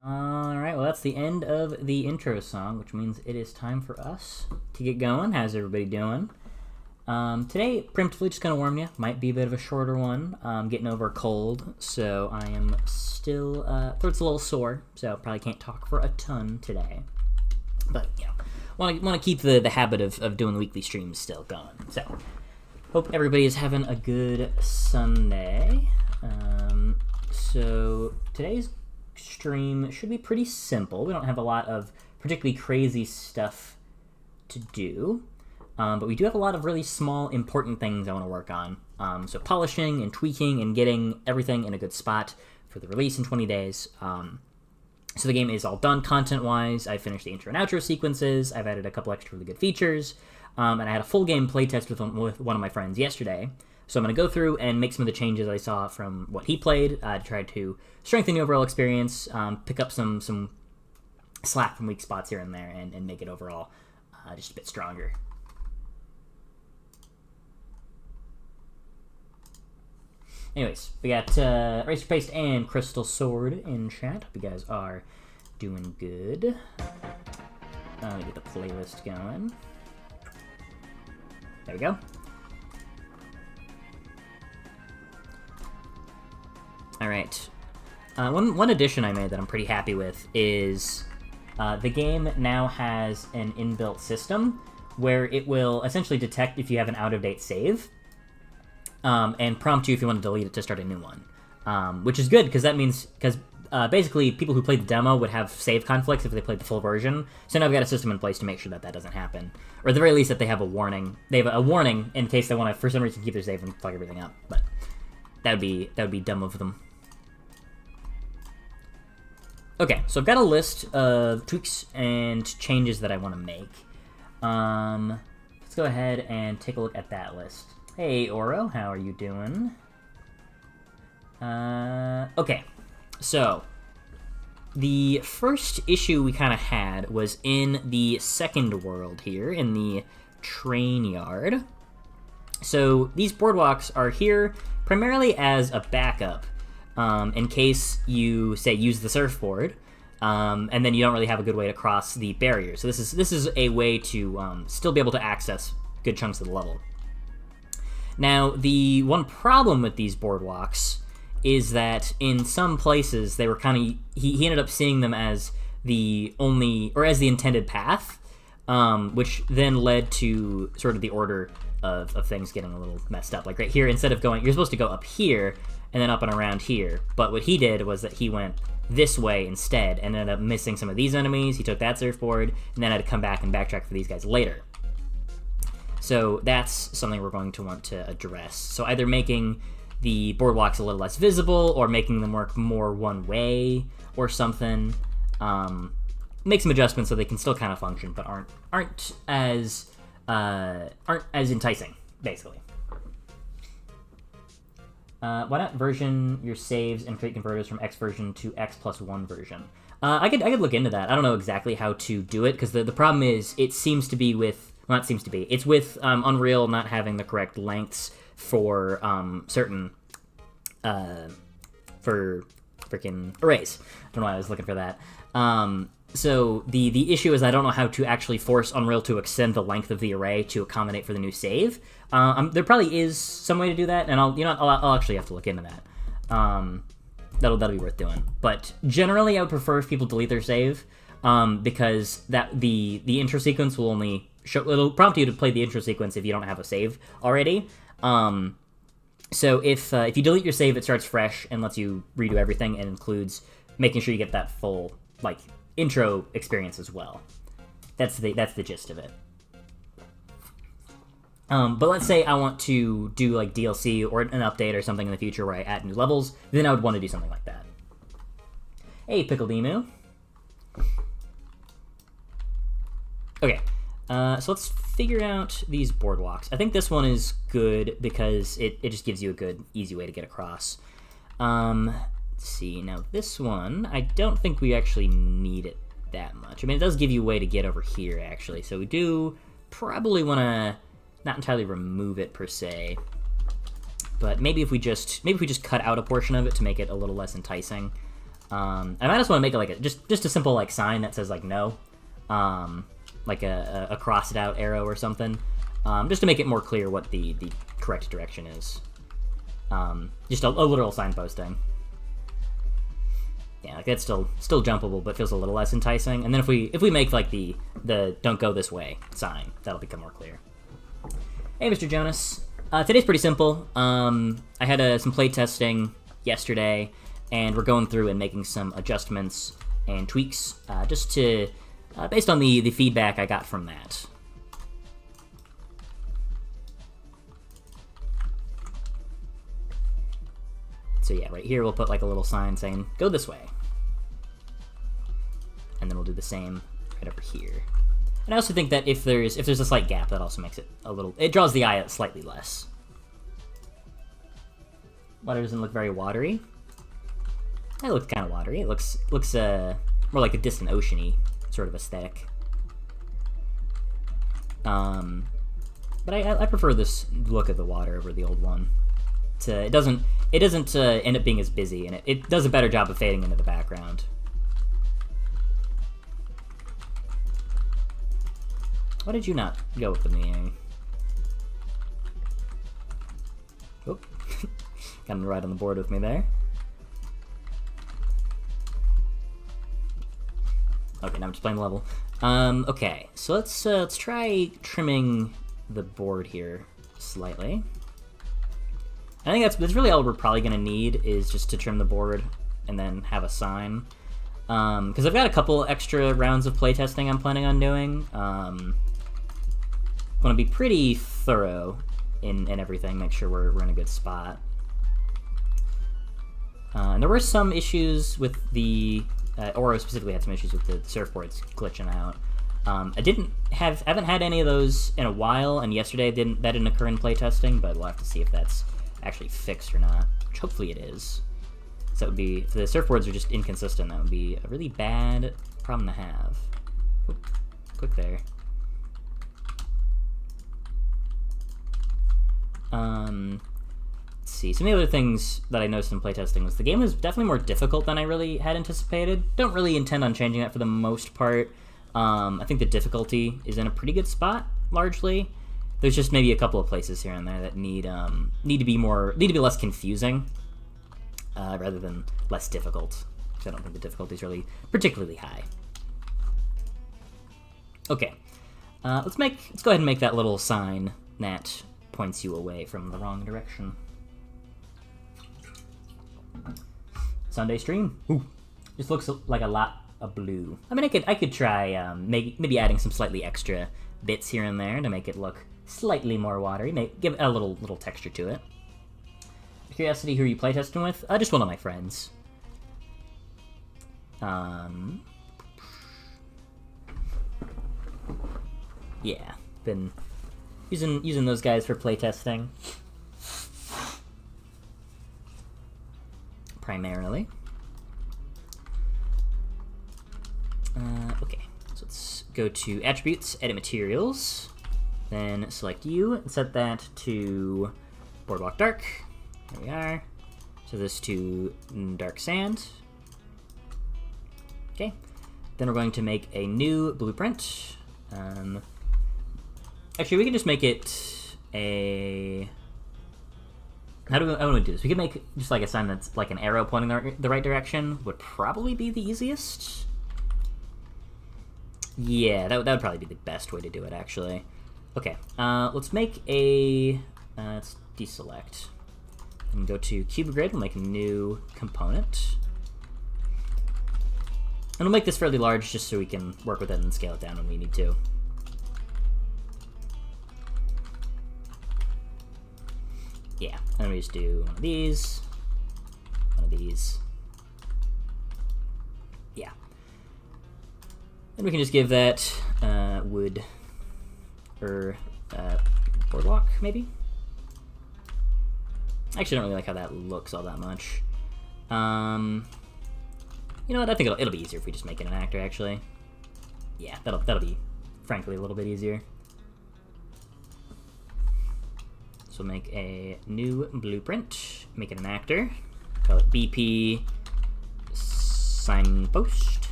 Alright, well that's the end of the intro song, which means it is time for us to get going. How's everybody doing? Today, preemptively just gonna warn you, might be a bit of a shorter one. I'm getting over a cold, so I am still, throat's a little sore, so probably can't talk for a ton today. But, you know, want to keep the habit of doing the weekly streams still going. So, hope everybody is having a good Sunday. So, today's stream should be pretty simple. We don't have a lot of particularly crazy stuff to do, but we do have a lot of really small, important things I want to work on. So polishing and tweaking and getting everything in a good spot for the release in 20 days. So the game is all done content-wise. I finished the intro and outro sequences. I've added a couple extra really good features, and I had a full game playtest with one of my friends yesterday. So I'm going to go through and make some of the changes I saw from what he played, to try to strengthen the overall experience, pick up some slack from weak spots here and there, and make it overall just a bit stronger. Anyways, we got Razor Paste and Crystal Sword in chat. Hope you guys are doing good. Let me get the playlist going. There we go. Alright. One addition I made that I'm pretty happy with is the game now has an inbuilt system where it will essentially detect if you have an out-of-date save and prompt you if you want to delete it to start a new one. Which is good, because that means... basically, people who played the demo would have save conflicts if they played the full version. So now I've got a system in place to make sure that that doesn't happen. Or at the very least, that they have a warning. They have a warning in case they want to, for some reason, keep their save and fuck everything up. But that would be dumb of them. Okay, so I've got a list of tweaks and changes that I want to make. Let's go ahead and take a look at that list. Hey, Oro, how are you doing? Okay, so the first issue we kind of had was in the second world here, in the train yard. So these boardwalks are here primarily as a backup. In case you, say, use the surfboard, and then you don't really have a good way to cross the barrier. So this is a way to still be able to access good chunks of the level. Now, the one problem with these boardwalks is that in some places they were kind of... He ended up seeing them as the only... or as the intended path, which then led to sort of the order of things getting a little messed up. Like right here, instead of going... You're supposed to go up here, and then up and around here. But what he did was that he went this way instead, and ended up missing some of these enemies. He took that surfboard, and then had to come back and backtrack for these guys later. So that's something we're going to want to address. So either making the boardwalks a little less visible, or making them work more one way, or something. Make some adjustments so they can still kind of function, but aren't as enticing, basically. Why not version your saves and create converters from X version to X+1 version? I could look into that. I don't know exactly how to do it, because the problem is it seems to be with... Well, not seems to be. It's with Unreal not having the correct lengths for certain... for freaking arrays. I don't know why I was looking for that. So the issue is I don't know how to actually force Unreal to extend the length of the array to accommodate for the new save. There probably is some way to do that, and I'll actually have to look into that. That'll be worth doing. But generally, I would prefer if people delete their save, because that the intro sequence will only it'll prompt you to play the intro sequence if you don't have a save already. So if you delete your save, it starts fresh and lets you redo everything, and includes making sure you get that full intro experience as well. That's the gist of it. But let's say I want to do DLC or an update or something in the future where I add new levels, then I would want to do something like that. Hey, Pickled Emu. Okay, so let's figure out these boardwalks. I think this one is good because it just gives you a good, easy way to get across. Let's see, now this one, I don't think we actually need it that much. I mean, it does give you a way to get over here, actually, so we do probably want to not entirely remove it, per se, but maybe if we just cut out a portion of it to make it a little less enticing. I might just want to make it like just a simple like sign that says like no, like a crossed out arrow or something, just to make it more clear what the correct direction is. Just a literal signposting. Yeah, like that's still jumpable, but feels a little less enticing. And then if we make like the "don't go this way" sign, that'll become more clear. Hey, Mr. Jonas. Today's pretty simple. I had some play testing yesterday, and we're going through and making some adjustments and tweaks, just to based on the feedback I got from that. So yeah, right here we'll put like a little sign saying, go this way. And then we'll do the same right over here. And I also think that if there's a slight gap, that also makes it it draws the eye out slightly less. Water doesn't look very watery. It looks kind of watery. It looks more like a distant ocean-y sort of aesthetic. But I prefer this look of the water over the old one. It doesn't end up being as busy, and it does a better job of fading into the background. Why did you not go with me? Oh, got him right on the board with me there. Okay, now I'm just playing the level. Okay, so let's try trimming the board here slightly. I think that's really all we're probably going to need is just to trim the board and then have a sign. Because I've got a couple extra rounds of playtesting I'm planning on doing. Want to be pretty thorough in everything, make sure we're in a good spot. And there were some issues with the... Oro specifically had some issues with the surfboards glitching out. I haven't had any of those in a while, and yesterday that didn't occur in playtesting, but we'll have to see if that's actually fixed or not, which hopefully it is. So that would be, if the surfboards are just inconsistent, that would be a really bad problem to have. Oop, quick there. Let's see, some of the other things that I noticed in playtesting was the game was definitely more difficult than I really had anticipated. Don't really intend on changing that for the most part. I think the difficulty is in a pretty good spot, largely. There's just maybe a couple of places here and there that need to be less confusing, rather than less difficult. I don't think the difficulty is really particularly high. Okay, let's go ahead and make that little sign that points you away from the wrong direction. Sunday stream. Ooh, just looks like a lot of blue. I mean, I could try maybe adding some slightly extra bits here and there to make it look slightly more watery, give it a little texture to it. Curiosity, who are you playtesting with? Just one of my friends. Yeah, been using those guys for playtesting primarily. Okay, so let's go to attributes, edit materials. Then select you and set that to Boardwalk Dark. There we are. So this to Dark Sand. Okay. Then we're going to make a new blueprint. Actually, we can just make it a... How do we do this? We could make just like a sign that's like an arrow pointing the right direction. Would probably be the easiest. Yeah, that would probably be the best way to do it, actually. Okay, let's make a... let's deselect. And go to Cube Grid, we'll make a new component. And we'll make this fairly large just so we can work with it and scale it down when we need to. Yeah, and then we just do one of these, one of these. Yeah. And we can just give that wood, or boardwalk, maybe? Actually, I don't really like how that looks all that much. You know what, I think it'll be easier if we just make it an actor, actually. Yeah, that'll be, frankly, a little bit easier. So make a new blueprint, make it an actor, call it BP signpost.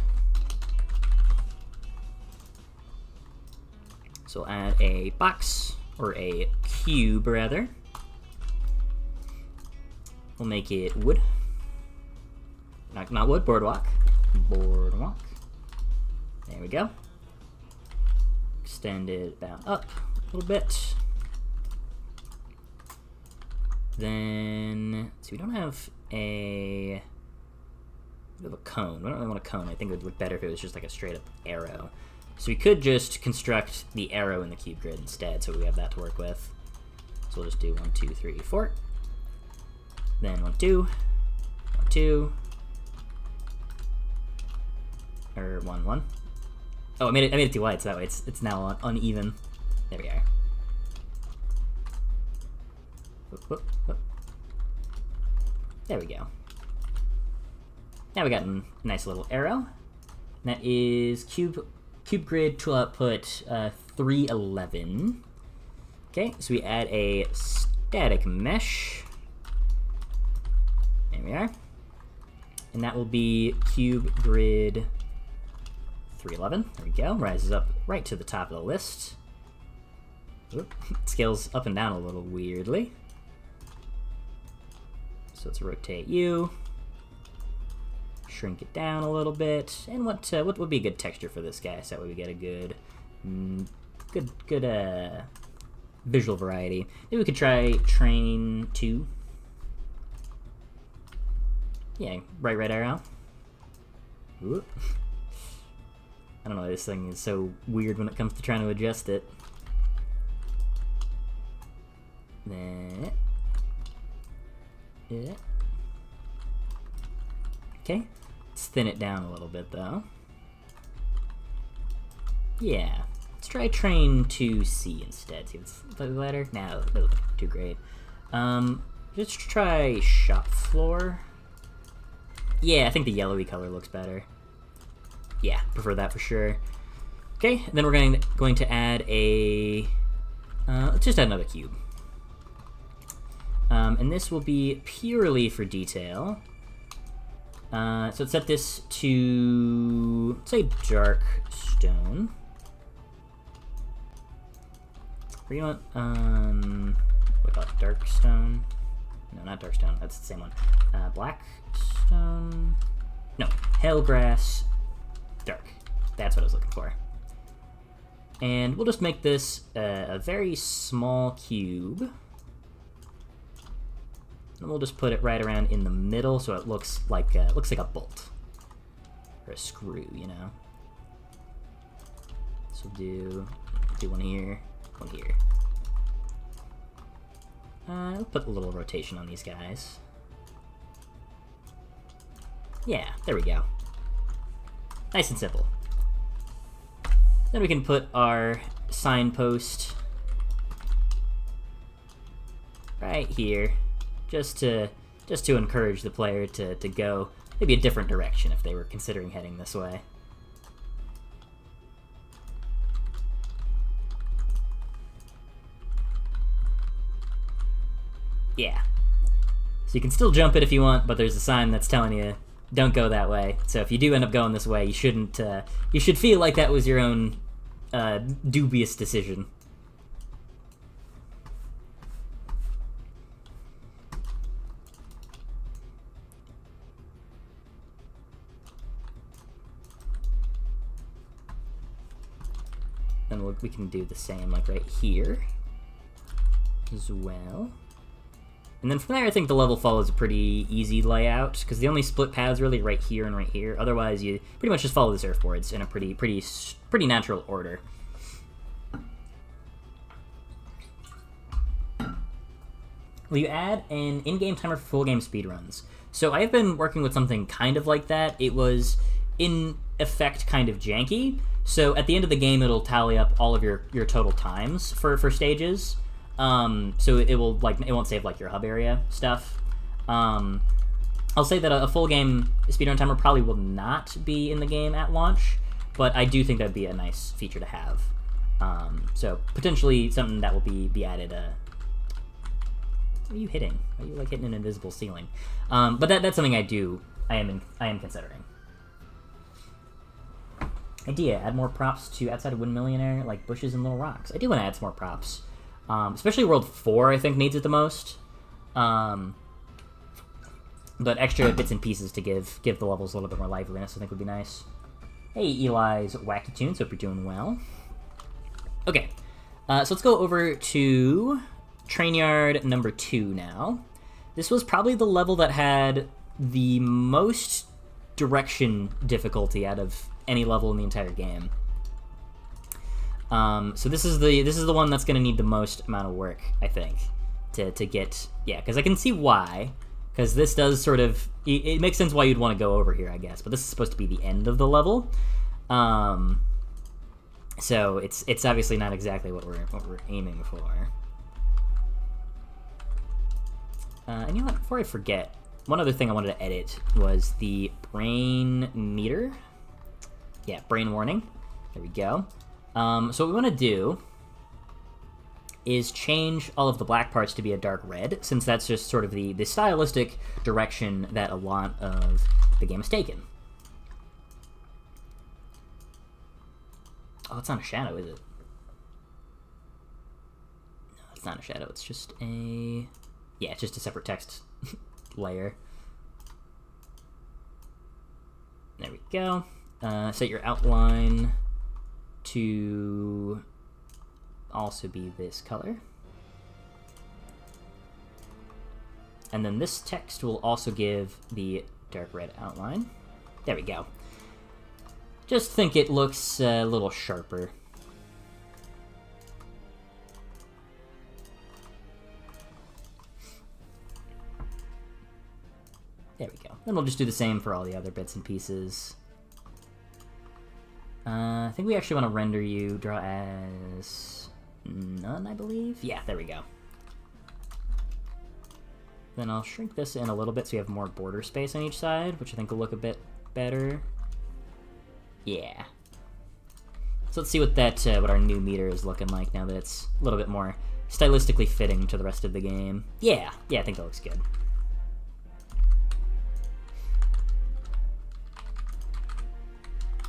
So we'll add a box, or a cube rather. We'll make it wood. Not wood, boardwalk. Boardwalk. There we go. Extend it about up a little bit. Then, so we don't have a cone. We don't really want a cone. I think it would look better if it was just like a straight up arrow. So we could just construct the arrow in the cube grid instead, so we have that to work with. So we'll just do 1, 2, 3, 4. Then 1, 2, 1, 2, or 1, 1. Oh, I made it too wide, so that way it's now uneven. There we are. Whoop, whoop, whoop. There we go. Now we got a nice little arrow. That is cube grid tool output 311. Okay, so we add a static mesh. There we are. And that will be cube grid 311. There we go. Rises up right to the top of the list. Oop. Scales up and down a little weirdly. So let's rotate you. Shrink it down a little bit. And what would be a good texture for this guy? So that way we get a good visual variety. Maybe we could try train 2. Yeah, bright red arrow. Whoop. I don't know, this thing is so weird when it comes to trying to adjust it. Then, yeah. Okay, let's thin it down a little bit though. Yeah, let's try train 2C instead. See if it's a little better. No, that doesn't look too great. Let's try shop floor. Yeah, I think the yellowy color looks better. Yeah, prefer that for sure. Okay, then we're going to add a... let's just add another cube. And this will be purely for detail. So let's set this to, let's say, dark stone. Or you know what do I call it? Dark stone? No, not dark stone. That's the same one. Black stone? No, hellgrass dark. That's what I was looking for. And we'll just make this a very small cube. And we'll just put it right around in the middle so it looks like a bolt. Or a screw, you know. So do one here, one here. We'll put a little rotation on these guys. Yeah, there we go. Nice and simple. Then we can put our signpost right here, just to encourage the player to go maybe a different direction if they were considering heading this way. Yeah. So you can still jump it if you want, but there's a sign that's telling you don't go that way. So if you do end up going this way, you shouldn't. You should feel like that was your own dubious decision. And we can do the same, like right here as well. And then from there, I think the level follows a pretty easy layout, because the only split paths really right here and right here. Otherwise, you pretty much just follow the surfboards in a pretty natural order. Will you add an in-game timer for full game speedruns? So I've been working with something kind of like that. It was, in effect, kind of janky. So at the end of the game, it'll tally up all of your total times for stages. So it won't save like your hub area stuff. I'll say that a full game speedrun timer probably will not be in the game at launch, but I do think that'd be a nice feature to have. So potentially something that will be added. What are you hitting? Are you like hitting an invisible ceiling? But that's something I am considering. Idea, add more props to Outside of Windmillionaire, like bushes and little rocks. I do want to add some more props. Especially World 4, I think, needs it the most. But extra bits and pieces to give the levels a little bit more liveliness, I think would be nice. Hey, Eli's Wacky Tunes, hope you're doing well. Okay, so let's go over to Trainyard number 2 now. This was probably the level that had the most direction difficulty out of any level in the entire game. So this is the one that's going to need the most amount of work, I think, to get, yeah, because I can see why, because this does sort of, it makes sense why you'd want to go over here, I guess, but this is supposed to be the end of the level, so it's obviously not exactly what we're aiming for. And you know what, before I forget, one other thing I wanted to edit was the brain meter. Yeah, brain warning. There we go. So what we want to do is change all of the black parts to be a dark red, since that's just sort of the stylistic direction that a lot of the game is taken. Oh, it's not a shadow, is it? No, it's not a shadow. It's just a... Yeah, it's just a separate text layer. There we go. Set your outline to also be this color. And then this text will also give the dark red outline. There we go. Just think it looks a little sharper. There we go. Then we'll just do the same for all the other bits and pieces. I think we actually want to render you draw as none, I believe. Yeah, there we go. Then I'll shrink this in a little bit so you have more border space on each side, which I think will look a bit better. Yeah. So let's see what that what our new meter is looking like now that it's a little bit more stylistically fitting to the rest of the game. Yeah, I think that looks good.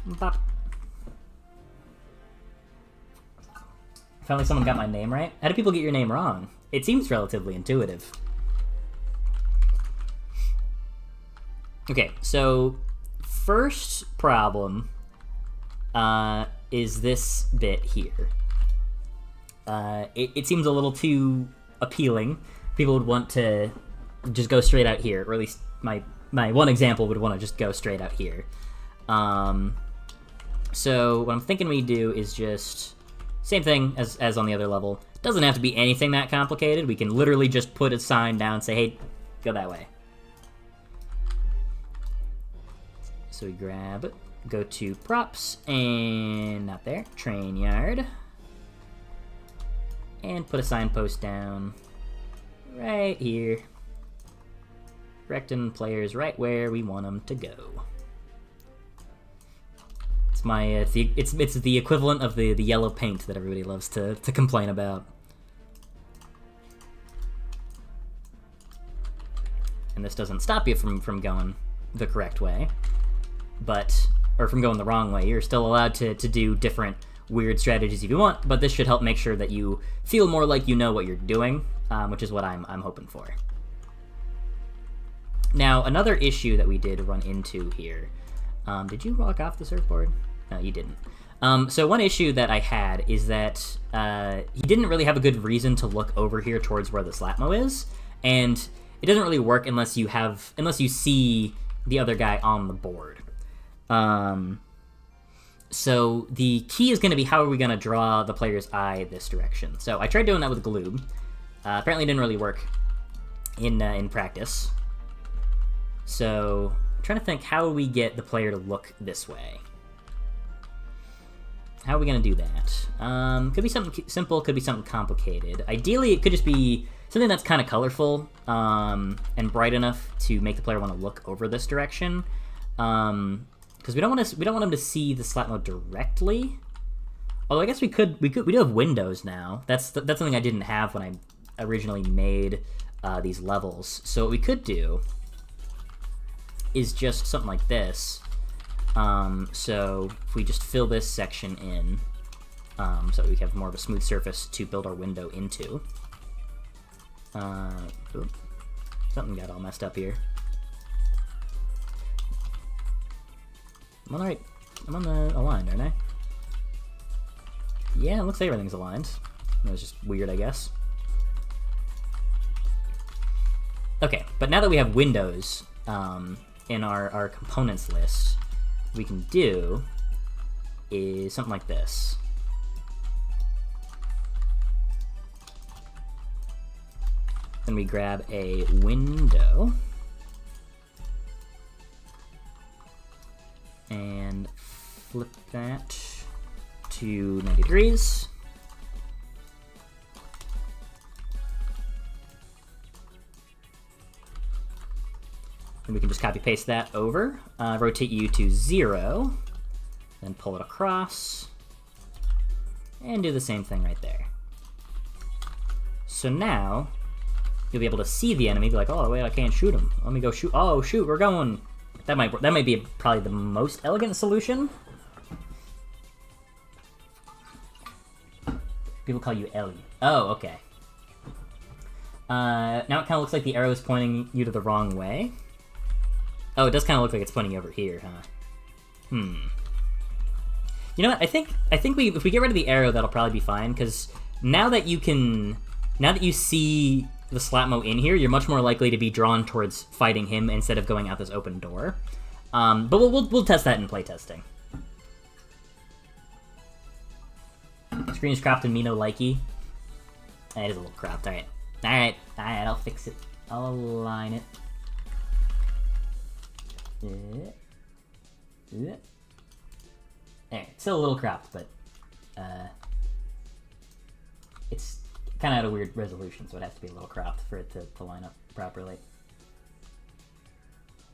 Bop. Finally someone got my name right. How do people get your name wrong? It seems relatively intuitive. Okay, so first problem is this bit here. It seems a little too appealing. People would want to just go straight out here, or at least my one example would want to just go straight out here. So what I'm thinking we do is just same thing as on the other level. Doesn't have to be anything that complicated. We can literally just put a sign down and say, hey, go that way. So we grab, go to props, and not there, train yard. And put a signpost down right here. Directing players right where we want them to go. It's my it's the equivalent of the yellow paint that everybody loves to complain about. And this doesn't stop you from going the correct way, or from going the wrong way. You're still allowed to do different weird strategies if you want, but this should help make sure that you feel more like you know what you're doing, which is what I'm hoping for. Now, another issue that we did run into here. Did you walk off the surfboard? No, you didn't. So one issue that I had is that he didn't really have a good reason to look over here towards where the Slapmo is, and it doesn't really work unless you see the other guy on the board. So the key is going to be how are we going to draw the player's eye this direction. So I tried doing that with Gloob. Apparently it didn't really work in practice. So I'm trying to think how we get the player to look this way. How are we going to do that? Could be something simple, could be something complicated. Ideally, it could just be something that's kind of colorful and bright enough to make the player want to look over this direction. Because we don't want them to see the Slapmo directly. Although I guess we do have windows now. That's something I didn't have when I originally made these levels. So what we could do is just something like this, So if we just fill this section in, so that we have more of a smooth surface to build our window into. Oops, something got all messed up here. I'm on the aligned, aren't I? Yeah, it looks like everything's aligned. That was just weird, I guess. Okay, but now that we have windows in our components list, what we can do is something like this. Then we grab a window and flip that to 90 degrees. And we can just copy paste that over, rotate you to 0, then pull it across, and do the same thing right there. So now, you'll be able to see the enemy, be like, oh, wait, I can't shoot him. Let me go shoot. Oh, shoot, we're going. That might be probably the most elegant solution. People call you Ellie. Oh, okay. Now it kind of looks like the arrow is pointing you to the wrong way. Oh, it does kind of look like it's pointing over here, huh? You know what? I think if we get rid of the arrow, that'll probably be fine, because now that you see the Slapmo in here, you're much more likely to be drawn towards fighting him instead of going out this open door. But we'll test that in playtesting. Screen is cropped and me no likey. It is a little cropped. Alright, I'll fix it. I'll align it. Alright, still a little cropped, but it's kind of at a weird resolution, so it has to be a little cropped for it to line up properly.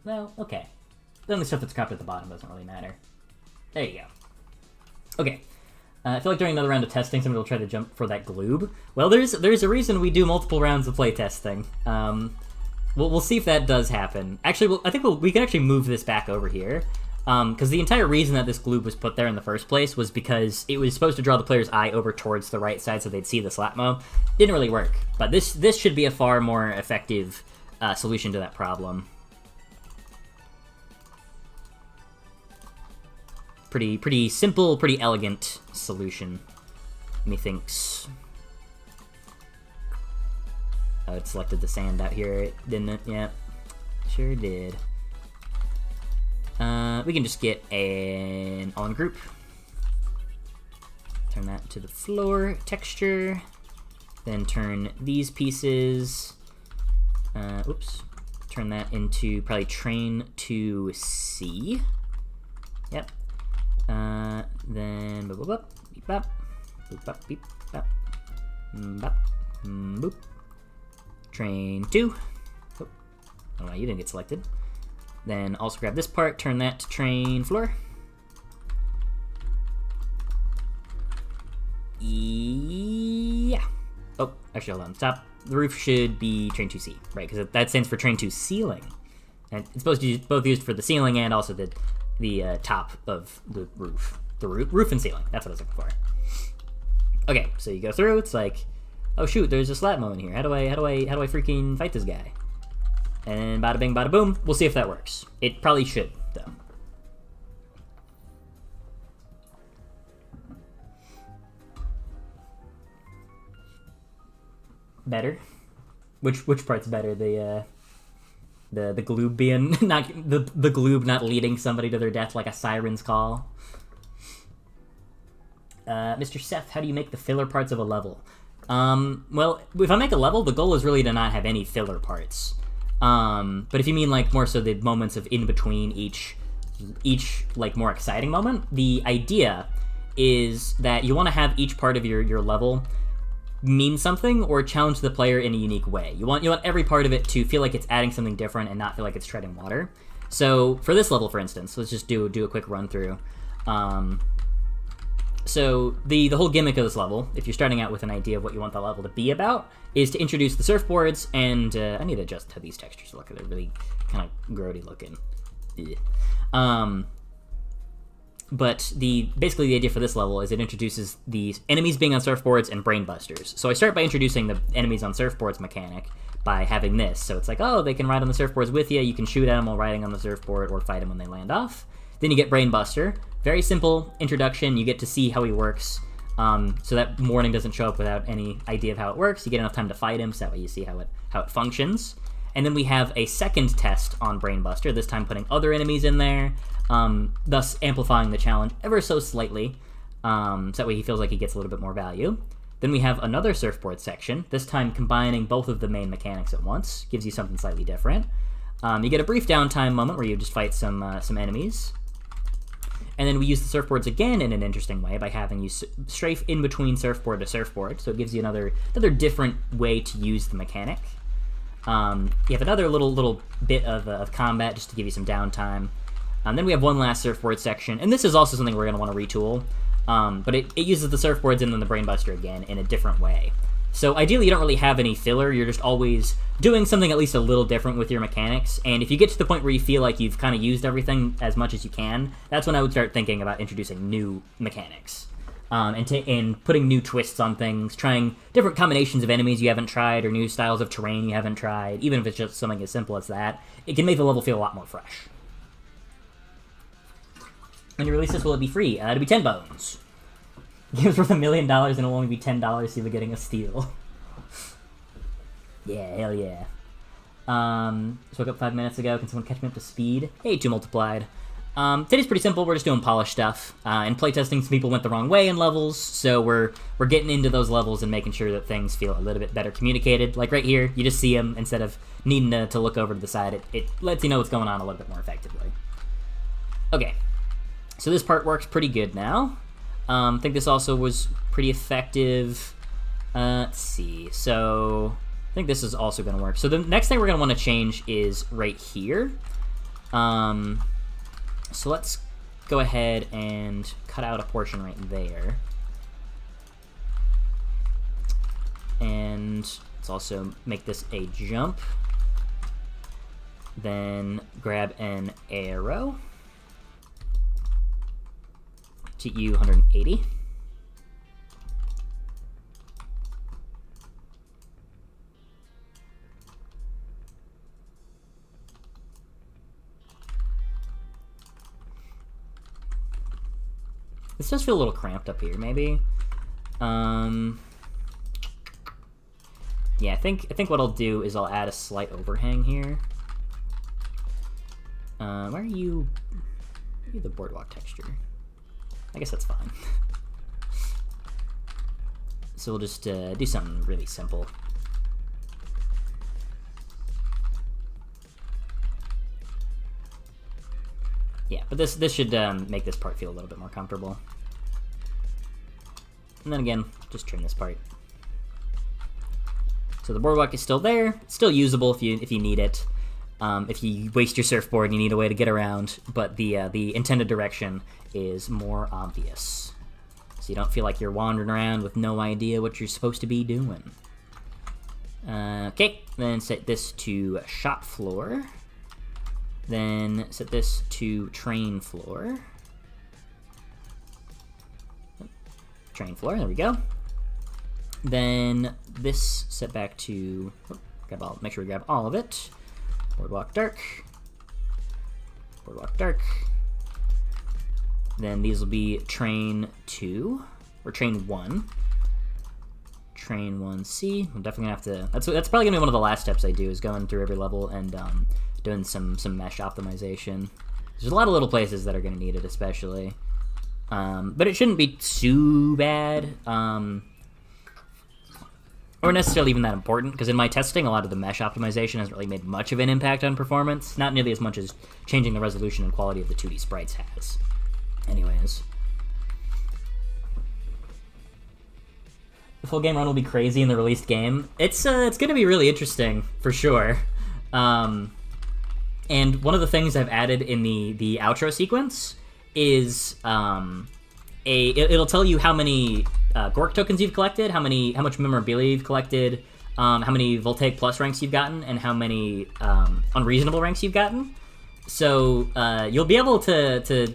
Well, okay. The only stuff that's cropped at the bottom doesn't really matter. There you go. Okay. I feel like during another round of testing, somebody will try to jump for that gloob. Well, there's a reason we do multiple rounds of playtesting. We'll see if that does happen. Actually, I think we can actually move this back over here. Because the entire reason that this gloob was put there in the first place was because it was supposed to draw the player's eye over towards the right side so they'd see the Slapmo. Didn't really work, but this should be a far more effective solution to that problem. Pretty simple, pretty elegant solution, methinks. Oh, it selected the sand out here, didn't it? Yeah, sure did. We can just get an on group. Turn that to the floor texture. Then turn these pieces. Oops. Turn that into probably train to C. Yep. Then boop boop beep bop, boop bop beep bop, bop, boop. Train 2. Oh no, you didn't get selected. Then also grab this part, turn that to train floor. Yeah. Oh, actually, hold on. Stop. The roof should be train 2C, right? Because that stands for train 2 ceiling. And it's supposed to be both used for the ceiling and also the top of the roof. The roof and ceiling. That's what I was looking for. Okay, so you go through. It's like, oh shoot, there's a Slapmo in here. How do I freaking fight this guy? And bada bing, bada boom. We'll see if that works. It probably should, though. Better? Which part's better? The gloob being not the gloob not leading somebody to their death like a siren's call. Mr. Seth, how do you make the filler parts of a level? Well, if I make a level, the goal is really to not have any filler parts. But if you mean like more so the moments of in between each like more exciting moment, the idea is that you want to have each part of your level mean something or challenge the player in a unique way. You want every part of it to feel like it's adding something different and not feel like it's treading water. So for this level, for instance, let's just do a quick run through. So the whole gimmick of this level, if you're starting out with an idea of what you want the level to be about, is to introduce the surfboards, and I need to adjust how these textures look. They're really kind of grody looking. Yeah. But basically the idea for this level is it introduces the enemies being on surfboards and brainbusters. So I start by introducing the enemies on surfboards mechanic by having this. So it's like, oh, they can ride on the surfboards with you. You can shoot at them while riding on the surfboard or fight them when they land off. Then you get Brainbuster. Very simple introduction. You get to see how he works. So that warning doesn't show up without any idea of how it works. You get enough time to fight him, so that way you see how it functions. And then we have a second test on Brainbuster, this time putting other enemies in there, thus amplifying the challenge ever so slightly, so that way he feels like he gets a little bit more value. Then we have another surfboard section, this time combining both of the main mechanics at once, gives you something slightly different. You get a brief downtime moment where you just fight some enemies. And then we use the surfboards again in an interesting way by having you strafe in between surfboard to surfboard, so it gives you another different way to use the mechanic. You have another little bit of combat just to give you some downtime. Then we have one last surfboard section, and this is also something we're going to want to retool, but it uses the surfboards and then the Brainbuster again in a different way. So ideally you don't really have any filler, you're just always doing something at least a little different with your mechanics, and if you get to the point where you feel like you've kind of used everything as much as you can, that's when I would start thinking about introducing new mechanics. And putting new twists on things, trying different combinations of enemies you haven't tried, or new styles of terrain you haven't tried, even if it's just something as simple as that, it can make the level feel a lot more fresh. When you release this, will it be free? It'll be 10 bones. Game's worth $1 million and it'll only be $10, so you'll be getting a steal. Yeah, hell yeah. Just woke up 5 minutes ago. Can someone catch me up to speed? Hey, 2 multiplied. Today's pretty simple. We're just doing polish stuff. In playtesting, some people went the wrong way in levels, so we're getting into those levels and making sure that things feel a little bit better communicated. Like right here, you just see them instead of needing to look over to the side. It lets you know what's going on a little bit more effectively. Okay, so this part works pretty good now. I think this also was pretty effective. Let's see. So I think this is also going to work. So the next thing we're going to want to change is right here. So let's go ahead and cut out a portion right there. And let's also make this a jump. Then grab an arrow. TU 180. This does feel a little cramped up here, maybe. Yeah, I think what I'll do is I'll add a slight overhang here. Where are you? The boardwalk texture. I guess that's fine. So we'll just do something really simple. Yeah, but this should make this part feel a little bit more comfortable. And then again, just trim this part. So the boardwalk is still there. It's still usable if you need it. If you waste your surfboard and you need a way to get around, but the intended direction is more obvious. So you don't feel like you're wandering around with no idea what you're supposed to be doing. Okay, then set this to shop floor. Then set this to train floor. Train floor, there we go. Then this set back to, make sure we grab all of it. Boardwalk dark. Boardwalk dark. Then these will be train 2, or train 1. Train 1C. I'm definitely gonna have to, that's probably gonna be one of the last steps I do, is going through every level and doing some mesh optimization. There's a lot of little places that are gonna need it, especially. But it shouldn't be too bad. Or necessarily even that important, because in my testing, a lot of the mesh optimization hasn't really made much of an impact on performance. Not nearly as much as changing the resolution and quality of the 2D sprites has. Anyways. The full game run will be crazy in the released game. It's gonna be really interesting, for sure. And one of the things I've added in the outro sequence is it'll tell you how many Gork tokens you've collected, how much memorabilia you've collected, how many Voltaic Plus ranks you've gotten, and how many Unreasonable ranks you've gotten. So you'll be able to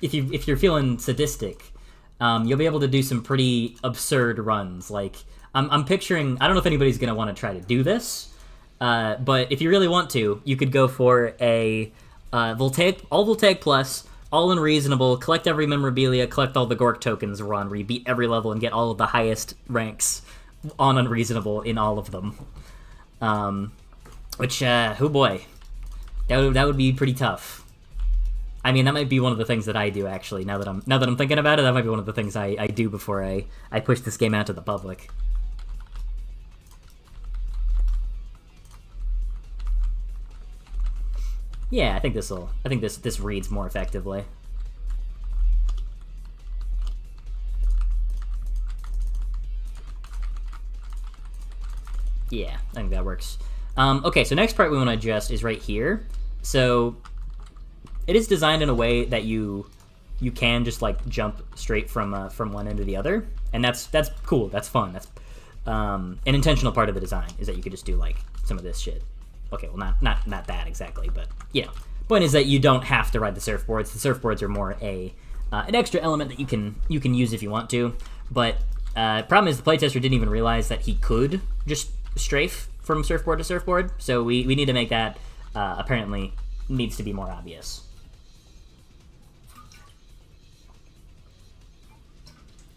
if you're feeling sadistic, you'll be able to do some pretty absurd runs. Like I'm picturing. I don't know if anybody's gonna want to try to do this, but if you really want to, you could go for a Voltaic Plus, all unreasonable, collect every memorabilia, collect all the Gork tokens run, where you beat every level and get all of the highest ranks on unreasonable in all of them. Which, oh boy, that would be pretty tough. I mean, that might be one of the things that I do, actually. Now that I'm thinking about it, that might be one of the things I do before I push this game out to the public. Yeah, I think this reads more effectively. Yeah, I think that works. Okay, so next part we want to adjust is right here. So it is designed in a way that you can just like jump straight from one end to the other, and that's cool. That's fun. That's an intentional part of the design is that you could just do like some of this shit. Okay, well not that exactly, but you know, point is that you don't have to ride the surfboards. The surfboards are more an extra element that you can use if you want to. But problem is the playtester didn't even realize that he could just strafe from surfboard to surfboard. So we need to make that apparently needs to be more obvious.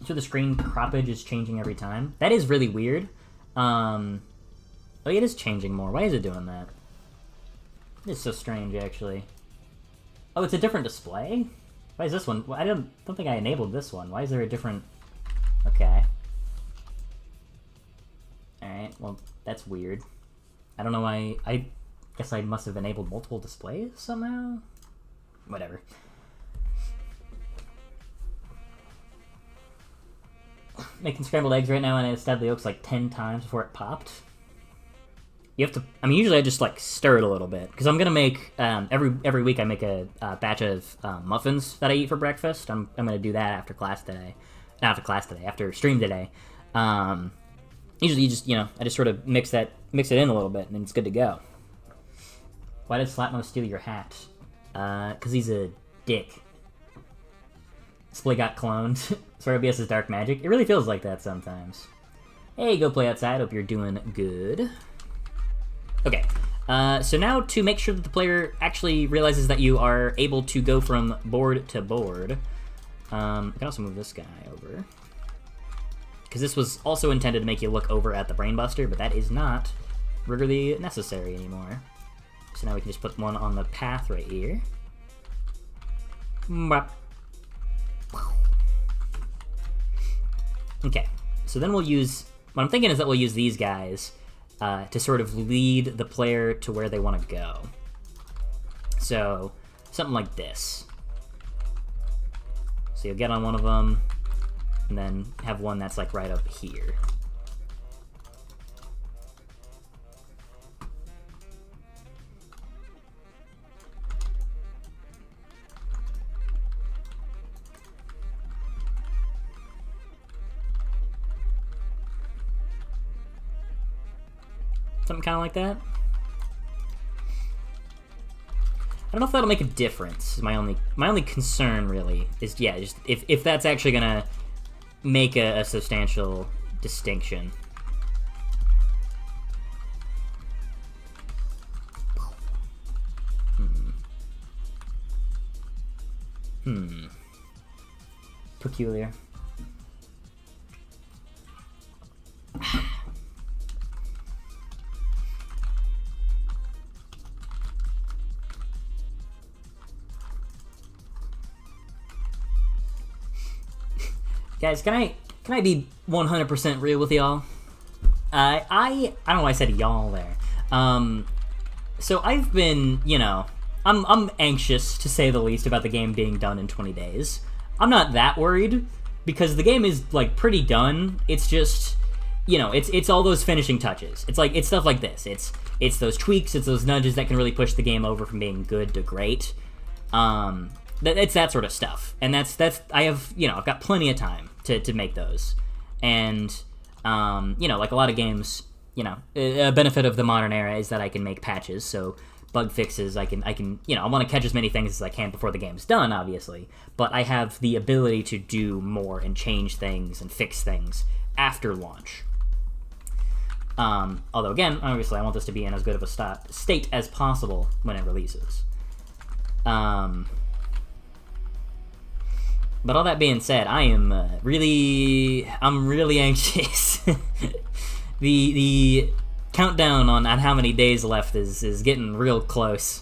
So the screen croppage is changing every time. That is really weird. Oh, it is changing more. Why is it doing that? It's so strange, actually. Oh, it's a different display? Why is this one? Well, I don't think I enabled this one. Why is there a different... Okay. Alright, well, that's weird. I don't know why... I guess I must have enabled multiple displays somehow? Whatever. Making scrambled eggs right now, and I stabbed the yolks like 10 times before it popped. You have to... I mean, usually I just, like, stir it a little bit. Because I'm going to make... every week I make a batch of muffins that I eat for breakfast. I'm going to do that after class today. Not after class today. After stream today. Usually you just, I just sort of mix it in a little bit, and then it's good to go. Why did Slapmo steal your hat? Because he's a dick. Splay got cloned. Sorry, OBS's dark magic. It really feels like that sometimes. Hey, go play outside. Hope you're doing good. Okay, so now to make sure that the player actually realizes that you are able to go from board to board, I can also move this guy over. Because this was also intended to make you look over at the Brainbuster, but that is not really necessary anymore. So now we can just put one on the path right here. Okay, so then we'll use... What I'm thinking is that we'll use these guys to sort of lead the player to where they want to go. So, something like this. So you'll get on one of them, and then have one that's like right up here. Something kind of like that. I don't know if that'll make a difference. My only concern really is, yeah, just if that's actually gonna make a substantial distinction. Peculiar. Guys, can I be 100% real with y'all? I don't know why I said y'all there. So I've been, I'm anxious to say the least about the game being done in 20 days. I'm not that worried because the game is like pretty done. It's just, it's all those finishing touches. It's stuff like this. It's those tweaks, it's those nudges that can really push the game over from being good to great. It's that sort of stuff, and that's I have I've got plenty of time to make those, and like a lot of games, a benefit of the modern era is that I can make patches. So bug fixes. I can, you know, I want to catch as many things as I can before the game's done, obviously. But I have the ability to do more and change things and fix things after launch. Although, again, obviously I want this to be in as good of a state as possible when it releases. But all that being said, I'm really anxious. the countdown on how many days left is getting real close.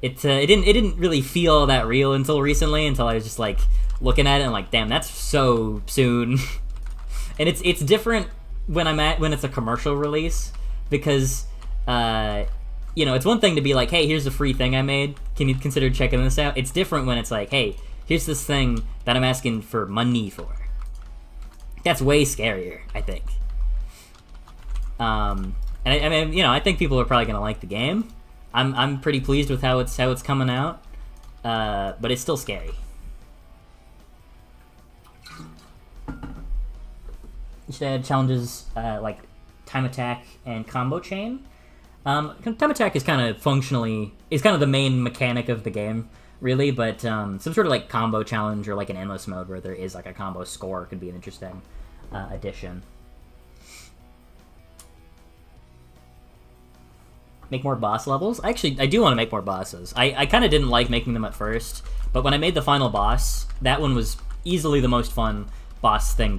It didn't really feel that real until recently, until I was just like looking at it and like, damn, that's so soon. And it's different when it's a commercial release, because you know, it's one thing to be like, hey, here's a free thing I made, can you consider checking this out? It's different when it's like, hey, here's this thing that I'm asking for money for. That's way scarier, I think. And I mean, you know, I think people are probably gonna like the game. I'm pretty pleased with how it's coming out, but it's still scary. You should add challenges like time attack and combo chain. Time attack is kind of the main mechanic of the game, really, but some sort of like combo challenge or like an endless mode where there is like a combo score could be an interesting addition. Make more boss levels? I do want to make more bosses. I kind of didn't like making them at first, but when I made the final boss, that one was easily the most fun boss thing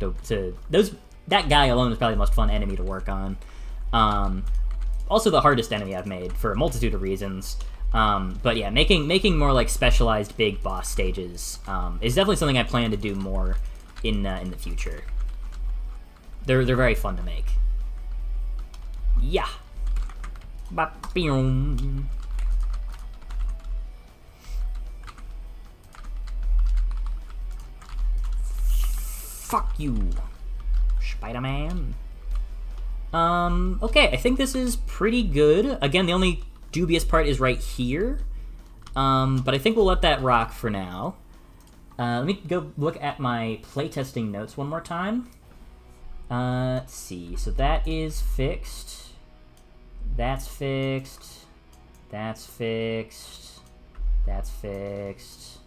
that guy alone was probably the most fun enemy to work on. Also the hardest enemy I've made for a multitude of reasons. But yeah, making more like specialized big boss stages is definitely something I plan to do more in the future. They're very fun to make. Yeah. Fuck you, Spider-Man. Okay, I think this is pretty good. Again, the only dubious part is right here. But I think we'll let that rock for now. Let me go look at my playtesting notes one more time. Let's see. So that is fixed. That's fixed. That's fixed. That's fixed.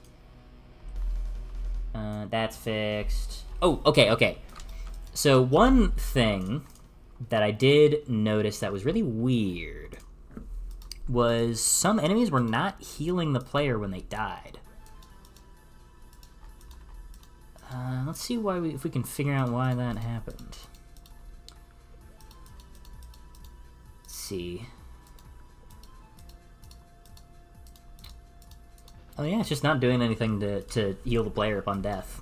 That's fixed. Oh, okay. So one thing that I did notice that was really weird was some enemies were not healing the player when they died. Let's see if we can figure out why that happened. Let's see. Oh yeah, it's just not doing anything to heal the player upon death.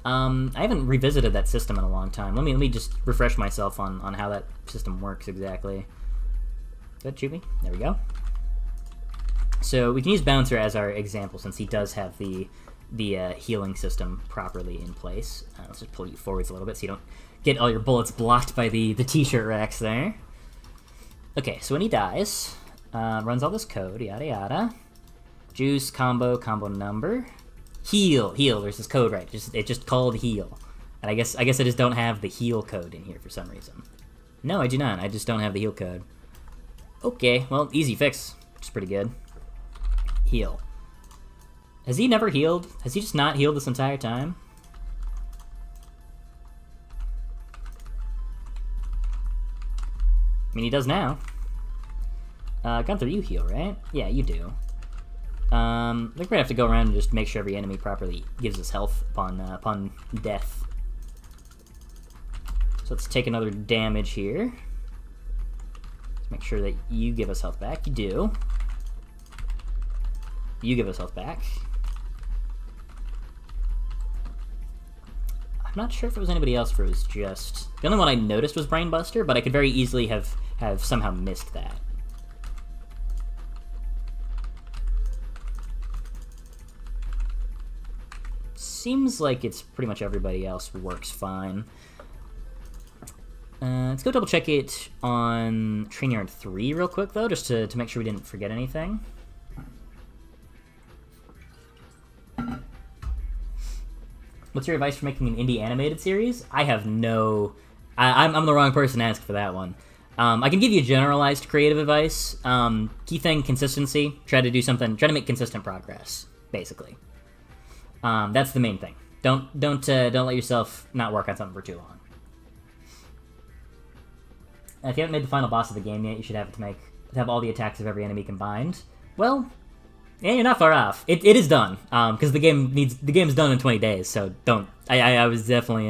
I haven't revisited that system in a long time. Let me just refresh myself on how that system works exactly. Good, shoot me. There we go. So we can use Bouncer as our example since he does have the healing system properly in place. Let's just pull you forwards a little bit so you don't get all your bullets blocked by the t-shirt racks there. Okay, so when he dies, runs all this code, yada yada. Juice, combo number. Heal, there's this code, right? It just called heal. And I guess I just don't have the heal code in here for some reason. No, I do not. I just don't have the heal code. Okay, well, easy fix, which is pretty good. Heal. Has he never healed? Has he just not healed this entire time? I mean, he does now. Gunther, you heal, right? Yeah, you do. I think we're gonna have to go around and just make sure every enemy properly gives us health upon death. So let's take another damage here. Let's make sure that you give us health back. You do. You give us health back. I'm not sure if it was anybody else or it was just... The only one I noticed was Brainbuster, but I could very easily have somehow missed that. Seems like it's pretty much everybody else works fine. Let's go double check it on Trainyard 3 real quick, though, just to make sure we didn't forget anything. What's your advice for making an indie animated series? I have no... I'm the wrong person to ask for that one. I can give you generalized creative advice. Key thing, consistency. Try to do something. Try to make consistent progress, basically. That's the main thing. Don't let yourself not work on something for too long. And if you haven't made the final boss of the game yet, you should have to have all the attacks of every enemy combined. Well, yeah, you're not far off. It is done. Because the game's done in 20 days. So don't. I was definitely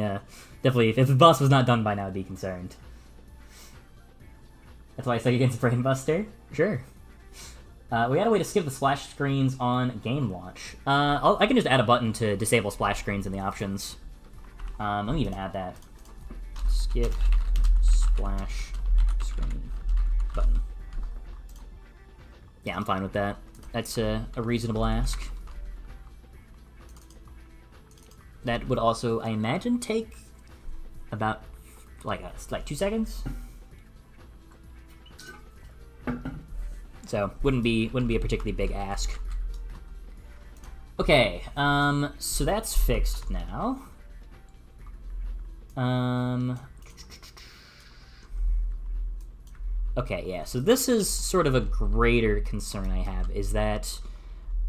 if the boss was not done by now, I'd be concerned. That's why I said against Brainbuster. Sure. We got a way to skip the splash screens on game launch. I can just add a button to disable splash screens in the options. Let me even add that. Skip splash screen button. Yeah, I'm fine with that. That's a reasonable ask. That would also, I imagine, take about like 2 seconds. So wouldn't be a particularly big ask. Okay, so that's fixed now. Okay, yeah, so this is sort of a greater concern I have, is that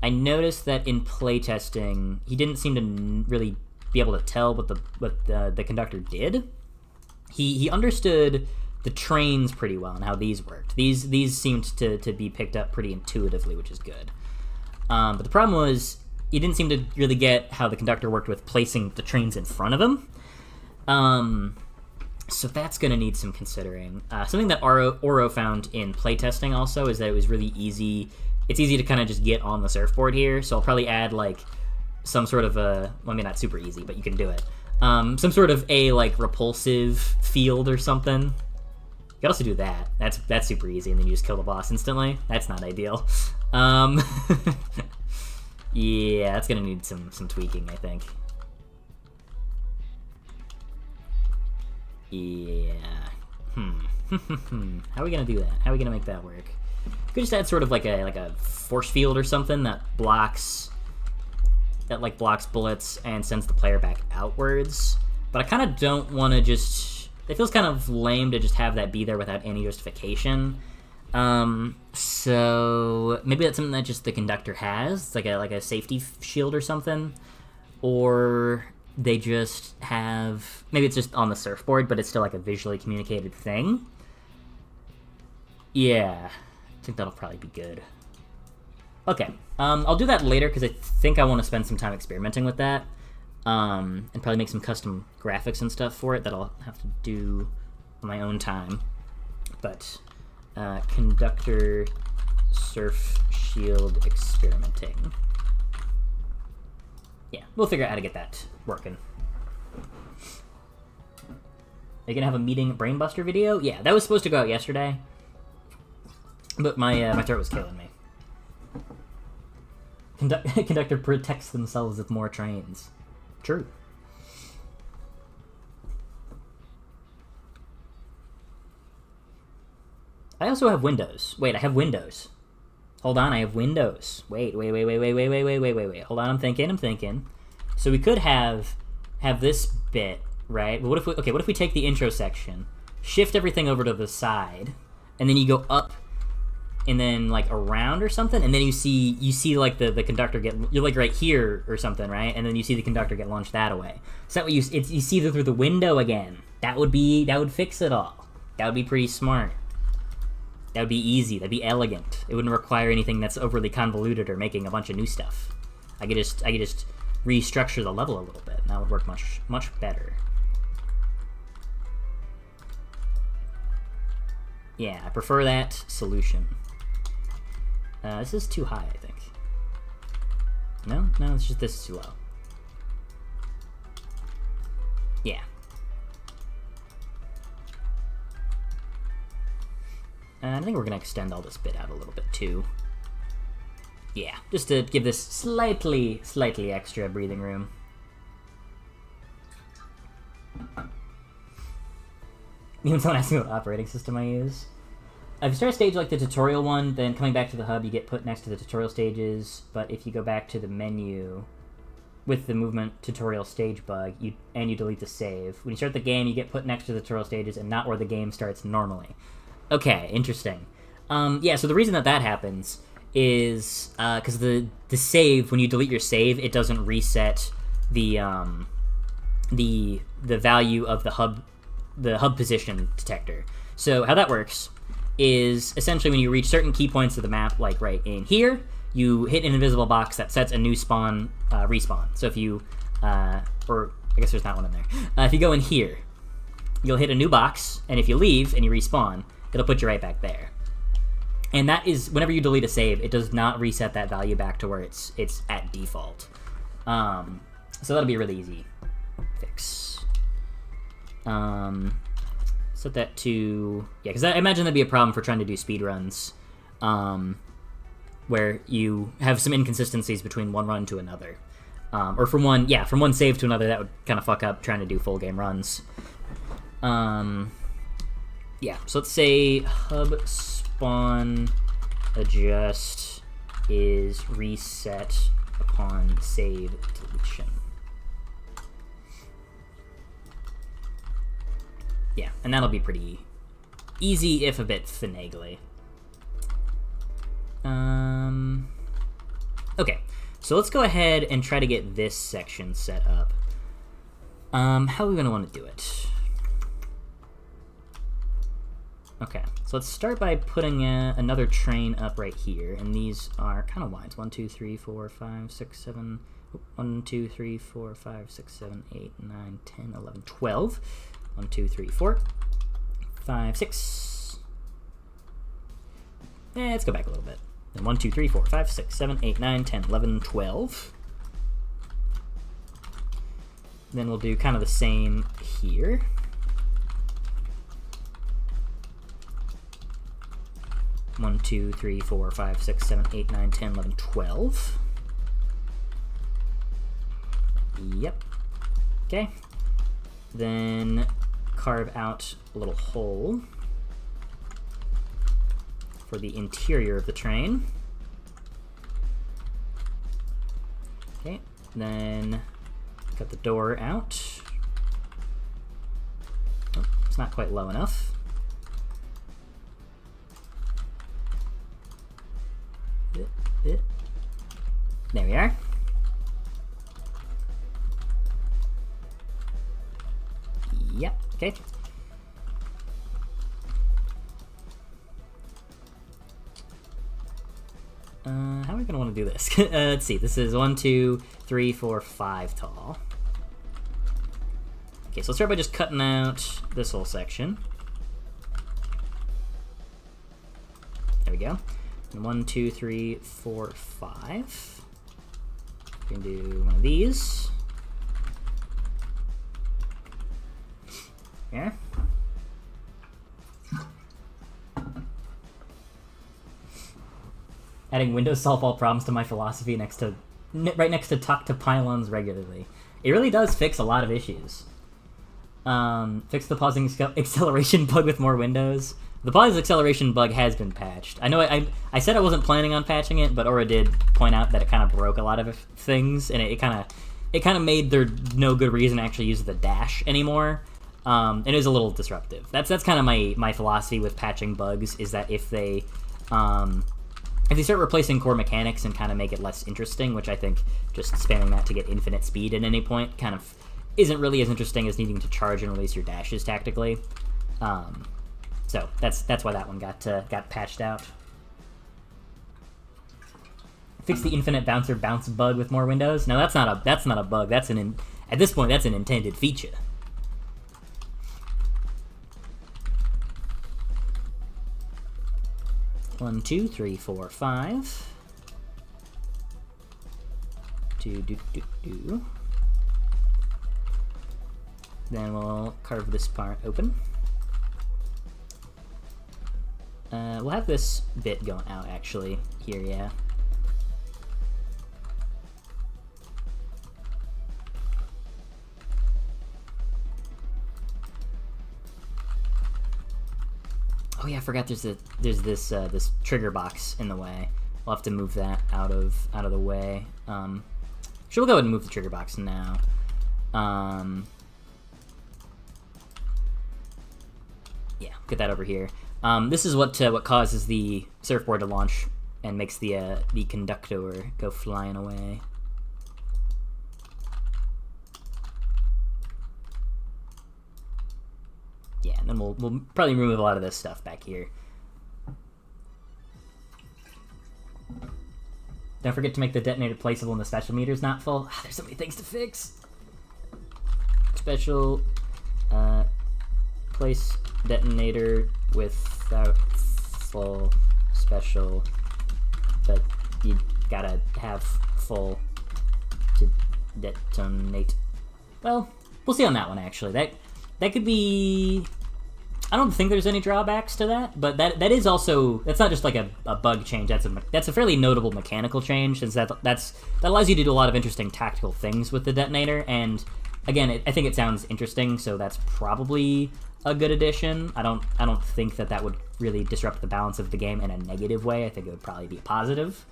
I noticed that in playtesting, he didn't seem to really be able to tell what the conductor did. He understood the trains pretty well and how these worked. These seemed to be picked up pretty intuitively, which is good. But the problem was, he didn't seem to really get how the conductor worked with placing the trains in front of him. So that's going to need some considering. Something that Oro found in playtesting also is that it was really easy. It's easy to kind of just get on the surfboard here, so I'll probably add, like, some sort of a... Well, I mean, not super easy, but you can do it. Some sort of a, like, repulsive field or something. You can also do that. That's super easy, and then you just kill the boss instantly. That's not ideal. Yeah, that's going to need some tweaking, I think. Yeah. How are we gonna do that? How are we gonna make that work? Could just add sort of like a force field or something that blocks bullets and sends the player back outwards. But I kind of don't want to just. It feels kind of lame to just have that be there without any justification. So maybe that's something that just the conductor has. It's like a safety shield or something, or they just have... Maybe it's just on the surfboard, but it's still like a visually communicated thing. Yeah, I think that'll probably be good. Okay, I'll do that later, because I think I want to spend some time experimenting with that. And probably make some custom graphics and stuff for it that I'll have to do on my own time. But, conductor surf shield experimenting. Yeah, we'll figure out how to get that working. Are you gonna have a meeting Brainbuster video? Yeah, that was supposed to go out yesterday, but my throat was killing me. Conductor protects themselves with more trains. True. I also have Windows. Wait, I have Windows. Hold on, I have Windows. Wait. Hold on, I'm thinking. So we could have this bit, right? But what if we take the intro section, shift everything over to the side, and then you go up and then like around or something, and then you see like the conductor you're like right here or something, right? And then you see the conductor get launched that way. So that way you see through the window again. That would fix it all. That would be pretty smart. That would be easy. That'd be elegant. It wouldn't require anything that's overly convoluted or making a bunch of new stuff. I could just restructure the level a little bit, and that would work much better. Yeah, I prefer that solution. This is too high, I think. No, it's just this is too low. Yeah. And I think we're going to extend all this bit out a little bit, too. Yeah, just to give this slightly extra breathing room. Even someone asked me what operating system I use. If you start a stage like the tutorial one, then coming back to the hub, you get put next to the tutorial stages. But if you go back to the menu with the movement tutorial stage bug, and you delete the save, when you start the game, you get put next to the tutorial stages and not where the game starts normally. Okay, interesting. Yeah, so the reason that happens is because the save, when you delete your save, it doesn't reset the value of the hub position detector. So how that works is essentially when you reach certain key points of the map, like right in here, you hit an invisible box that sets a new spawn respawn. So if you or I guess there's not one in there. If you go in here, you'll hit a new box, and if you leave and you respawn, it'll put you right back there. And that is, whenever you delete a save, it does not reset that value back to where it's at default. So that'll be a really easy fix. Set that to... Yeah, because I imagine that'd be a problem for trying to do speedruns, where you have some inconsistencies between one run to another. Or from one save to another, that would kind of fuck up trying to do full game runs. Yeah, so let's say hub spawn adjust is reset upon save deletion. Yeah, and that'll be pretty easy, if a bit finagly. Okay, so let's go ahead and try to get this section set up. How are we going to want to do it? Okay, so let's start by putting another train up right here, and these are kind of lines. 1, 2, 3, 4, 5, 6, 7... 1, 2, 3, 4, 5, 6, 7, 8, 9, 10, 11, 12. 1, 2, 3, 4, 5, 6. Let's go back a little bit. And 1, 2, 3, 4, 5, 6, 7, 8, 9, 10, 11, 12. Then we'll do kind of the same here. 1, 2, 3, 4, 5, 6, 7, 8, 9, 10, 11, 12. Yep. Okay. Then carve out a little hole for the interior of the train. Okay. Then cut the door out. Oh, it's not quite low enough. There we are. Yep, okay. How are we going to want to do this? Let's see, this is 1, 2, 3, 4, 5 tall. Okay, so let's start by just cutting out this whole section. There we go. And 1, 2, 3, 4, 5. We can do one of these. Yeah. Adding Windows solve all problems to my philosophy right next to talk to pylons regularly. It really does fix a lot of issues. Fix the pausing acceleration bug with more windows. The pause acceleration bug has been patched. I know I said I wasn't planning on patching it, but Aura did point out that it kind of broke a lot of things, and it kind of made there no good reason to actually use the dash anymore. It is a little disruptive. That's kind of my philosophy with patching bugs, is that if they start replacing core mechanics and kind of make it less interesting, which I think just spamming that to get infinite speed at any point kind of isn't really as interesting as needing to charge and release your dashes tactically. So that's why that one got patched out. Fix the infinite bouncer bounce bug with more windows. No, that's not a bug. At this point that's an intended feature. One, 2, 3, 4, 5. Do. Then we'll carve this part open. We'll have this bit going out, actually, here, yeah. Oh yeah, I forgot there's this trigger box in the way. We'll have to move that out of the way. Sure, we'll go ahead and move the trigger box now. Yeah, get that over here. This is what causes the surfboard to launch and makes the conductor go flying away. Yeah, and then we'll probably remove a lot of this stuff back here. Don't forget to make the detonator placeable when the special meter is not full. There's so many things to fix. Special place detonator without full special, but you gotta have full to detonate. Well, we'll see on that one actually. That could be. I don't think there's any drawbacks to that, but that is also, that's not just like a bug change. That's a fairly notable mechanical change, since that allows you to do a lot of interesting tactical things with the detonator. And again, I think it sounds interesting, so that's probably a good addition. I don't think that would really disrupt the balance of the game in a negative way. I think it would probably be a positive.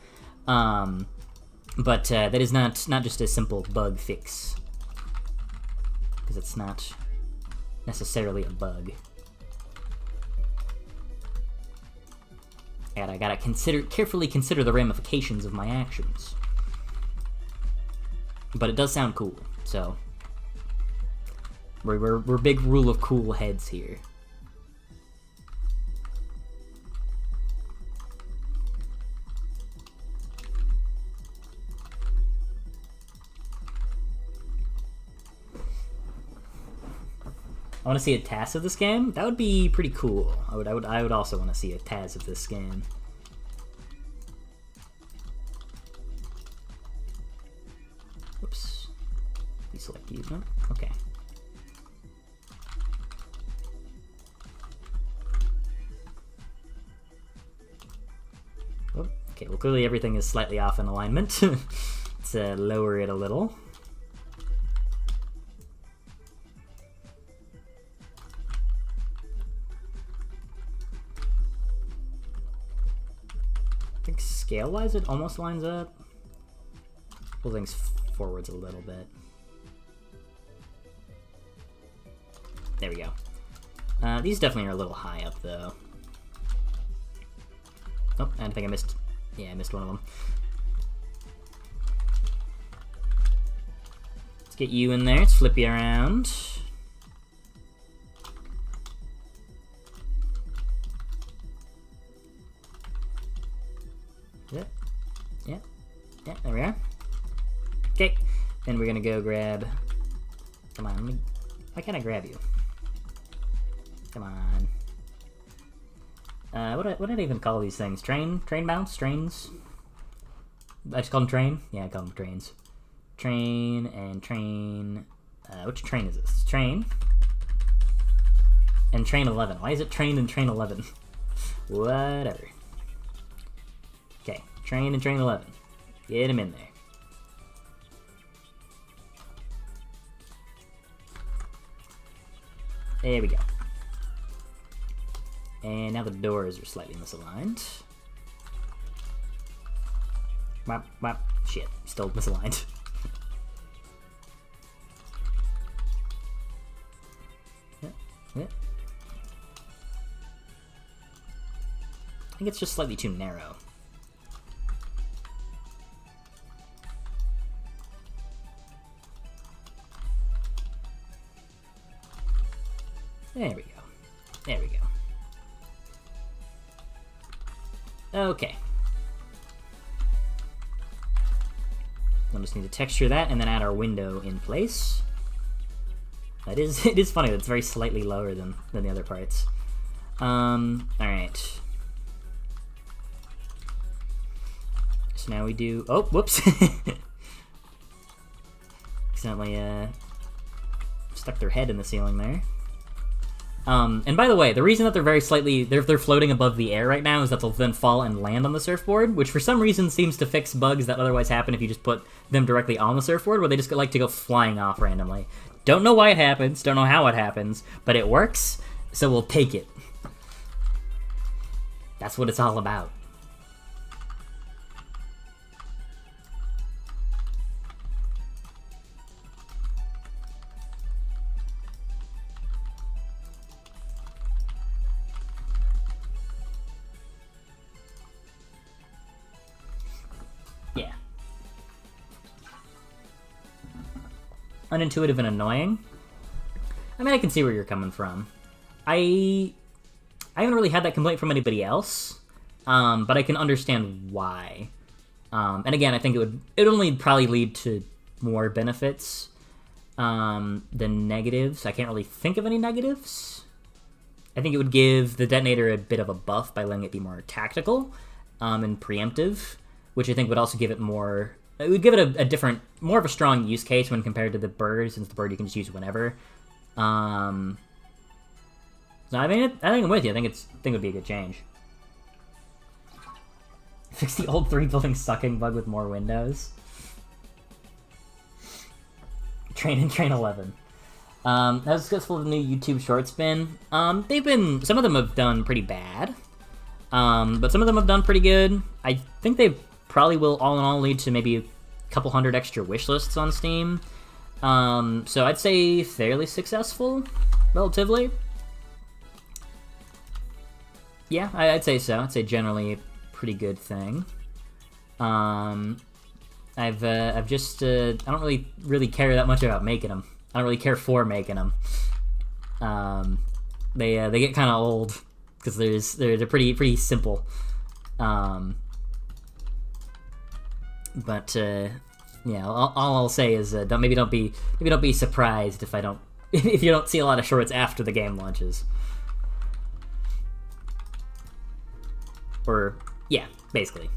But that is not just a simple bug fix, because it's not necessarily a bug. And I gotta carefully consider the ramifications of my actions. But it does sound cool, so we're big rule of cool heads here. I want to see a TAS of this game. That would be pretty cool. I would also want to see a TAS of this game. Oops. Deselect you. No? Okay. Oh, okay, well clearly everything is slightly off in alignment. Let's lower it a little. Scale-wise, it almost lines up. Pull things forwards a little bit. There we go. These definitely are a little high up, though. Oh, I think I missed... Yeah, I missed one of them. Let's get you in there. Let's flip you around. Yeah, there we are. Okay, then we're gonna go grab... Come on, why can't I grab you? Come on. What did I even call these things? Train mounts? Trains? I just call them train? Yeah, I call them trains. Train and train... which train is this? Train. And train 11. Why is it train and train 11? Whatever. Okay, train and train 11. Get him in there. There we go. And now the doors are slightly misaligned. Wap, wap. Shit, still misaligned. Yeah. I think it's just slightly too narrow. There we go. There we go. Okay. We'll just need to texture that and then add our window in place. It is funny that it's very slightly lower than the other parts. Alright. So now we do... Oh, whoops! Accidentally, stuck their head in the ceiling there. And by the way, the reason that they're very slightly... They're floating above the air right now is that they'll then fall and land on the surfboard, which for some reason seems to fix bugs that otherwise happen if you just put them directly on the surfboard, where they just like to go flying off randomly. Don't know why it happens, don't know how it happens, but it works, so we'll take it. That's what it's all about. unintuitive and annoying. I mean, I can see where you're coming from. I haven't really had that complaint from anybody else, but I can understand why. And again, I think it would only probably lead to more benefits than negatives. I can't really think of any negatives. I think it would give the detonator a bit of a buff by letting it be more tactical and preemptive, which I think would also give it more... It would give it a different, more of a strong use case when compared to the bird, since the bird you can just use whenever. So I mean, I think I'm with you. I think it would be a good change. Fix the old 3-building sucking bug with more windows. Train and Train 11. That was successful with the new YouTube short spin. They've been... Some of them have done pretty bad. But some of them have done pretty good. I think they probably will, all in all, lead to maybe a couple hundred extra wish lists on Steam. So I'd say fairly successful, relatively. Yeah, I'd say so. I'd say generally a pretty good thing. I've just I don't really care that much about making them. I don't really care for making them. They get kind of old because they're pretty simple. But yeah, all I'll say is don't be surprised if if you don't see a lot of shorts after the game launches. Or yeah, basically,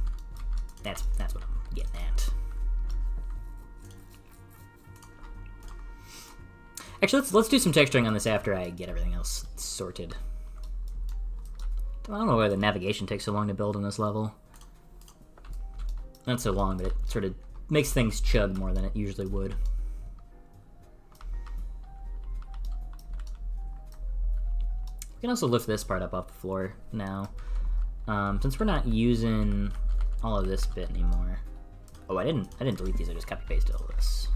that's what I'm getting at. Actually, let's do some texturing on this after I get everything else sorted. I don't know why the navigation takes so long to build on this level. Not so long, but it sort of makes things chug more than it usually would. We can also lift this part up off the floor now. Since we're not using all of this bit anymore. Oh, I didn't delete these, I just copy-pasted all this.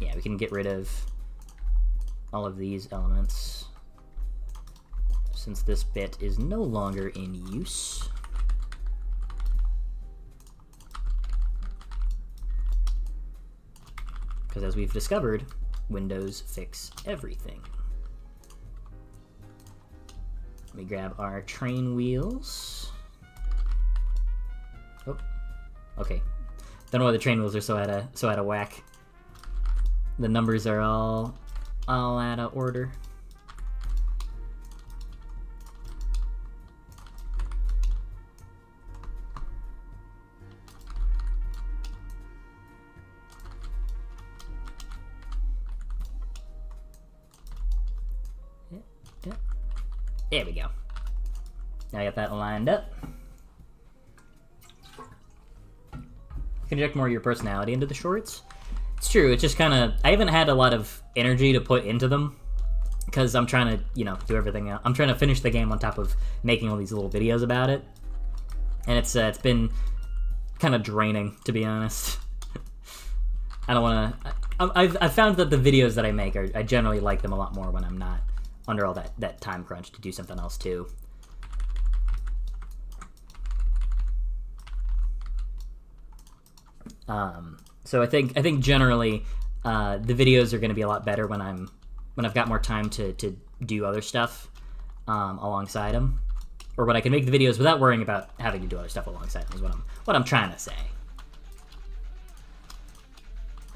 Yeah, we can get rid of all of these elements since this bit is no longer in use. Because as we've discovered, Windows fix everything. Let me grab our train wheels. Oh, okay. Don't know why the train wheels are so out of whack. The numbers are all out of order. There we go. Now I got that lined up. You can inject more of your personality into the shorts. It's true, it's just kind of... I haven't had a lot of energy to put into them, because I'm trying to, do everything else. I'm trying to finish the game on top of making all these little videos about it. And it's been kind of draining, to be honest. I don't want to... I've found that the videos that I make, I generally like them a lot more when I'm not under all that time crunch to do something else too. So I think generally the videos are going to be a lot better when I've got more time to do other stuff alongside them, or when I can make the videos without worrying about having to do other stuff alongside them. Is what I'm trying to say.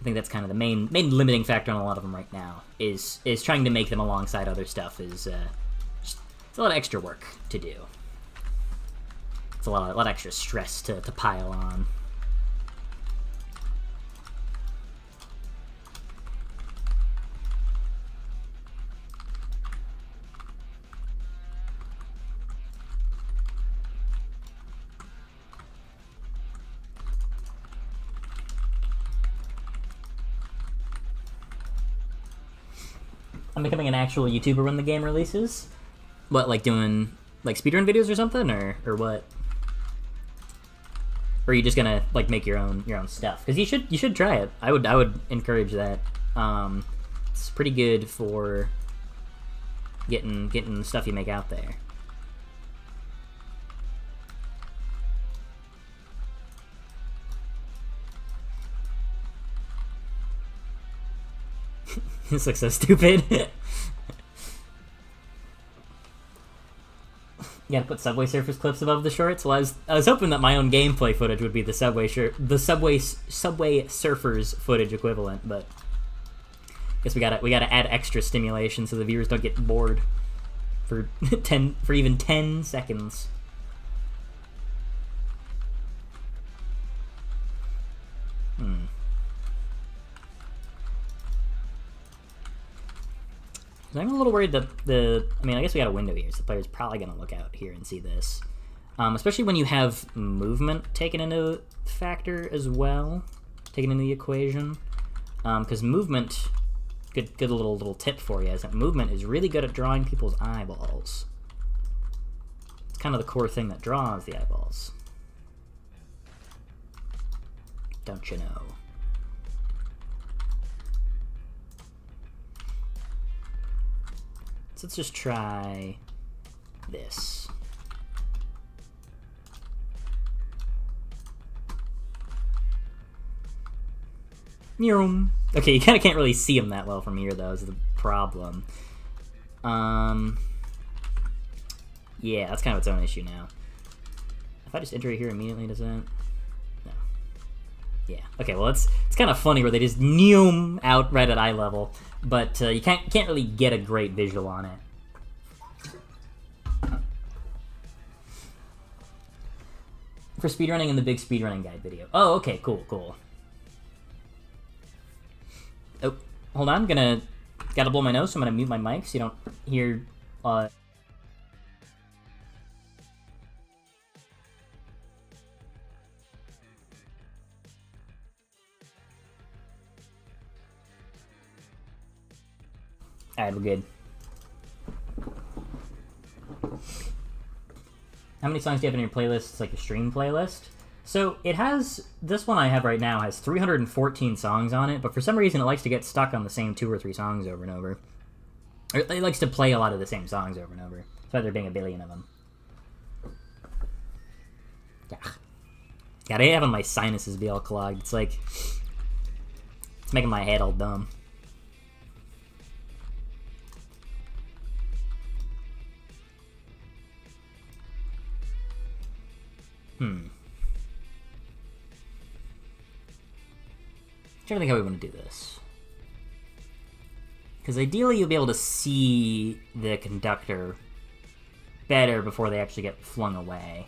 I think that's kind of the main limiting factor on a lot of them right now, is trying to make them alongside other stuff is it's a lot of extra work to do. It's a lot of extra stress to pile on. I'm becoming an actual YouTuber when the game releases. What, like doing like speedrun videos or something, or what? Or are you just gonna like make your own stuff? Because you should try it. I would encourage that. It's pretty good for getting the stuff you make out there. This looks so stupid. You gotta put Subway Surfers clips above the shorts. Well, I was hoping that my own gameplay footage would be the Subway Surfers footage equivalent, but guess we gotta add extra stimulation so the viewers don't get bored for even 10 seconds. I'm a little worried that I mean, I guess we got a window here, so the player's probably going to look out here and see this. Especially when you have movement taken into factor as well, taken into the equation. Because movement, good little tip for you, is that movement is really good at drawing people's eyeballs. It's kind of the core thing that draws the eyeballs. Don't you know? So let's just try this. Okay, you kind of can't really see them that well from here, though, is the problem. Yeah, that's kind of its own issue now. If I just enter it here immediately, does that? No. Yeah. Okay, well, it's kind of funny where they just out right at eye level, but you can't really get a great visual on it. For speedrunning in the big speedrunning guide video. Oh, okay, cool. Oh, hold on, gotta blow my nose, so I'm gonna mute my mic so you don't hear, Alright, we're good. How many songs do you have in your playlist? It's like a stream playlist. So it has, this one I have right now has 314 songs on it, but for some reason it likes to get stuck on the same 2 or 3 songs over and over. Or it likes to play a lot of the same songs over and over. That's why there being a billion of them. God, I hate having my sinuses be all clogged. It's like, it's making my head all dumb. I don't think how we want to do this. Because ideally you'll be able to see the conductor better before they actually get flung away.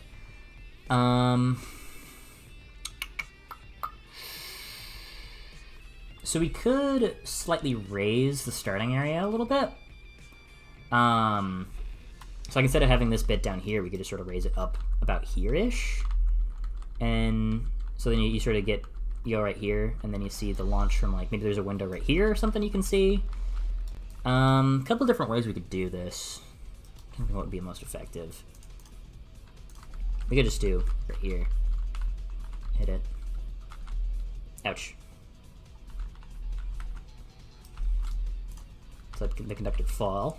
So we could slightly raise the starting area a little bit. So like instead of having this bit down here, we could just sort of raise it up about here-ish. And so then you sort of get, you go right here, and then you see the launch from, like, maybe there's a window right here or something you can see. A couple different ways we could do this. I don't know what would be most effective. We could just do right here. Hit it. Ouch. So let the conductor fall.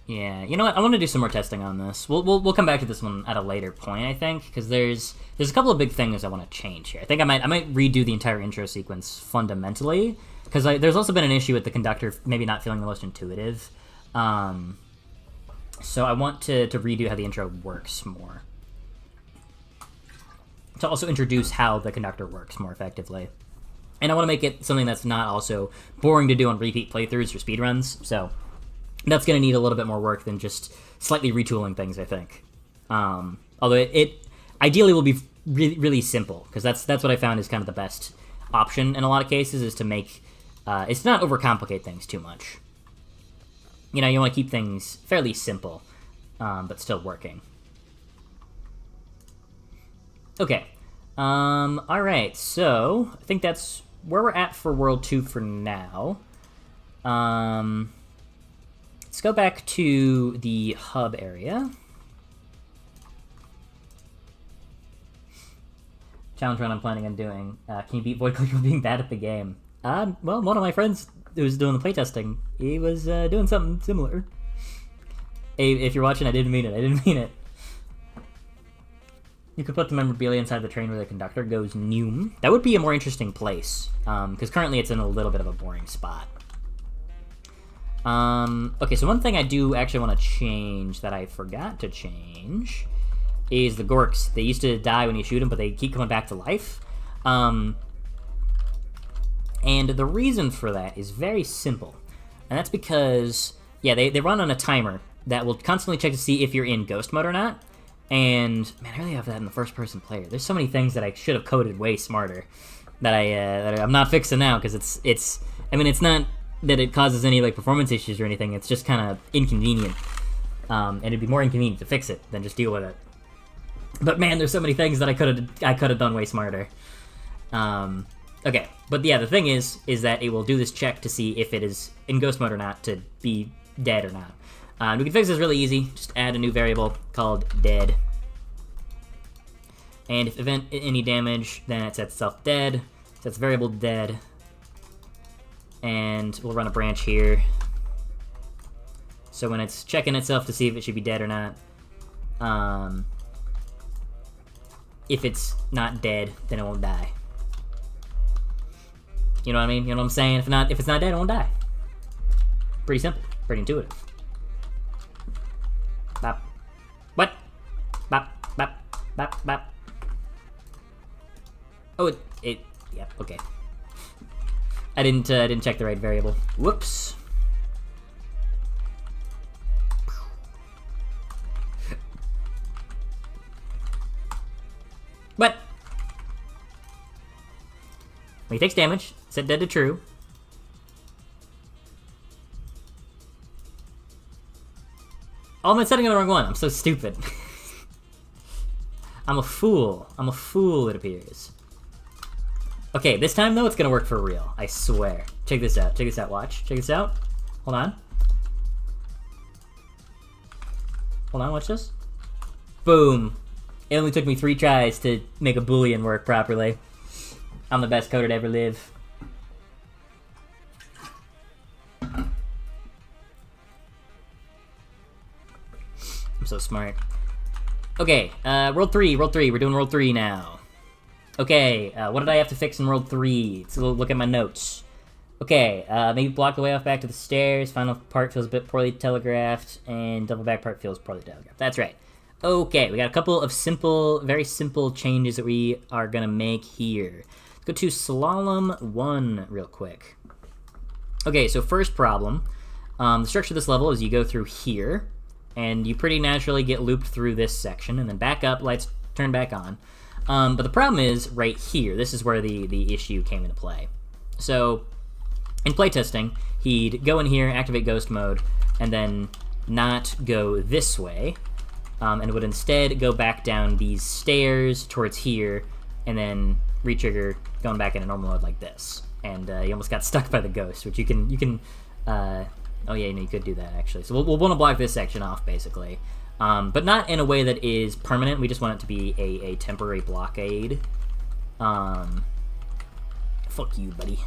Yeah, you know what? I want to do some more testing on this. We'll come back to this one at a later point, I think, because there's a couple of big things I want to change here. I think I might redo the entire intro sequence fundamentally, because there's also been an issue with the conductor maybe not feeling the most intuitive. So I want to redo how the intro works more. To also introduce how the conductor works more effectively. And I want to make it something that's not also boring to do on repeat playthroughs or speedruns, so that's going to need a little bit more work than just slightly retooling things, I think. Although it ideally will be really, really simple, because that's what I found is kind of the best option in a lot of cases, is to make, it's to not overcomplicate things too much. You know, you want to keep things fairly simple, but still working. Okay. Alright, so I think that's where we're at for World 2 for now. Let's go back to the hub area. Challenge run I'm planning on doing. Can you beat Void Clicker being bad at the game? Well, one of my friends who was doing the playtesting, he was doing something similar. Hey, if you're watching, I didn't mean it. You could put the memorabilia inside the train where the conductor goes Noom. That would be a more interesting place, because currently it's in a little bit of a boring spot. Okay, so one thing I do actually want to change that I forgot to change is the Gorks. They used to die when you shoot them, but they keep coming back to life. And the reason for that is very simple. And that's because, yeah, they run on a timer that will constantly check to see if you're in ghost mode or not. And, man, I really have that in the first-person player. There's so many things that I should have coded way smarter that I'm not fixing now, because it's I mean, it's not that it causes any, like, performance issues or anything. It's just kind of inconvenient. And it'd be more inconvenient to fix it than just deal with it. But, man, there's so many things that I could have done way smarter. Okay, but yeah, the thing is that it will do this check to see if it is in ghost mode or not, to be dead or not. We can fix this really easy. Just add a new variable called dead. And if event any damage, then it sets itself dead. Sets variable dead. And we'll run a branch here. So when it's checking itself to see if it should be dead or not, if it's not dead, then it won't die. You know what I mean? You know what I'm saying? If it's not dead, it won't die. Pretty simple. Pretty intuitive. Bop. What? Bop, bop, bop, bop. Oh, it yeah, okay. I didn't check the right variable. Whoops. What? When he takes damage, set dead to true. Oh, I'm setting on the wrong one. I'm so stupid. I'm a fool. I'm a fool, it appears. Okay, this time, though, it's gonna work for real. I swear. Check this out. Check this out. Watch. Check this out. Hold on. Hold on, watch this. Boom. It only took me 3 tries to make a Boolean work properly. I'm the best coder to ever live. I'm so smart. Okay, World 3, World 3. We're doing World 3 now. Okay, what did I have to fix in World 3? Let's look at my notes. Okay, maybe block the way off back to the stairs. Final part feels a bit poorly telegraphed, and double back part feels poorly telegraphed. That's right. Okay, we got a couple of simple, very simple changes that we are gonna make here. Let's go to Slalom 1 real quick. Okay, so first problem. The structure of this level is you go through here, and you pretty naturally get looped through this section, and then back up, lights turn back on. But the problem is right here. This is where the issue came into play. So, in playtesting, he'd go in here, activate ghost mode, and then not go this way, and would instead go back down these stairs towards here, and then retrigger going back into normal mode like this. And he almost got stuck by the ghost, which you can oh yeah, no, you could do that actually. So we'll want to block this section off basically, but not in a way that is permanent. We just want it to be a temporary blockade. Fuck you, buddy.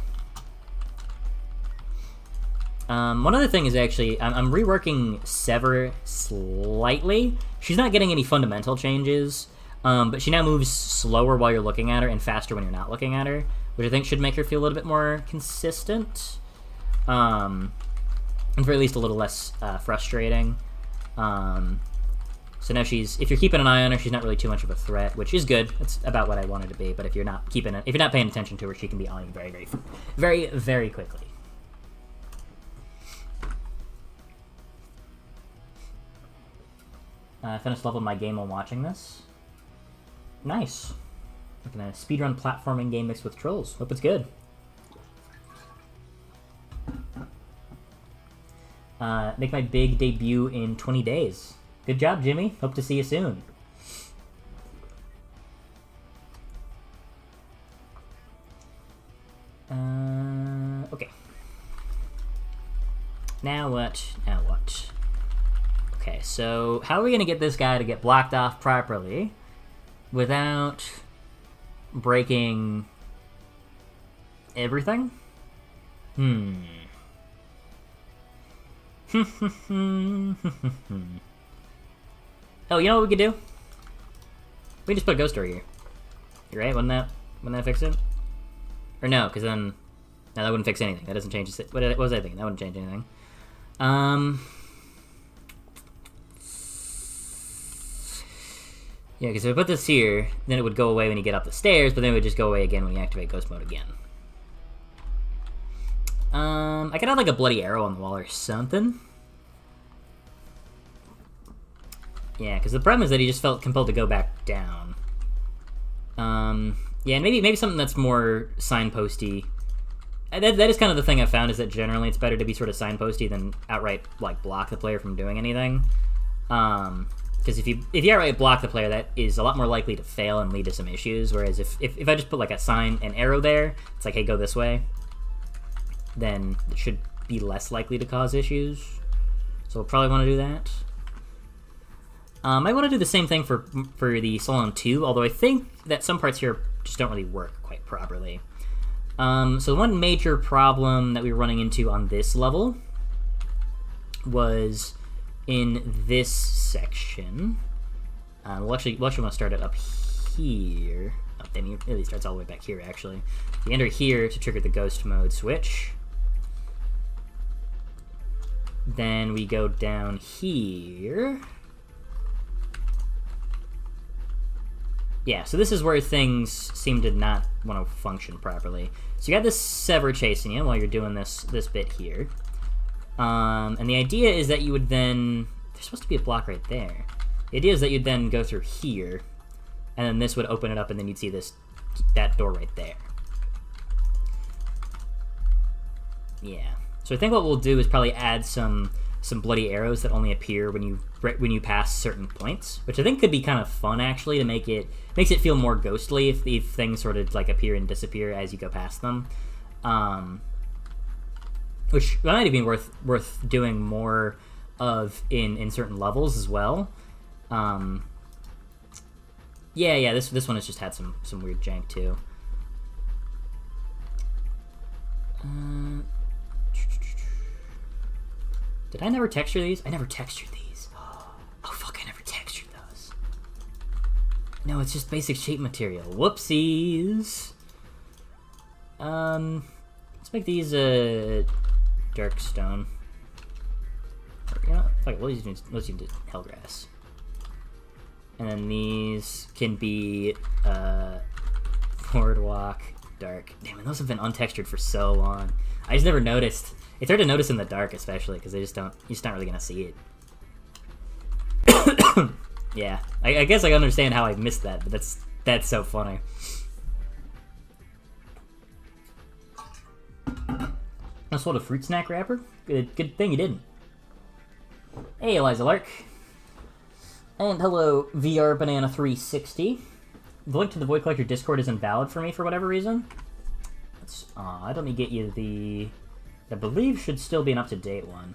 One other thing is actually, I'm reworking Sever slightly. She's not getting any fundamental changes, but she now moves slower while you're looking at her and faster when you're not looking at her, which I think should make her feel a little bit more consistent, and for at least a little less frustrating. So now if you're keeping an eye on her, she's not really too much of a threat, which is good. It's about what I want her to be. But if you're not paying attention to her, she can be on you very, very, very, very quickly. I finished leveling my game while watching this. Nice. Looking at a speedrun platforming game mixed with trolls. Hope it's good. Make my big debut in 20 days. Good job, Jimmy. Hope to see you soon. Okay. Now what? Now what? Okay, so how are we going to get this guy to get blocked off properly without breaking everything? Oh, you know what we could do? We can just put a ghost door here. You're right, wouldn't that fix it? Or no, because then... No, that wouldn't fix anything. That doesn't change... What was I thinking? That wouldn't change anything. Yeah, because if I put this here, then it would go away when you get up the stairs, but then it would just go away again when you activate ghost mode again. I could have like a bloody arrow on the wall or something. Yeah, because the problem is that he just felt compelled to go back down. Yeah, maybe something that's more signposty. That is kind of the thing I've found, is that generally it's better to be sort of signposty than outright like block the player from doing anything. Because if you outright block the player, that is a lot more likely to fail and lead to some issues. Whereas if I just put like a sign, an arrow there, it's like, hey, go this way, then it should be less likely to cause issues. So we'll probably want to do that. I want to do the same thing for the Solon 2, although I think that some parts here just don't really work quite properly. So one major problem that we were running into on this level was in this section. We'll actually want to start it up here. Oh, then it really starts all the way back here, actually. You enter here to trigger the ghost mode switch. Then we go down here. Yeah, so this is where things seem to not want to function properly. So you got this Sever chasing you while you're doing this bit here. And the idea is that you would then... There's supposed to be a block right there. The idea is that you'd then go through here, and then this would open it up, and then you'd see that door right there. Yeah. So I think what we'll do is probably add some bloody arrows that only appear when you pass certain points, which I think could be kind of fun, actually, to makes it feel more ghostly if things sort of like appear and disappear as you go past them. Which might have been worth doing more of in certain levels as well. Yeah, this one has just had some weird jank too. Did I never texture these? I never textured these. Oh fuck, I never textured those. No, it's just basic shape material. Whoopsies. Let's make these dark stone. Or, you know, fuck it, let's use Hellgrass. And then these can be Boardwalk dark. Damn it, those have been untextured for so long. I just never noticed. It's hard to notice in the dark, especially, because you're just not really gonna see it. Yeah, I guess I understand how I missed that, but that's so funny. I sold a fruit snack wrapper? Good thing you didn't. Hey, Eliza Lark. And hello, VR Banana 360. The link to the Void Collector Discord is invalid for me for whatever reason. That's odd. Let me get you the... I believe should still be an up-to-date one.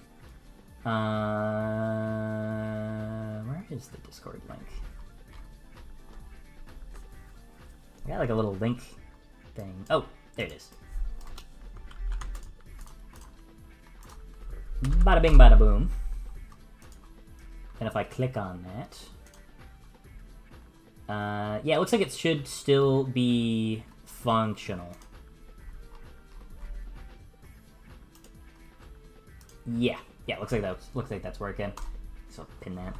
Where is the Discord link? I got like a little link thing. Oh, there it is. Bada bing, bada boom. And if I click on that, yeah, it looks like it should still be functional. Yeah, looks like that's working. So I'll pin that.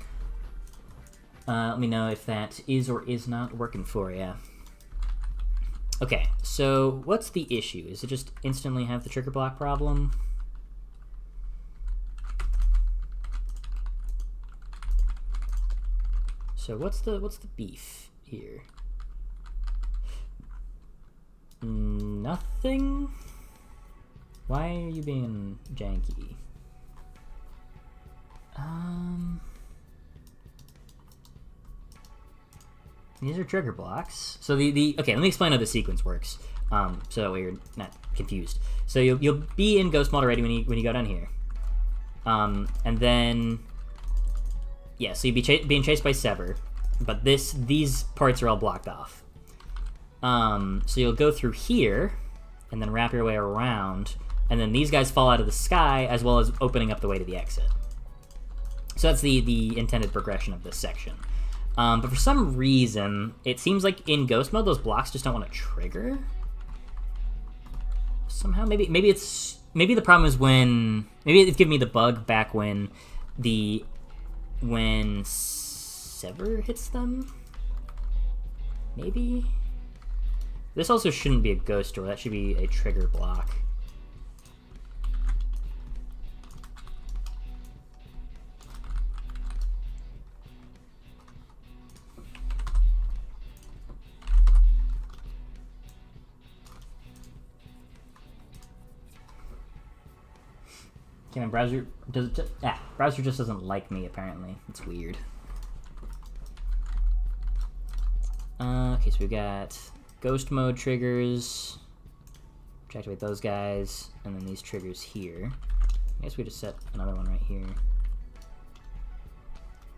Let me know if that is or is not working for you. Okay, so what's the issue? Is it just instantly have the trigger block problem? So what's the beef here? Nothing? Why are you being janky? These are trigger blocks. So okay, let me explain how the sequence works. So that way you're not confused. So you'll be in ghost mode already when you go down here. And then yeah, so you'd be being chased by Sever, but these parts are all blocked off. So you'll go through here, and then wrap your way around and then these guys fall out of the sky, as well as opening up the way to the exit. So that's the intended progression of this section. But for some reason, it seems like in Ghost Mode, those blocks just don't want to trigger. Somehow, maybe the problem is maybe it's giving me the bug back when Sever hits them. Maybe this also shouldn't be a ghost door. That should be a trigger block. Okay, my browser browser just doesn't like me apparently. It's weird. Okay, so we got ghost mode triggers. Activate those guys, and then these triggers here. I guess we just set another one right here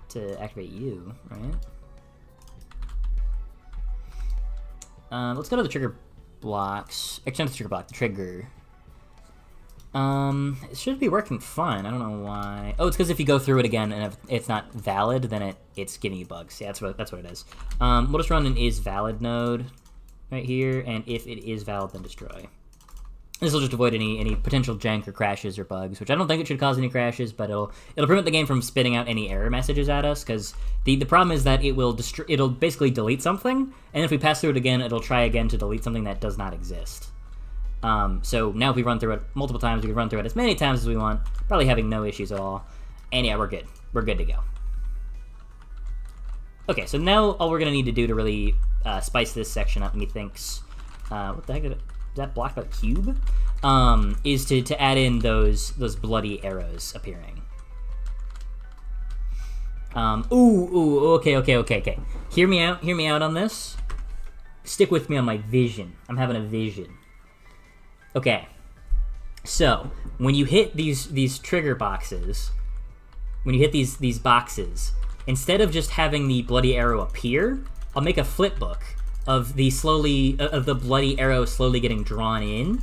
to activate you, right? Let's go to the trigger blocks. Actually, not the trigger block, the trigger. It should be working fine. I don't know why. Oh, it's because if you go through it again and if it's not valid, then it's giving you bugs. Yeah, that's what it is. We'll just run an is valid node right here, and if it is valid, then destroy. This will just avoid any potential jank or crashes or bugs, which I don't think it should cause any crashes, but it'll prevent the game from spitting out any error messages at us, because the problem is that it'll basically delete something, and if we pass through it again, it'll try again to delete something that does not exist. So now if we run through it multiple times, we can run through it as many times as we want, probably having no issues at all. And yeah, we're good. We're good to go. Okay, so now all we're going to need to do to really spice this section up, methinks... what the heck is that blocked by the cube? Is to add in those bloody arrows appearing. Okay. Hear me out on this. Stick with me on my vision. I'm having a vision. Okay, so when you hit these trigger boxes, when you hit these boxes, instead of just having the bloody arrow appear, I'll make a flip book of the bloody arrow slowly getting drawn in,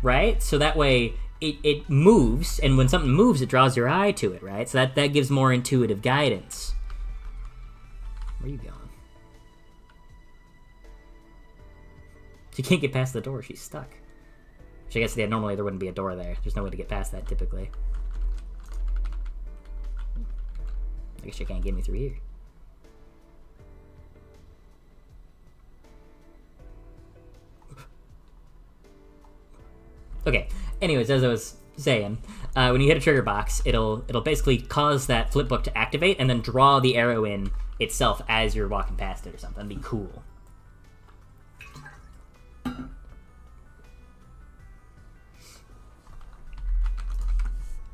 right? So that way it moves, and when something moves, it draws your eye to it, right? So that gives more intuitive guidance. Where are you going? She can't get past the door. She's stuck. Which I guess normally there wouldn't be a door there. There's no way to get past that, typically. I guess you can't get me through here. Okay, anyways, as I was saying, when you hit a trigger box, it'll basically cause that flip book to activate and then draw the arrow in itself as you're walking past it or something. That'd be cool.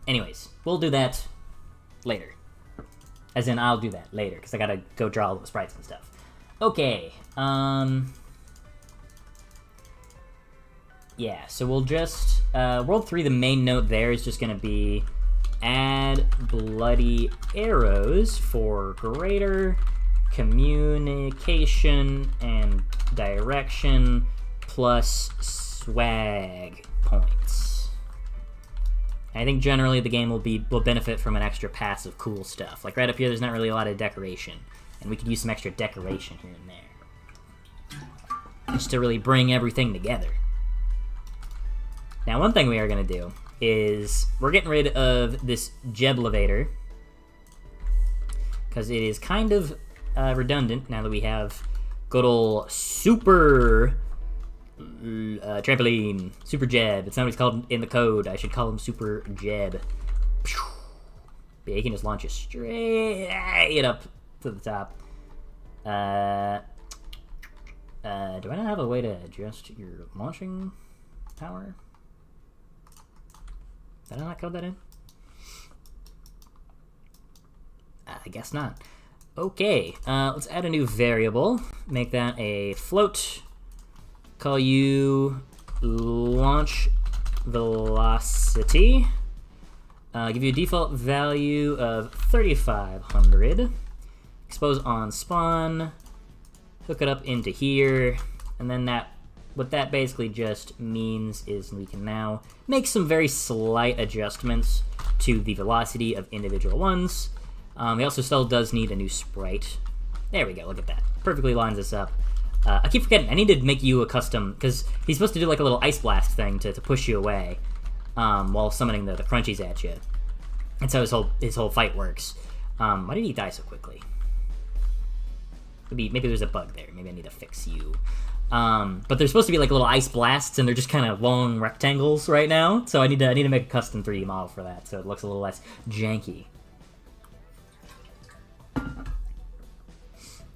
Anyways, we'll do that later. As in, I'll do that later, because I gotta go draw all the sprites and stuff. Okay, yeah, so we'll just, World 3, the main note there is just gonna be add bloody arrows for greater communication and direction plus swag points. I think generally the game will benefit from an extra pass of cool stuff. Like right up here, there's not really a lot of decoration, and we could use some extra decoration here and there, just to really bring everything together. Now, one thing we are going to do is we're getting rid of this Jeblevator, because it is kind of redundant now that we have good old Super Trampoline, Super Jeb. It's not what he's called in the code. I should call him Super Jeb. Yeah, he can just launch you straight up to the top. Do I not have a way to adjust your launching power? Did I not code that in? I guess not. Okay, let's add a new variable. Make that a float. Call you launch velocity. Give you a default value of 3500. Expose on spawn. Hook it up into here, and then that what that basically just means is we can now make some very slight adjustments to the velocity of individual ones. He also still does need a new sprite. There we go, look at that. Perfectly lines this up. I keep forgetting, I need to make you a custom, because he's supposed to do like a little ice blast thing to push you away while summoning the crunchies at you. That's how his whole fight works. Why did he die so quickly? Maybe there's a bug there. Maybe I need to fix you. But they're supposed to be like little ice blasts, and they're just kind of long rectangles right now. So I need to make a custom 3D model for that, so it looks a little less janky.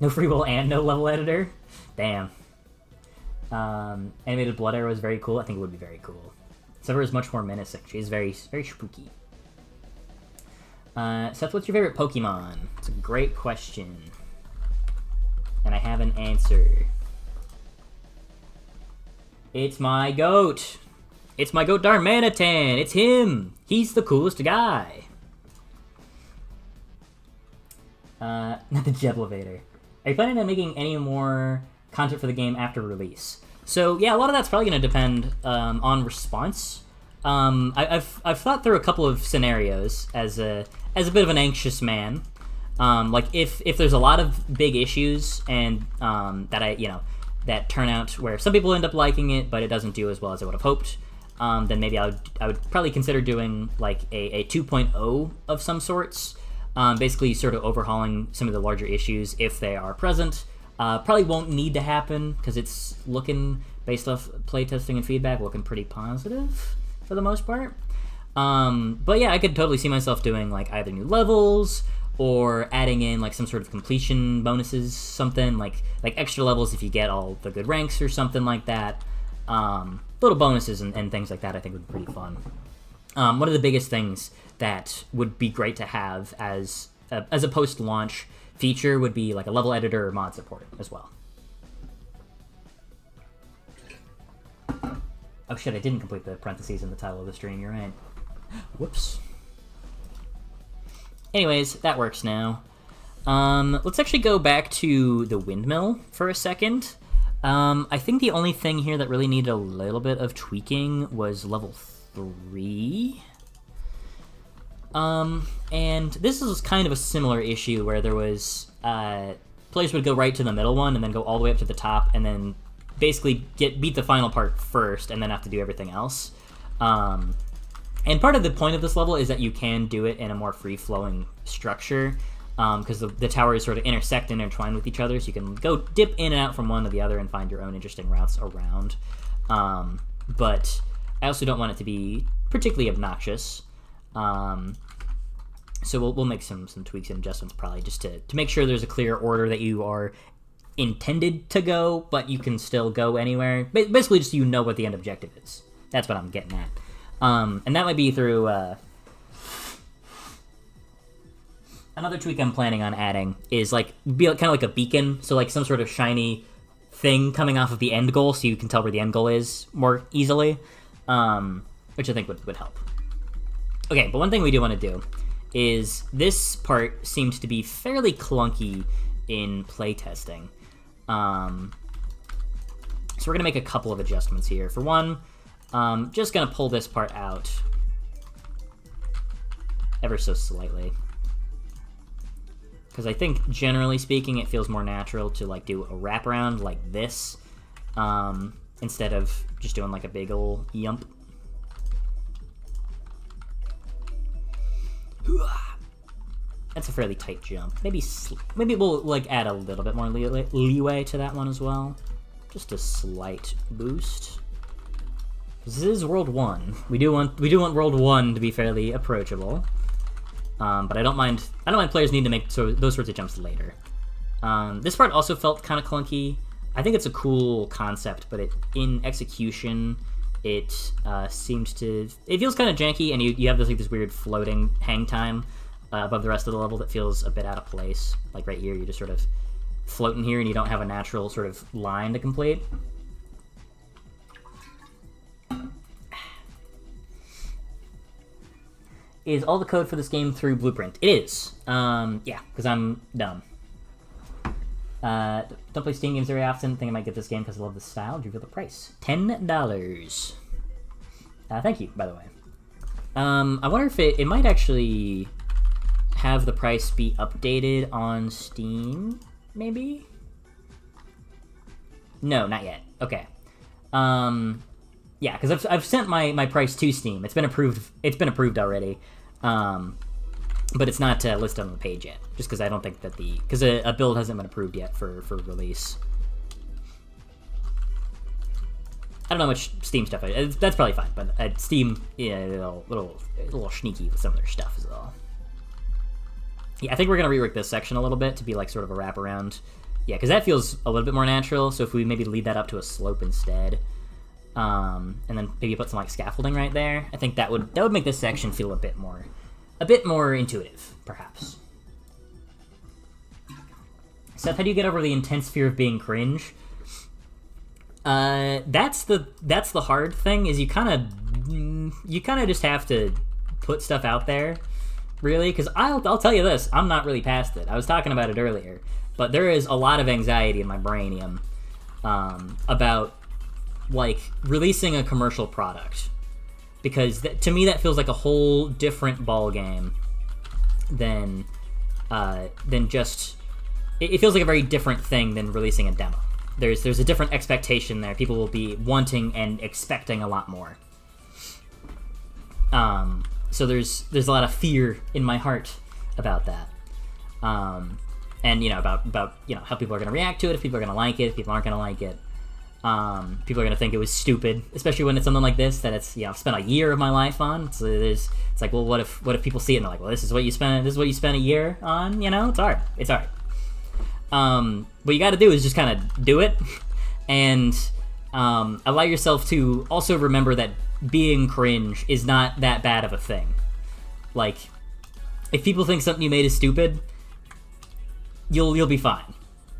No free will and no level editor? Damn. Animated Blood Arrow is very cool. I think it would be very cool. Sever is much more menacing. She's very, very spooky. Seth, what's your favorite Pokemon? It's a great question. And I have an answer. It's my goat. It's my goat Darmanitan. It's him. He's the coolest guy. Not the Jeblevator. Are you planning on making any more content for the game after release? So yeah, a lot of that's probably going to depend on response. I've thought through a couple of scenarios as a bit of an anxious man. Like if there's a lot of big issues and that turn out where some people end up liking it, but it doesn't do as well as I would have hoped, then maybe I would probably consider doing like a 2.0 of some sorts. Basically sort of overhauling some of the larger issues if they are present. Probably won't need to happen because it's looking, based off playtesting and feedback, looking pretty positive for the most part. But yeah, I could totally see myself doing like either new levels or adding in like some sort of completion bonuses, something like extra levels if you get all the good ranks or something like that. Little bonuses and things like that I think would be pretty fun. One of the biggest things that would be great to have as a post-launch feature would be like a level editor or mod support as well. Oh shit, I didn't complete the parentheses in the title of the stream, you're right. Whoops. Anyways, that works now. Let's actually go back to the windmill for a second. I think the only thing here that really needed a little bit of tweaking was level 3. And this is kind of a similar issue where there was, players would go right to the middle one and then go all the way up to the top and then basically beat the final part first and then have to do everything else. And part of the point of this level is that you can do it in a more free-flowing structure, because the towers sort of intersect and intertwine with each other, so you can go dip in and out from one to the other and find your own interesting routes around. But I also don't want it to be particularly obnoxious. So we'll make some tweaks and adjustments probably just to make sure there's a clear order that you are intended to go, but you can still go anywhere. Basically just so you know what the end objective is. That's what I'm getting at. And that might be through... Another tweak I'm planning on adding is be kind of like a beacon, so like some sort of shiny thing coming off of the end goal so you can tell where the end goal is more easily, which I think would help. Okay, but one thing we do want to do is this part seems to be fairly clunky in playtesting. So we're going to make a couple of adjustments here. For one, just going to pull this part out ever so slightly. Because I think, generally speaking, it feels more natural to do a wraparound like this, instead of just doing a big ol' yump. That's a fairly tight jump. Maybe we'll add a little bit more leeway to that one as well. Just a slight boost. This is World 1. We do want World 1 to be fairly approachable. But I don't mind players need to make those sorts of jumps later. This part also felt kind of clunky. I think it's a cool concept, but in execution, it feels kind of janky, and you have this weird floating hang time above the rest of the level that feels a bit out of place. Like right here, you're just sort of floating here, and you don't have a natural sort of line to complete. Is all the code for this game through Blueprint? It is. Yeah, because I'm dumb. Don't play Steam games very often. Think I might get this game because I love the style. Do you feel the price? $10. Thank you, by the way. I wonder if it might actually have the price be updated on Steam, maybe? No, not yet. Okay. Yeah, because I've sent my price to Steam. It's been approved. It's been approved already. But it's not listed on the page yet, just because I don't think that because a build hasn't been approved yet for release. I don't know how much Steam stuff. That's probably fine, but Steam, yeah, a little sneaky with some of their stuff as well. Yeah, I think we're gonna rework this section a little bit to be like sort of a wraparound. Yeah, because that feels a little bit more natural. So if we maybe lead that up to a slope instead, and then maybe put some like scaffolding right there, I think that would make this section feel a bit more intuitive, perhaps. Seth, how do you get over the intense fear of being cringe? That's the hard thing, is you kind of just have to put stuff out there, really, because I'll tell you this, I'm not really past it. I was talking about it earlier, but there is a lot of anxiety in my brainium about like releasing a commercial product, because to me that feels like a whole different ball game than just it feels like a very different thing than releasing a demo. There's a different expectation there. People will be wanting and expecting a lot more. So there's a lot of fear in my heart about that. And about how people are going to react to it, if people are going to like it, if people aren't going to like it. People are going to think it was stupid, especially when it's something like this that it's I've spent a year of my life on. So it's like, well, what if people see it and they're like, well, this is what you spent a year on. It's hard. What you got to do is just kind of do it, and allow yourself to also remember that being cringe is not that bad of a thing. Like, if people think something you made is stupid, you'll be fine.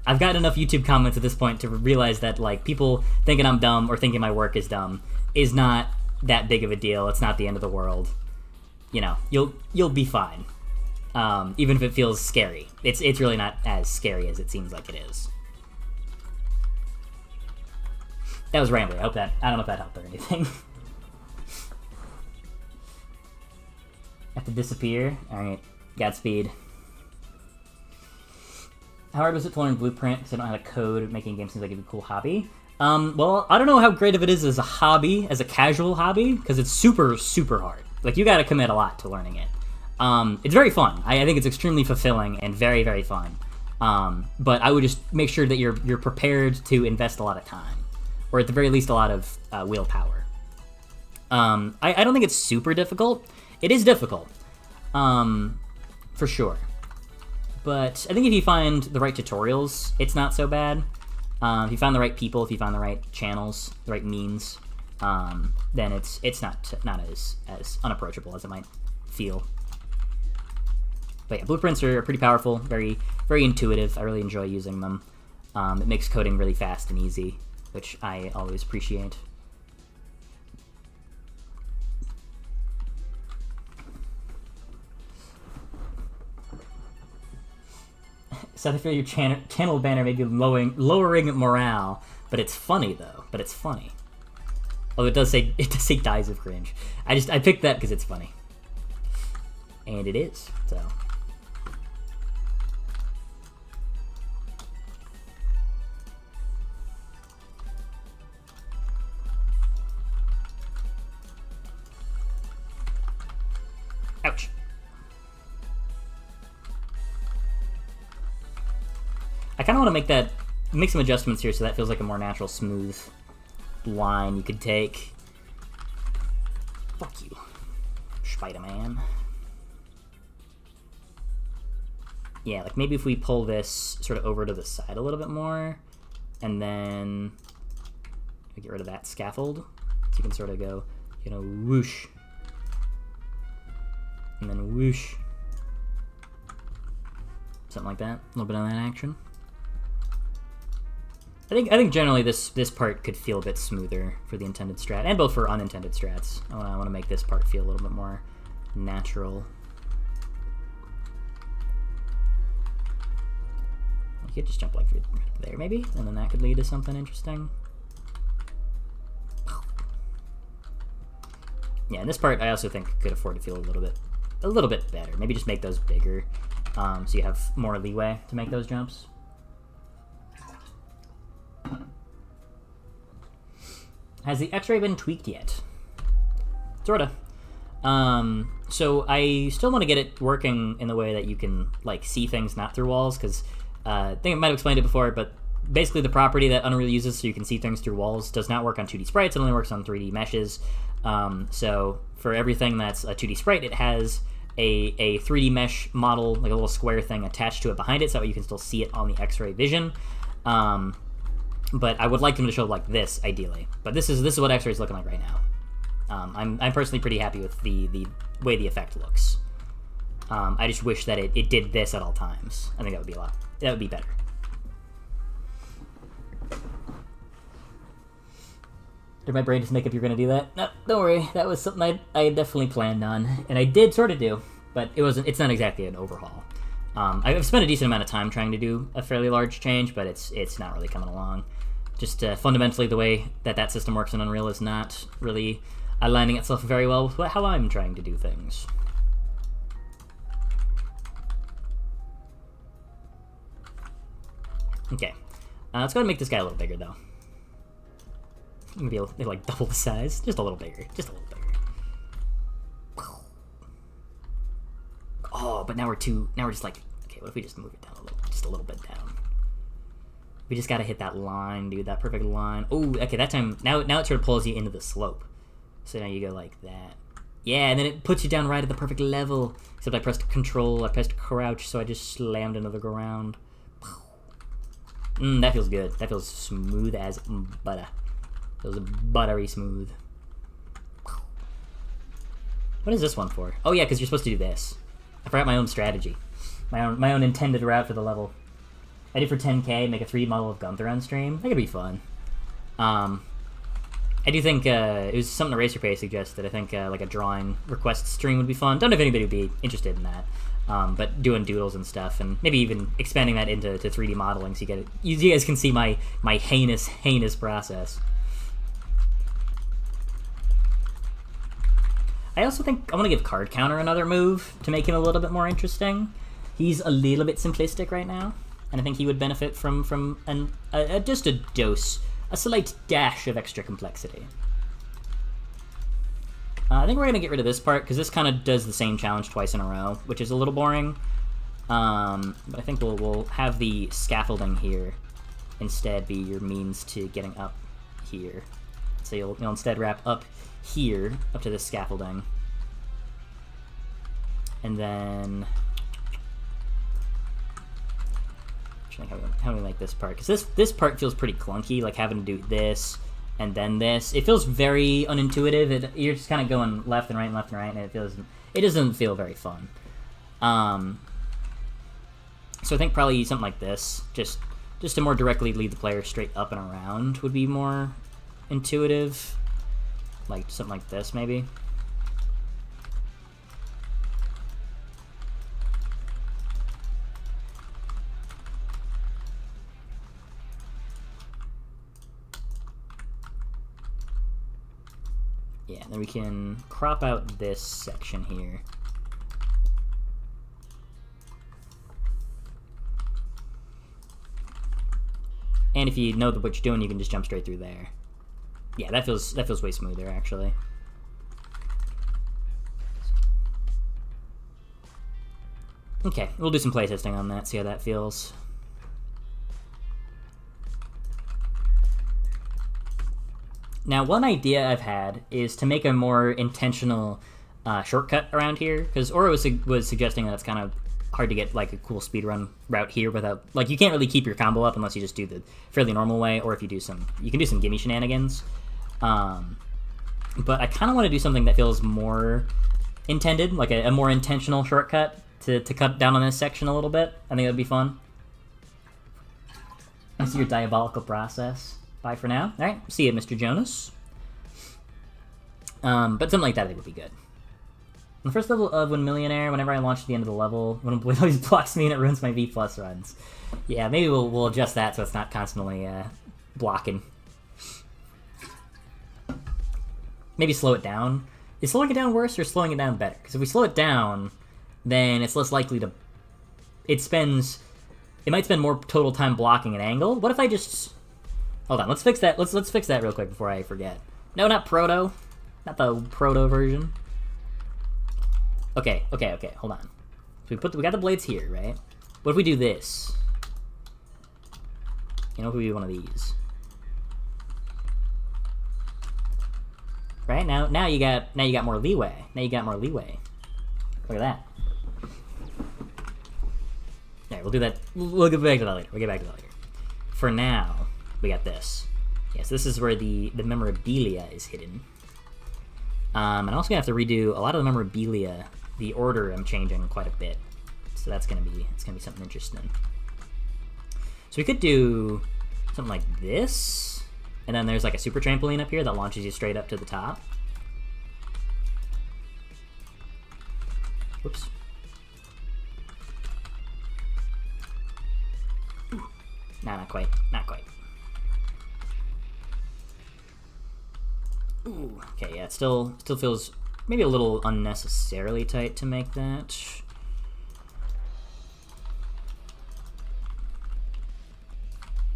I've gotten enough YouTube comments at this point to realize that like people thinking I'm dumb or thinking my work is dumb is not that big of a deal. It's not the end of the world. You'll be fine. Even if it feels scary. It's really not as scary as it seems like it is. That was rambling. I don't know if that helped or anything. Have to disappear. Alright. Godspeed. How hard was it to learn Blueprint? Because I don't know how to code. Making games seems like a cool hobby. Well, I don't know how great of it is as a hobby, as a casual hobby, because it's super, super hard. Like, you gotta commit a lot to learning it. It's very fun. I think it's extremely fulfilling and very, very fun. But I would just make sure that you're prepared to invest a lot of time, or at the very least a lot of willpower. I don't think it's super difficult. It is difficult, for sure. But I think if you find the right tutorials, it's not so bad. If you find the right people, if you find the right channels, the right means, then it's not as unapproachable as it might feel. But yeah, blueprints are pretty powerful, very, very intuitive. I really enjoy using them. It makes coding really fast and easy, which I always appreciate. So I feel your channel banner may be lowering morale, but it's funny though. But it's funny. Oh, it does say dies of cringe. I picked that because it's funny, and it is. So. Ouch. I kind of want to make some adjustments here so that feels like a more natural, smooth line you could take. Fuck you, Spider-Man. Yeah, like maybe if we pull this sort of over to the side a little bit more, and then get rid of that scaffold, so you can sort of go, whoosh, and then whoosh. Something like that, a little bit of that action. I think generally this part could feel a bit smoother for the intended strat, and both for unintended strats. I want to make this part feel a little bit more natural. Like could just jump like through there maybe, and then that could lead to something interesting. Yeah, and this part I also think could afford to feel a little bit better. Maybe just make those bigger, so you have more leeway to make those jumps. Has the X-ray been tweaked yet? Sorta. So I still want to get it working in the way that you can like see things not through walls, because I think I might have explained it before, but basically the property that Unreal uses so you can see things through walls does not work on 2D sprites. It only works on 3D meshes. So for everything that's a 2D sprite, it has a 3D mesh model, like a little square thing attached to it behind it, so that you can still see it on the X-ray vision. But I would like them to show like this, ideally. But this is what X-ray is looking like right now. I'm personally pretty happy with the way the effect looks. I just wish that it did this at all times. I think that would be better. Did my brain just make up you're gonna do that? No, don't worry. That was something I definitely planned on, and I did sort of do, but it's not exactly an overhaul. I've spent a decent amount of time trying to do a fairly large change, but it's not really coming along. Just fundamentally, the way that system works in Unreal is not really aligning itself very well with how I'm trying to do things. Okay, let's go ahead and make this guy a little bigger, though. Maybe like double the size, just a little bigger, just a little bigger. Oh, but now we're just like, okay, what if we just move it down just a little bit down? We just gotta hit that line, dude, that perfect line. Oh, okay, that time, now it sort of pulls you into the slope. So now you go like that. Yeah, and then it puts you down right at the perfect level. Except I pressed Control, I pressed Crouch, so I just slammed into the ground. That feels good. That feels smooth as butter. Feels buttery smooth. What is this one for? Oh yeah, because you're supposed to do this. I forgot my own strategy. My own intended route for the level. I did for 10k, make a 3D model of Gunther on stream. That could be fun. I do think it was something EraserPay suggested. I think like a drawing request stream would be fun. Don't know if anybody would be interested in that. But doing doodles and stuff, and maybe even expanding that into 3D modeling, so you guys can see my heinous process. I also think I want to give Card Counter another move to make him a little bit more interesting. He's a little bit simplistic right now, and I think he would benefit from just a dose, a slight dash of extra complexity. I think we're going to get rid of this part, because this kind of does the same challenge twice in a row, which is a little boring. But I think we'll have the scaffolding here instead be your means to getting up here. So you'll instead wrap up here, up to the scaffolding. And then... how do we make this part? Because this part feels pretty clunky, like having to do this and then this. It feels very unintuitive. You're just kind of going left and right and left and right, and it doesn't feel very fun. So I think probably something like this, just to more directly lead the player straight up and around, would be more intuitive. Like something like this, maybe. Yeah, and then we can crop out this section here. And if you know what you're doing, you can just jump straight through there. Yeah, that feels way smoother, actually. Okay, we'll do some playtesting on that, see how that feels. Now, one idea I've had is to make a more intentional shortcut around here, because Aura was suggesting that it's kind of hard to get like a cool speedrun route here without, like, you can't really keep your combo up unless you just do the fairly normal way, or if you can do some gimme shenanigans. But I kind of want to do something that feels more intended, like a more intentional shortcut to cut down on this section a little bit. I think that'd be fun. I see your diabolical process. Bye for now. Alright, see you, Mr. Jonas. But something like that I think would be good. the first level of When Millionaire, whenever I launch at the end of the level, when it always blocks me and it ruins my V+ runs. Yeah, maybe we'll adjust that so it's not constantly blocking. Maybe slow it down. Is slowing it down worse or slowing it down better? Because if we slow it down, then it's less likely to... It might spend more total time blocking an angle. What if I just... Hold on, let's fix that. Let's fix that real quick before I forget. No, not Proto. Not the Proto version. Okay, hold on. So we got the blades here, right? What if we do this? You know, if we do one of these. Right? Now you got more leeway. Now you got more leeway. Look at that. Alright, we'll do that. We'll get back to that later. For now, we got this. Yes, this is where the memorabilia is hidden. And I'm also gonna have to redo a lot of the memorabilia. The order I'm changing quite a bit, so it's gonna be something interesting. So we could do something like this, and then there's like a super trampoline up here that launches you straight up to the top. Whoops. Nah, not quite. Ooh, okay, yeah, it still feels maybe a little unnecessarily tight to make that.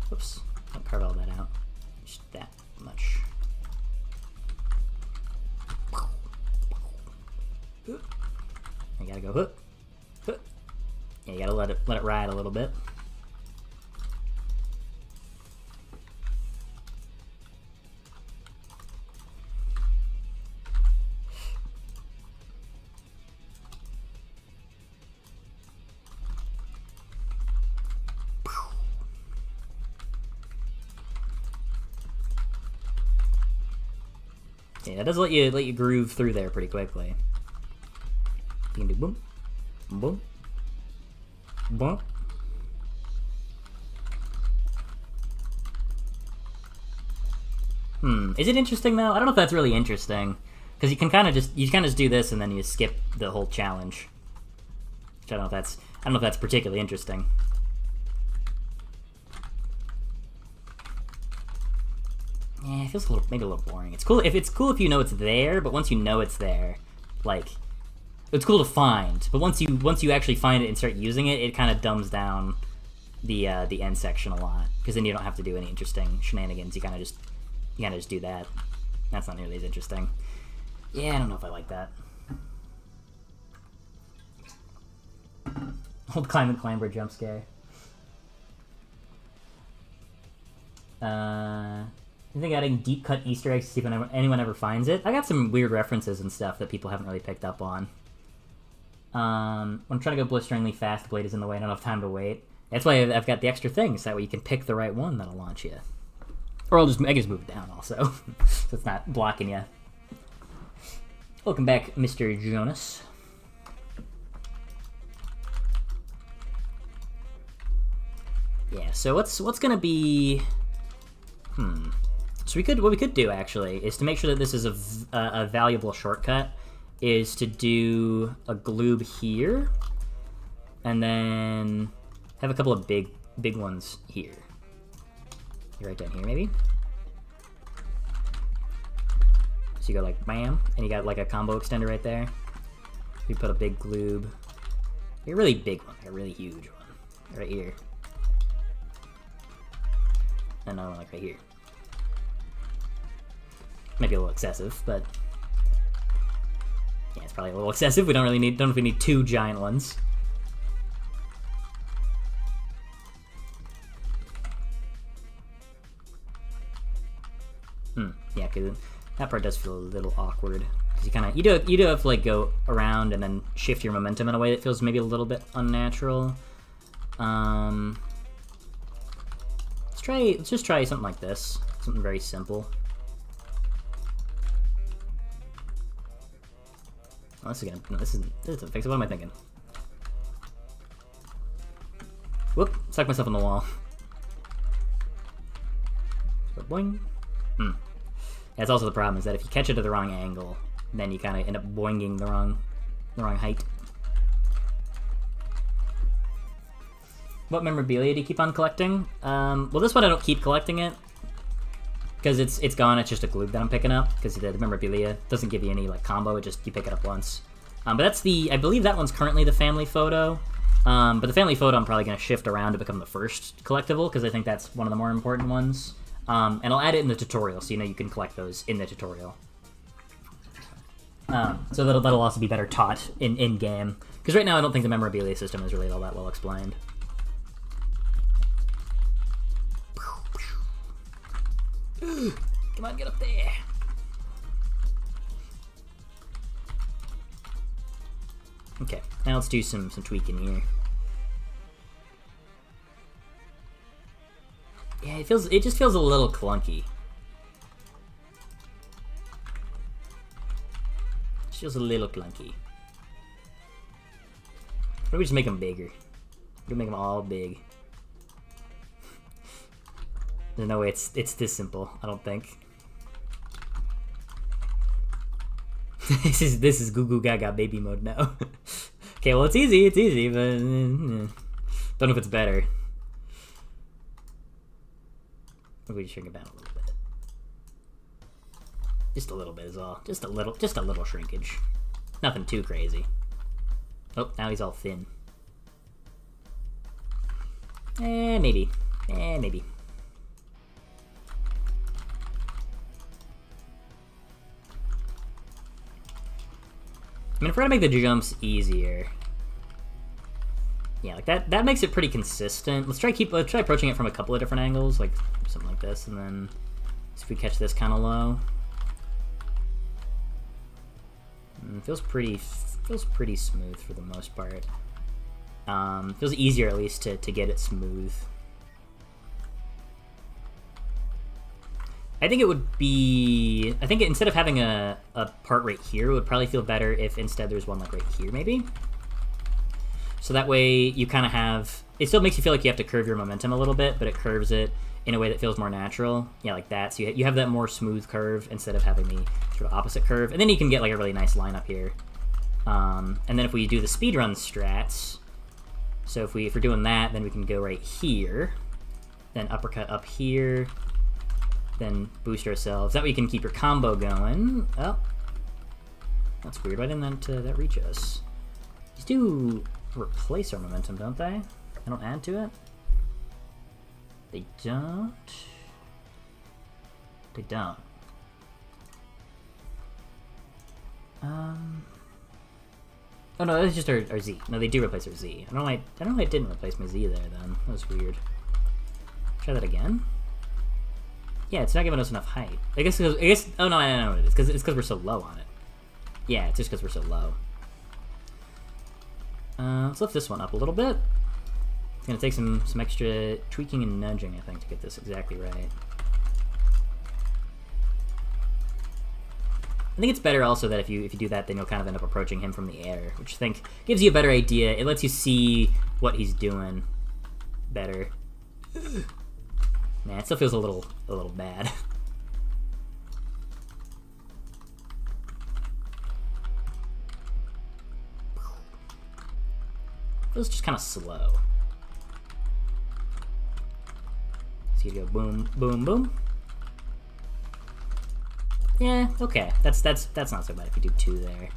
Whoops, don't carve all that out. Just that much. You gotta go hook. Yeah, you gotta let it ride a little bit. Yeah, it does let you groove through there pretty quickly. You can do boom, boom, boom. Is it interesting though? I don't know if that's really interesting, because you can kind of just do this and then you skip the whole challenge. Which I don't know if that's particularly interesting. Yeah, it feels maybe a little boring. It's cool if you know it's there, but once you know it's there, like, it's cool to find. But once you actually find it and start using it, it kind of dumbs down the end section a lot, because then you don't have to do any interesting shenanigans. You kind of just do that. That's not nearly as interesting. Yeah, I don't know if I like that. Old climber jump scare. I think adding deep cut Easter eggs to see if anyone ever finds it. I got some weird references and stuff that people haven't really picked up on. When I'm trying to go blisteringly fast, the blade is in the way, I don't have time to wait. That's why I've got the extra things, that way you can pick the right one that'll launch you. Or I can just move it down also, so it's not blocking you. Welcome back, Mr. Jonas. Yeah, so what's gonna be... So what we could do, actually, is to make sure that this is a valuable shortcut, is to do a gloob here, and then have a couple of big ones here. Right down here, maybe? So you go like, bam, and you got like a combo extender right there. We put a big gloob. A really big one, a really huge one. Right here. And another one like right here. Maybe a little excessive, but yeah, it's probably a little excessive. We don't know if we need two giant ones. Yeah, because that part does feel a little awkward. Because you do have to like go around and then shift your momentum in a way that feels maybe a little bit unnatural. Let's just try something like this. Something very simple. Oh, this isn't fix it. What am I thinking? Whoop! Stuck myself in the wall. So boing. That's also the problem, is that if you catch it at the wrong angle, then you kind of end up boinging the wrong The wrong height. What memorabilia do you keep on collecting? Well, this one I don't keep collecting it. Because it's gone, it's just a glue that I'm picking up. Because the memorabilia doesn't give you any, like, combo, it just, you pick it up once. But that's I believe that one's currently the family photo. But the family photo I'm probably going to shift around to become the first collectible, because I think that's one of the more important ones. And I'll add it in the tutorial, so you can collect those in the tutorial. So that'll also be better taught in-game. Because right now I don't think the memorabilia system is really all that well explained. Come on, get up there. Okay, now let's do some tweaking here. Yeah, it just feels a little clunky. It feels a little clunky. Why don't we just make them bigger? We can make them all big. There's no way it's this simple, I don't think. this is Goo Goo Gaga baby mode now. Okay, well it's easy, but don't know if it's better. Maybe we shrink it down a little bit. Just a little bit is all. Just a little shrinkage. Nothing too crazy. Oh, now he's all thin. Maybe. Maybe. I mean, if we're gonna make the jumps easier, yeah, like that makes it pretty consistent. Let's try approaching it from a couple of different angles, like something like this, and then see if we catch this kind of low. Feels pretty smooth for the most part. Feels easier at least to get it smooth. I think it would be... I think instead of having a part right here, it would probably feel better if instead there's one like right here, maybe? So that way you kind of have... It still makes you feel like you have to curve your momentum a little bit, but it curves it in a way that feels more natural. Yeah, like that. So you have that more smooth curve instead of having the sort of opposite curve. And then you can get like a really nice line up here. And then if we do the speedrun strats... So if we're doing that, then we can go right here. Then uppercut up here. Then boost ourselves. That way you can keep your combo going. Oh. That's weird. Why didn't that reach us? These do replace our momentum, don't they? They don't add to it? They don't? They don't. Oh no, that's just our Z. No, they do replace our Z. I don't know why it didn't replace my Z there then. That was weird. Try that again. Yeah, it's not giving us enough height. I guess. Oh no, I know what it is. It's because we're so low on it. Yeah, it's just because we're so low. Let's lift this one up a little bit. It's gonna take some extra tweaking and nudging, I think, to get this exactly right. I think it's better also that if you do that, then you'll kind of end up approaching him from the air, which I think gives you a better idea. It lets you see what he's doing better. Man, it still feels a little bad. Feels just kind of slow. So you go boom, boom, boom. Yeah, okay. That's not so bad if you do two there.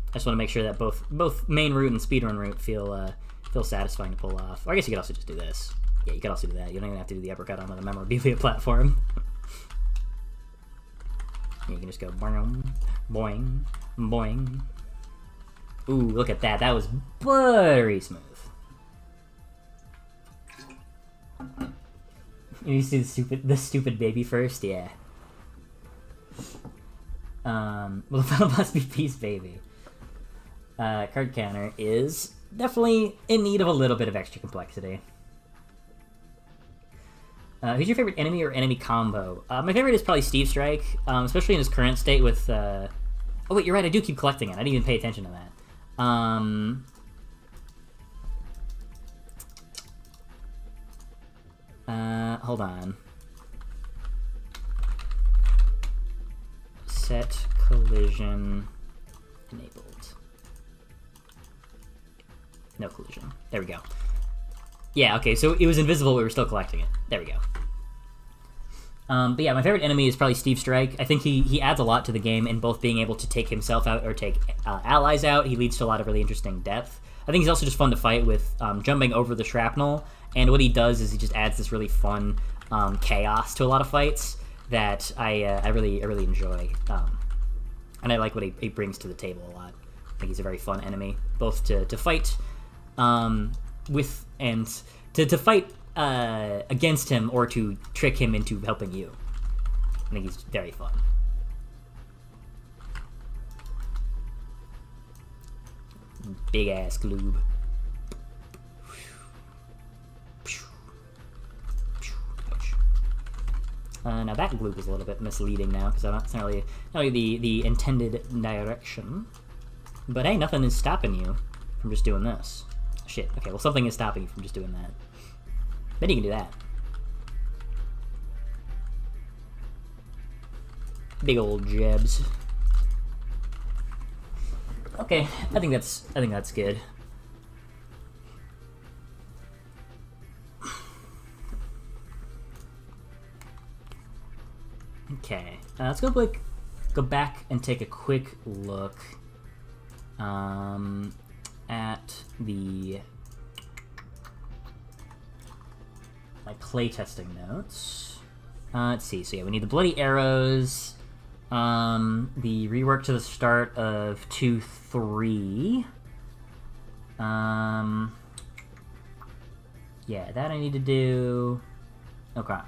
I just want to make sure that both main route and speedrun route feel satisfying to pull off. Or I guess you could also just do this. Yeah, you could also do that. You don't even have to do the uppercut onto the memorabilia platform. You can just go boing, boing, boing. Ooh, look at that. That was buttery smooth. You see the stupid baby first? Yeah. Well, the final boss be Peace Baby. Card counter is definitely in need of a little bit of extra complexity. Who's your favorite enemy or enemy combo? My favorite is probably Steve Strike, especially in his current state with... Oh wait, you're right, I do keep collecting it. I didn't even pay attention to that. Hold on. Set collision enabled. No collision. There we go. Yeah, okay, so it was invisible, we were still collecting it. There we go. But yeah, my favorite enemy is probably Steve Strike. I think he adds a lot to the game in both being able to take himself out or take allies out. He leads to a lot of really interesting depth. I think he's also just fun to fight with, jumping over the shrapnel, and what he does is he just adds this really fun chaos to a lot of fights that I really enjoy, and I like what he brings to the table a lot. I think he's a very fun enemy, both to fight with and to fight against him or to trick him into helping you. I think he's very fun. Big ass gloob. Now that gloob is a little bit misleading now because it's not really the intended direction. But hey, nothing is stopping you from just doing this. Shit. Okay, well something is stopping you from just doing that. Then you can do that. Big old jabs. Okay, I think that's good. Okay, let's go back and take a quick look at my playtesting notes. Let's see. So yeah, we need the bloody arrows. The rework to the start of 2-3. Yeah, that I need to do. Okay.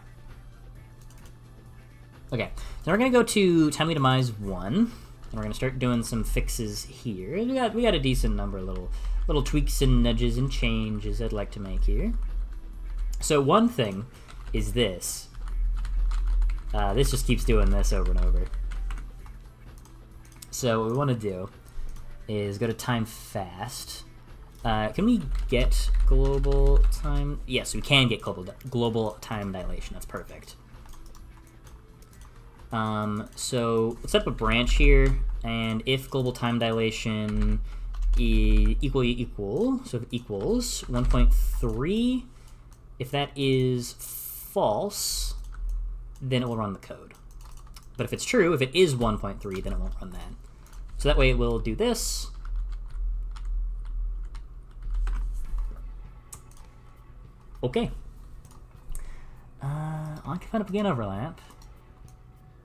Okay, so we're gonna go to Timely Demise 1, and we're gonna start doing some fixes here. We got a decent number of little tweaks and nudges and changes I'd like to make here. So one thing is this. This just keeps doing this over and over. So what we want to do is go to time fast. Can we get global time? Yes, we can get global time dilation. That's perfect. So let's set up a branch here, and if global time dilation equal, so if it equals 1.3, if that is false, then it will run the code. But if it's true, if it is 1.3, then it won't run that. So that way it will do this. Okay. Occupant begin overlap.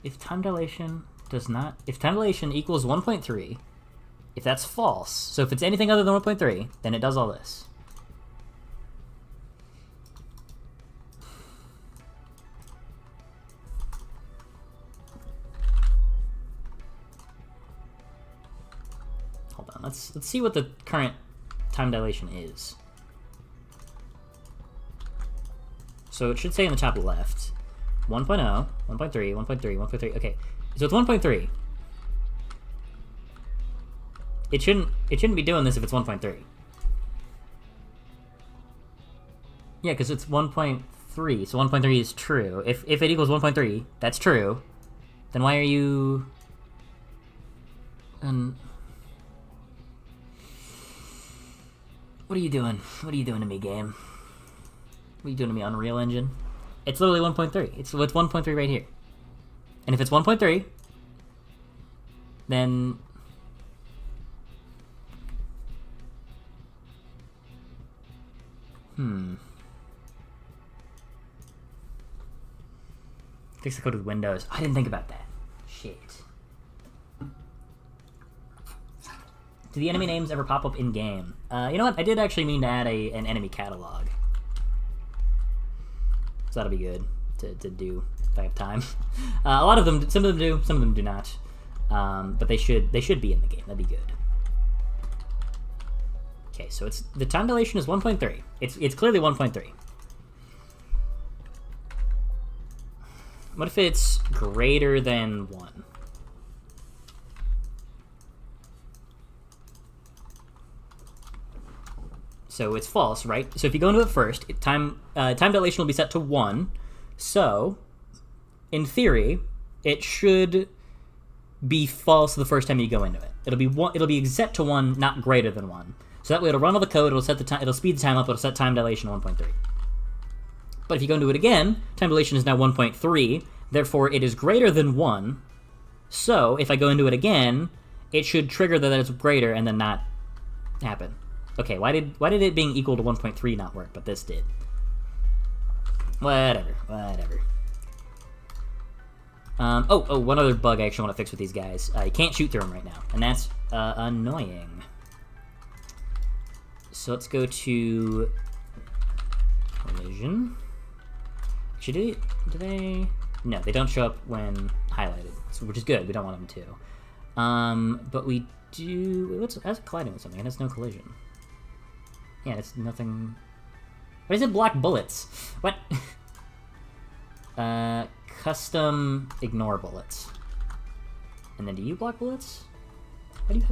If time dilation equals 1.3, if that's false, so if it's anything other than 1.3, then it does all this. Hold on, let's see what the current time dilation is. So it should say in the top left, 1.0, 1.3, 1.3, 1.3. Okay, so it's 1.3. It shouldn't be doing this if it's 1.3. Yeah, because it's 1.3, so 1.3 is true. If it equals 1.3, that's true. Then why are you? What are you doing? What are you doing to me, game? What are you doing to me, Unreal Engine? It's literally 1.3. It's 1.3 right here. And if it's 1.3, then fix the code with Windows. I didn't think about that. Shit. Do the enemy names ever pop up in game? You know what? I did actually mean to add an enemy catalog. So that'll be good to do if I have time. A lot of them, some of them do, some of them do not. But they should be in the game. That'd be good. Okay, so the time dilation is 1.3. It's clearly 1.3. What if it's greater than 1? So it's false, right? So if you go into it first, time dilation will be set to 1. So, in theory, it should be false the first time you go into it. It'll be one. It'll be set to 1, not greater than 1. So that way it'll run all the code. It'll set the time. It'll speed the time up. It'll set time dilation 1.3. But if you go and do it again, time dilation is now 1.3. Therefore, it is greater than 1. So if I go into it again, it should trigger that it's greater and then not happen. Okay, why did it being equal to 1.3 not work, but this did? Whatever. One other bug I actually want to fix with these guys. You can't shoot through them right now, and that's annoying. So let's go to collision. Actually, do they? No, they don't show up when highlighted, which is good. We don't want them to. But we do. How's it colliding with something? It has no collision. Yeah, it's nothing. Why does it block bullets? What? Custom ignore bullets. And then do you block bullets? Why do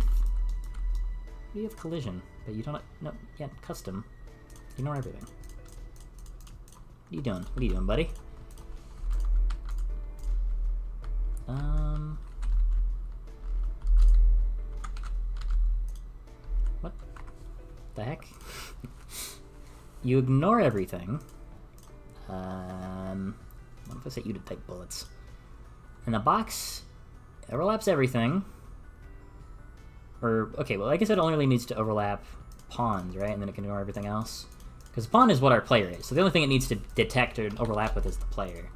you have collision? But you don't. No, yeah, custom. Ignore everything. What are you doing? What are you doing, buddy? What the heck? You ignore everything. What if I set you to take bullets? And the box overlaps everything. Or, okay, well, I guess it only really needs to overlap pawns, right? And then it can ignore everything else. Because pawn is what our player is. So the only thing it needs to detect or overlap with is the player.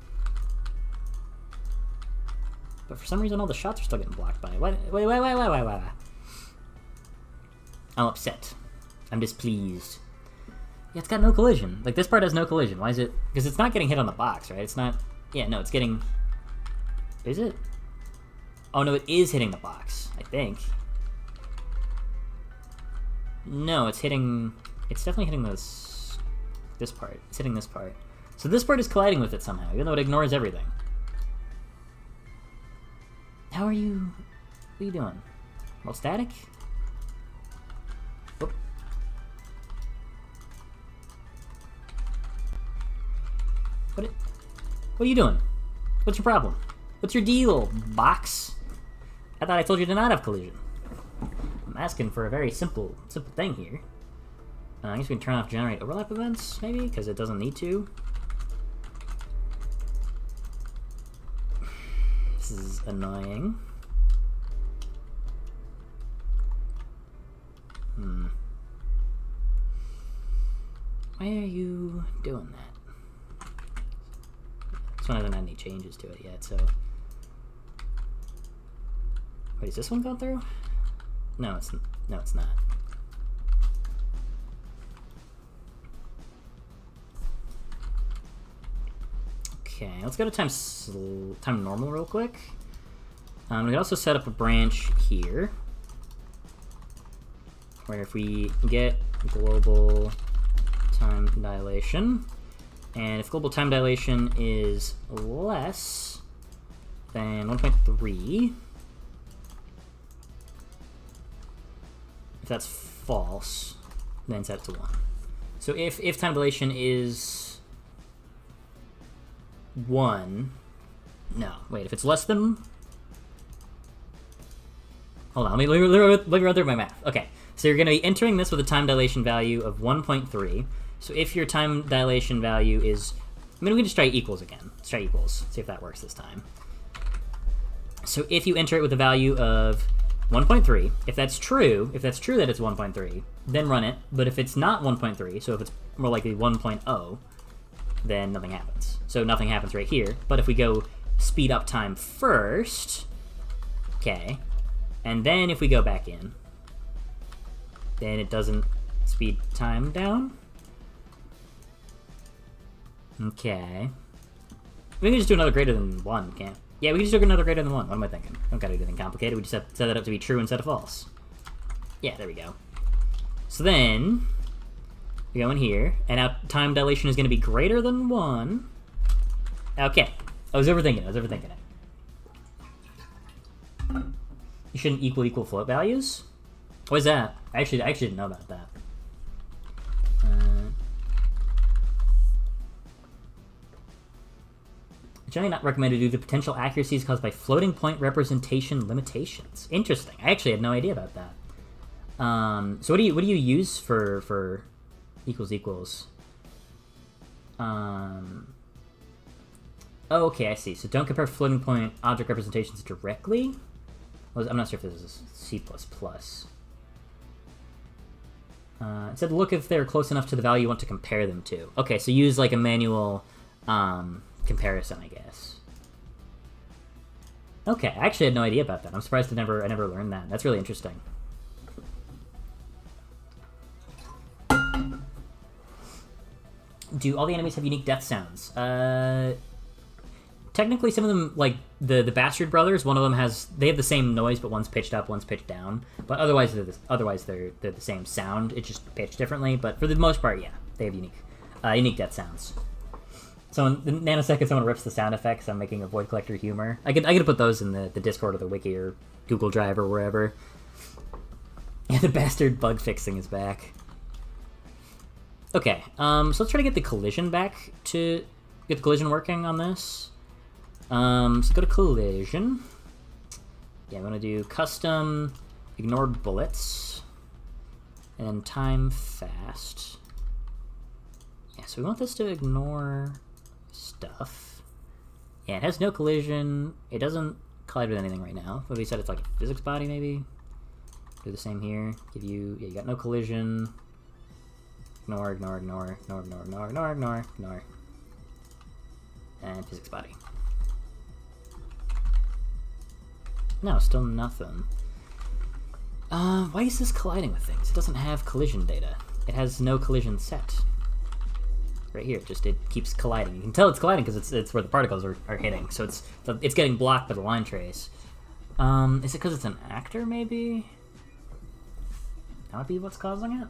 But for some reason, all the shots are still getting blocked by it. Wait. I'm upset. I'm displeased. Yeah, it's got no collision. Like, this part has no collision. Why is it? Because it's not getting hit on the box, right? It's not... Yeah, no, it's getting... Is it? Oh, no, it is hitting the box, I think. No, it's hitting... It's definitely hitting this part. It's hitting this part. So this part is colliding with it somehow, even though it ignores everything. How are you... What are you doing? Well, static? Whoop. What are you doing? What's your problem? What's your deal, box? I thought I told you to not have collision. I'm asking for a very simple thing here. I guess we can turn off generate overlap events, maybe? Because it doesn't need to. This is annoying. Why are you doing that? This one hasn't had any changes to it yet, so... Wait, is this one going through? No, it's not. Okay, let's go to time normal real quick. We can also set up a branch here, where if we get global time dilation, and if global time dilation is less than 1.3, if that's false, then set it to 1. So if time dilation is 1, no, wait, if it's less than... Hold on, let me run through my math. Okay, so you're going to be entering this with a time dilation value of 1.3. So if your time dilation value is... I mean, we can just try equals again. Let's try equals. See if that works this time. So if you enter it with a value of 1.3, if that's true that it's 1.3, then run it. But if it's not 1.3, so if it's more likely 1.0, then nothing happens. So nothing happens right here. But if we go speed up time first, okay, and then if we go back in, then it doesn't speed time down. Okay. We can just do another greater than 1, can't? Yeah, we can just do another greater than 1. What am I thinking? Don't gotta do anything complicated. We just have to set it up to be true instead of false. Yeah, there we go. So then, we go in here, and now time dilation is going to be greater than 1. Okay. I was overthinking it. You shouldn't equal float values? What is that? I actually didn't know about that. Generally not recommended due to potential accuracies caused by floating point representation limitations. Interesting. I actually had no idea about that. So what do you use for equals equals? Oh, okay, I see. So don't compare floating point object representations directly. Well, I'm not sure if this is C++. It said look if they're close enough to the value you want to compare them to. Okay, so use like a manual comparison, I guess. Okay, I actually had no idea about that. I'm surprised I never learned that. That's really interesting. Do all the enemies have unique death sounds? Technically, some of them, like the Bastard Brothers, one of them they have the same noise, but one's pitched up, one's pitched down. But otherwise, they're the same sound. It's just pitched differently. But for the most part, yeah, they have unique death sounds. So in the nanosecond, someone rips the sound effects. I'm making a Void Collector humor. I could put those in the Discord or the Wiki or Google Drive or wherever. Yeah, the Bastard bug fixing is back. Okay, so let's try to get the collision back to get the collision working on this. So go to collision. Yeah, I'm gonna do custom ignore bullets and time fast. Yeah, so we want this to ignore stuff. Yeah, it has no collision. It doesn't collide with anything right now. But we said it's like a physics body, maybe. Do the same here. You got no collision. Ignore. And physics body. No, still nothing. Why is this colliding with things? It doesn't have collision data. It has no collision set. Right here, it keeps colliding. You can tell it's colliding because it's where the particles are hitting. So it's getting blocked by the line trace. Is it because it's an actor, maybe? That would be what's causing it?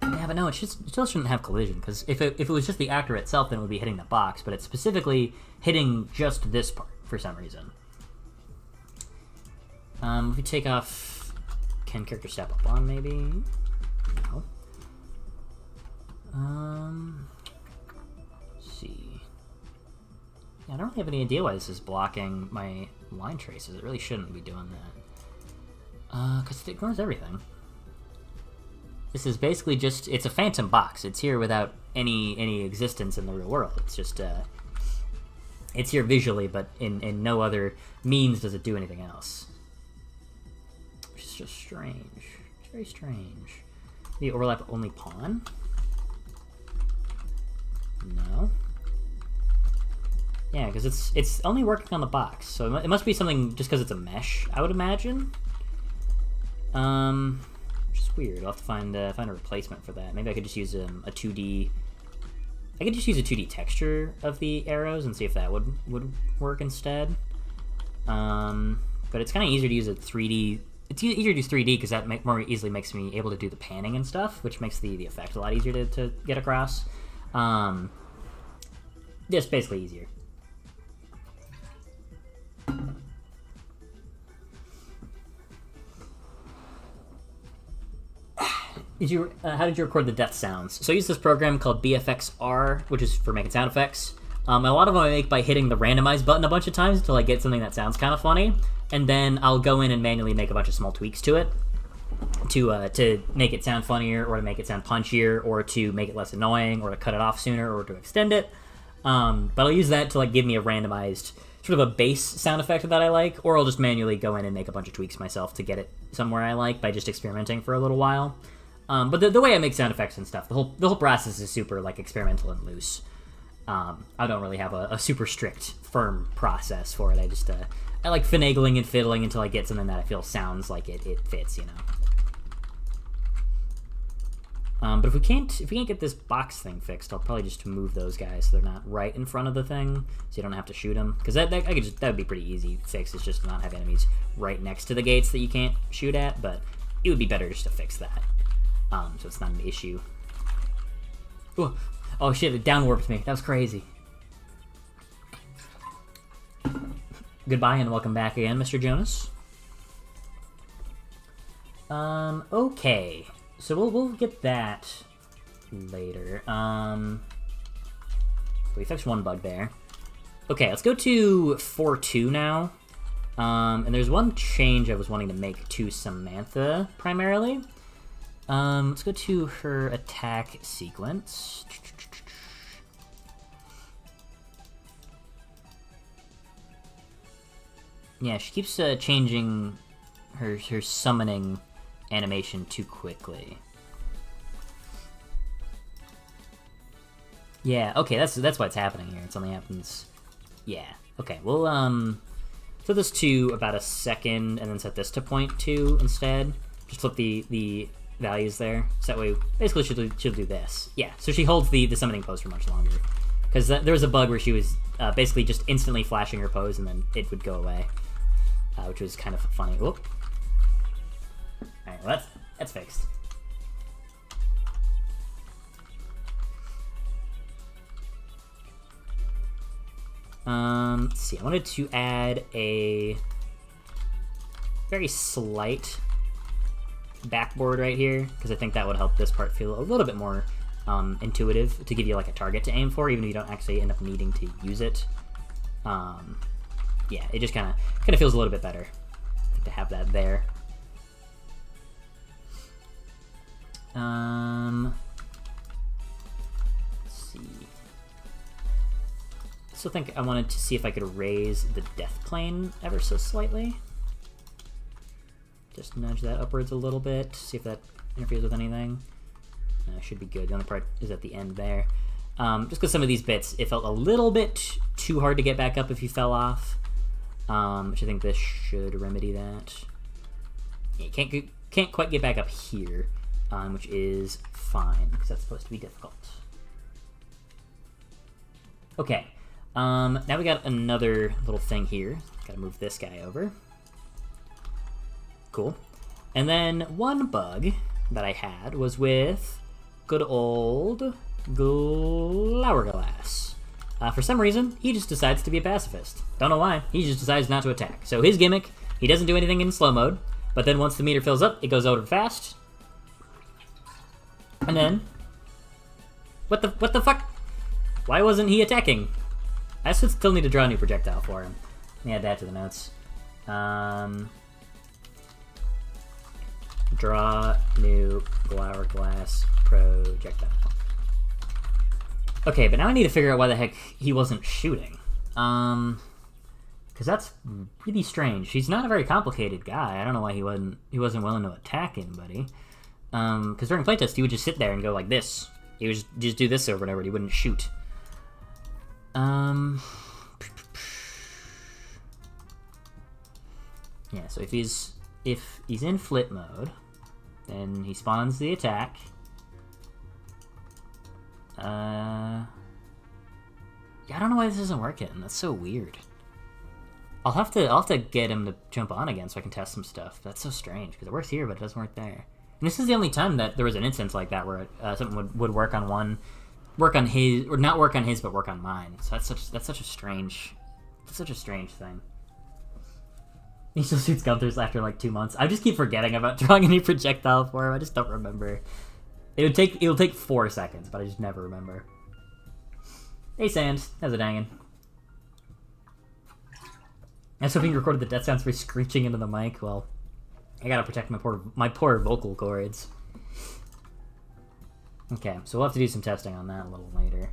Yeah, but no, it still shouldn't have collision, because if it was just the actor itself, then it would be hitting the box, but it's specifically hitting just this part for some reason. If we take off... Can character step up on, maybe? No. Let's see. Yeah, I don't really have any idea why this is blocking my line traces. It really shouldn't be doing that. Because it ignores everything. This is basically just, it's a phantom box. It's here without any existence in the real world. It's just, it's here visually, but in no other means does it do anything else. Which is just strange. It's very strange. The overlap only pawn? No. Yeah, because it's only working on the box, so it must be something just because it's a mesh, I would imagine. Which is weird. I'll have to find a replacement for that. Maybe I could just use a 2D... I could just use a 2D texture of the arrows and see if that would work instead. But it's kind of easier to use a 3D... It's easier to do 3D because that more easily makes me able to do the panning and stuff, which makes the effect a lot easier to get across. Just basically easier. How did you record the death sounds? So I use this program called BFX-R, which is for making sound effects. And a lot of them I make by hitting the randomize button a bunch of times until I get something that sounds kind of funny. And then I'll go in and manually make a bunch of small tweaks to it to make it sound funnier, or to make it sound punchier, or to make it less annoying, or to cut it off sooner, or to extend it. But I'll use that to like give me a randomized sort of a bass sound effect that I like, or I'll just manually go in and make a bunch of tweaks myself to get it somewhere I like by just experimenting for a little while. But the way I make sound effects and stuff, the whole process is super like experimental and loose. I don't really have a super strict, firm process for it. I like finagling and fiddling until I get something that I feel sounds like it fits, you know. But if we can't get this box thing fixed, I'll probably just move those guys so they're not right in front of the thing, so you don't have to shoot them. Because that would be pretty easy fix. It's just to not have enemies right next to the gates that you can't shoot at. But it would be better just to fix that, so it's not an issue. Ooh. Oh shit! It downwarped me. That was crazy. Goodbye and welcome back again, Mr. Jonas. Okay. So we'll get that later. we fixed one bug there. Okay, let's go to 4-2 now. And there's one change I was wanting to make to Samantha, primarily. Let's go to her attack sequence. Yeah, she keeps changing her summoning animation too quickly. Yeah, okay, that's what's happening here. It only happens... Yeah, okay, we'll, set this to about a second, and then set this to 0.2 instead. Just flip the values there, so that way, basically she'll do this. Yeah, so she holds the summoning pose for much longer. Because there was a bug where she was basically just instantly flashing her pose, and then it would go away. Which was kind of funny. Whoop. Alright, well that's fixed. Let's see, I wanted to add a very slight backboard right here, because I think that would help this part feel a little bit more intuitive, to give you like a target to aim for, even if you don't actually end up needing to use it. Yeah, it just kind of feels a little bit better to have that there. Let's see. I still think I wanted to see if I could raise the death plane ever so slightly. Just nudge that upwards a little bit, see if that interferes with anything. Should be good. The only part is at the end there. Just because some of these bits, it felt a little bit too hard to get back up if you fell off. Which I think this should remedy that. You can't quite get back up here, which is fine, because that's supposed to be difficult. Okay, now we got another little thing here. Gotta move this guy over. Cool. And then one bug that I had was with good old Glourglass. For some reason, he just decides to be a pacifist. Don't know why. He just decides not to attack. So his gimmick, he doesn't do anything in slow mode, but then once the meter fills up, it goes over fast. And then... What the fuck? Why wasn't he attacking? I still need to draw a new projectile for him. Let me add that to the notes. Draw new Glourglass projectile. Okay, but now I need to figure out why the heck he wasn't shooting. Because that's really strange. He's not a very complicated guy. I don't know why he wasn't willing to attack anybody. Because during playtest, he would just sit there and go like this. He would just do this over and over, and he wouldn't shoot. Yeah, so if he's in flip mode, then he spawns the attack. Yeah, I don't know why this isn't working. That's so weird. I'll have to get him to jump on again so I can test some stuff. That's so strange, because it works here, but it doesn't work there. And this is the only time that there was an instance like that where something would work on his, or not work on his, but work on mine. So that's such a strange thing. He still shoots Gunthers after like 2 months. I just keep forgetting about drawing a new projectile for him. I just don't remember. It'll take 4 seconds, but I just never remember. Hey Sans, how's it hanging? I was hoping you recorded the death sounds for screeching into the mic. Well, I gotta protect my poor vocal cords. Okay, so we'll have to do some testing on that a little later.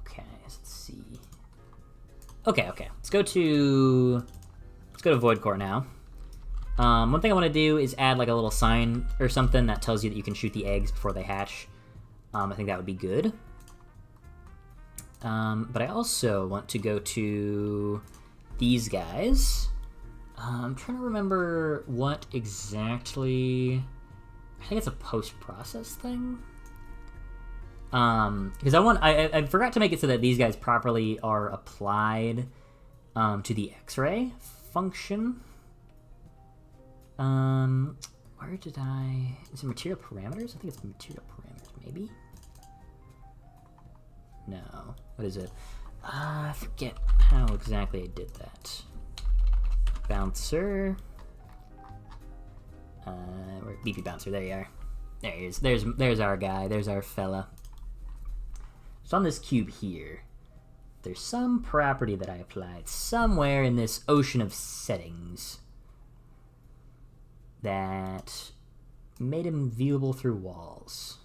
Okay, let's see. Okay. Let's go to Void Core now. One thing I want to do is add like a little sign or something that tells you that you can shoot the eggs before they hatch. I think that would be good. But I also want to go to these guys. I'm trying to remember what exactly... I think it's a post-process thing. Because I forgot to make it so that these guys properly are applied to the X-ray function. Where did I... Is it material parameters? I think it's material parameters, maybe? No. What is it? I forget how exactly I did that. Bouncer. BP Bouncer, there you are. There he is. There's our guy. There's our fella. So on this cube here, there's some property that I applied somewhere in this ocean of settings that made him viewable through walls.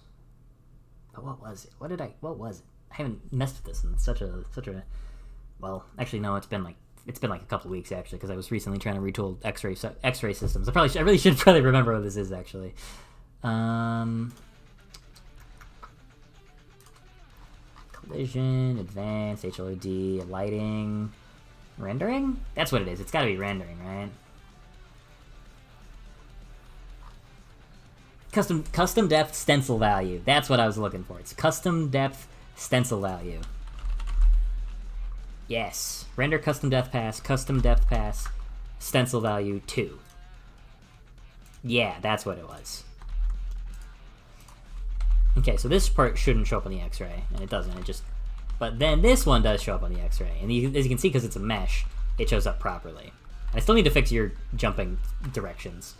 But what was it? What was it? I haven't messed with this in such a well, actually no, it's been like a couple weeks actually, because I was recently trying to retool X-ray systems. I really should remember what this is actually. Collision, advanced, HLOD, lighting, rendering? That's what it is. It's got to be rendering, right? Custom depth stencil value. That's what I was looking for. It's custom depth stencil value. Yes. Render custom depth pass, stencil value 2. Yeah, that's what it was. Okay, so this part shouldn't show up on the X-ray, and it doesn't. But then this one does show up on the X-ray, and as you can see, because it's a mesh, it shows up properly. I still need to fix your jumping directions.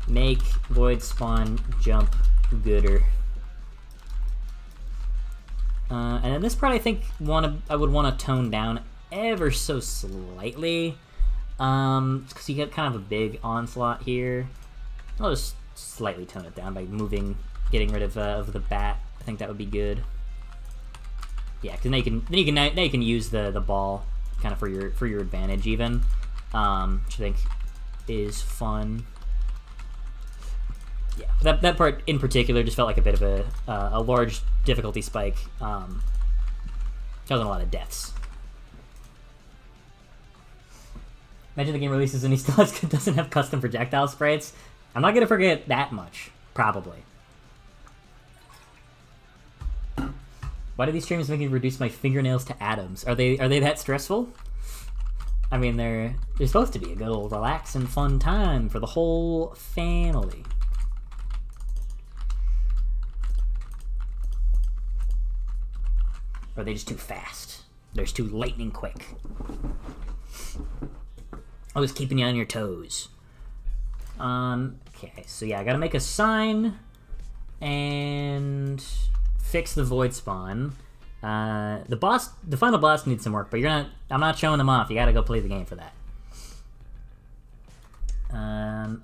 Make void spawn jump gooder. And then this part I think I would want to tone down ever so slightly. Because you get kind of a big onslaught here. I'll just slightly tone it down by getting rid of the bat. I think that would be good. Yeah, because now you can use the ball kind of for your advantage even, which I think is fun. Yeah, that part in particular just felt like a bit of a large difficulty spike, causing a lot of deaths. Imagine the game releases and he still doesn't have custom projectile sprites. I'm not gonna forget that much, probably. Why do these streams make me reduce my fingernails to atoms? Are they that stressful? I mean, they're supposed to be a good old relax and fun time for the whole family. Or are they just too fast? They're just too lightning quick. Always keeping you on your toes. Okay, so yeah, I gotta make a sign and fix the void spawn. The final boss needs some work, but I'm not showing them off. You gotta go play the game for that.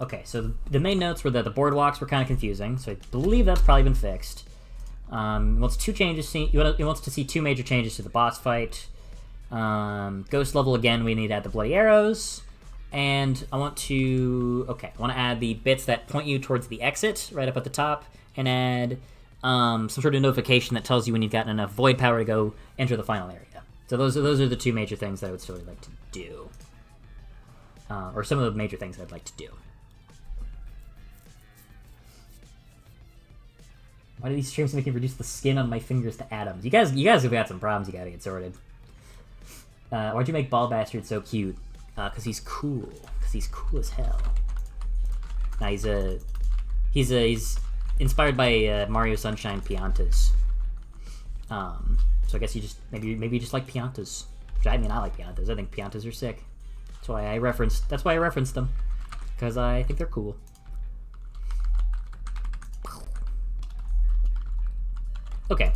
Okay, so the main notes were that the boardwalks were kind of confusing, so I believe that's probably been fixed. He wants he wants to see 2 major changes to the boss fight. Ghost level again, we need to add the bloody arrows. And I want to add the bits that point you towards the exit right up at the top, and add some sort of notification that tells you when you've gotten enough void power to go enter the final area. So those are the 2 major things that I would still like to do, or some of the major things I'd like to do. Why do these streams make me reduce the skin on my fingers to atoms? You guys have got some problems. You gotta get sorted. Why'd you make Ball Bastard so cute? Because he's cool. Because he's cool as hell. Now he's inspired by Mario Sunshine Piantas. So I guess you just maybe you just like Piantas. I mean, I like Piantas. I think Piantas are sick. That's why I referenced them, because I think they're cool. Okay.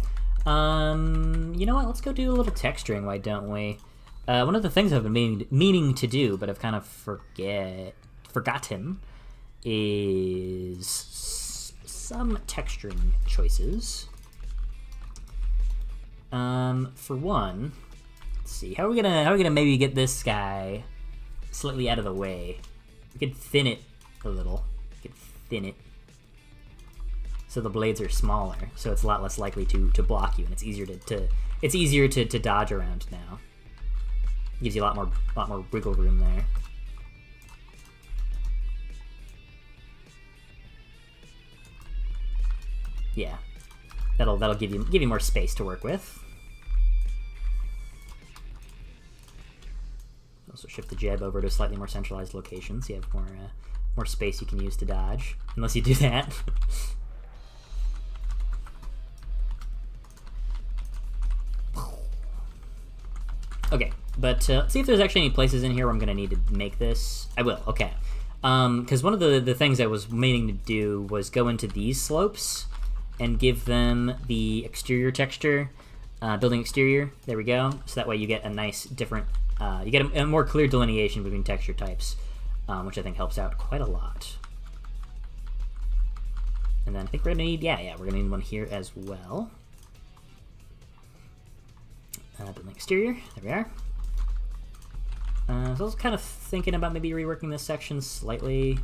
You know what? Let's go do a little texturing. Why don't we? One of the things I've been meaning to do, but I've kind of forgotten, is some texturing choices. For one, let's see. How are we gonna maybe get this guy slightly out of the way? We could thin it a little. So the blades are smaller, so it's a lot less likely to block you, and it's easier to dodge around now. Gives you a lot more wiggle room there. Yeah, that'll give you more space to work with. Also shift the jeb over to a slightly more centralized location, so you have more space you can use to dodge, unless you do that. Okay, but let's see if there's actually any places in here where I'm going to need to make this. I will, okay. Because one of the things I was meaning to do was go into these slopes and give them the exterior texture, building exterior. There we go. So that way you get a nice different, you get a more clear delineation between texture types, which I think helps out quite a lot. And then I think we're gonna need, yeah, we're gonna need one here as well. Building exterior, there we are. So I was kind of thinking about maybe reworking this section slightly.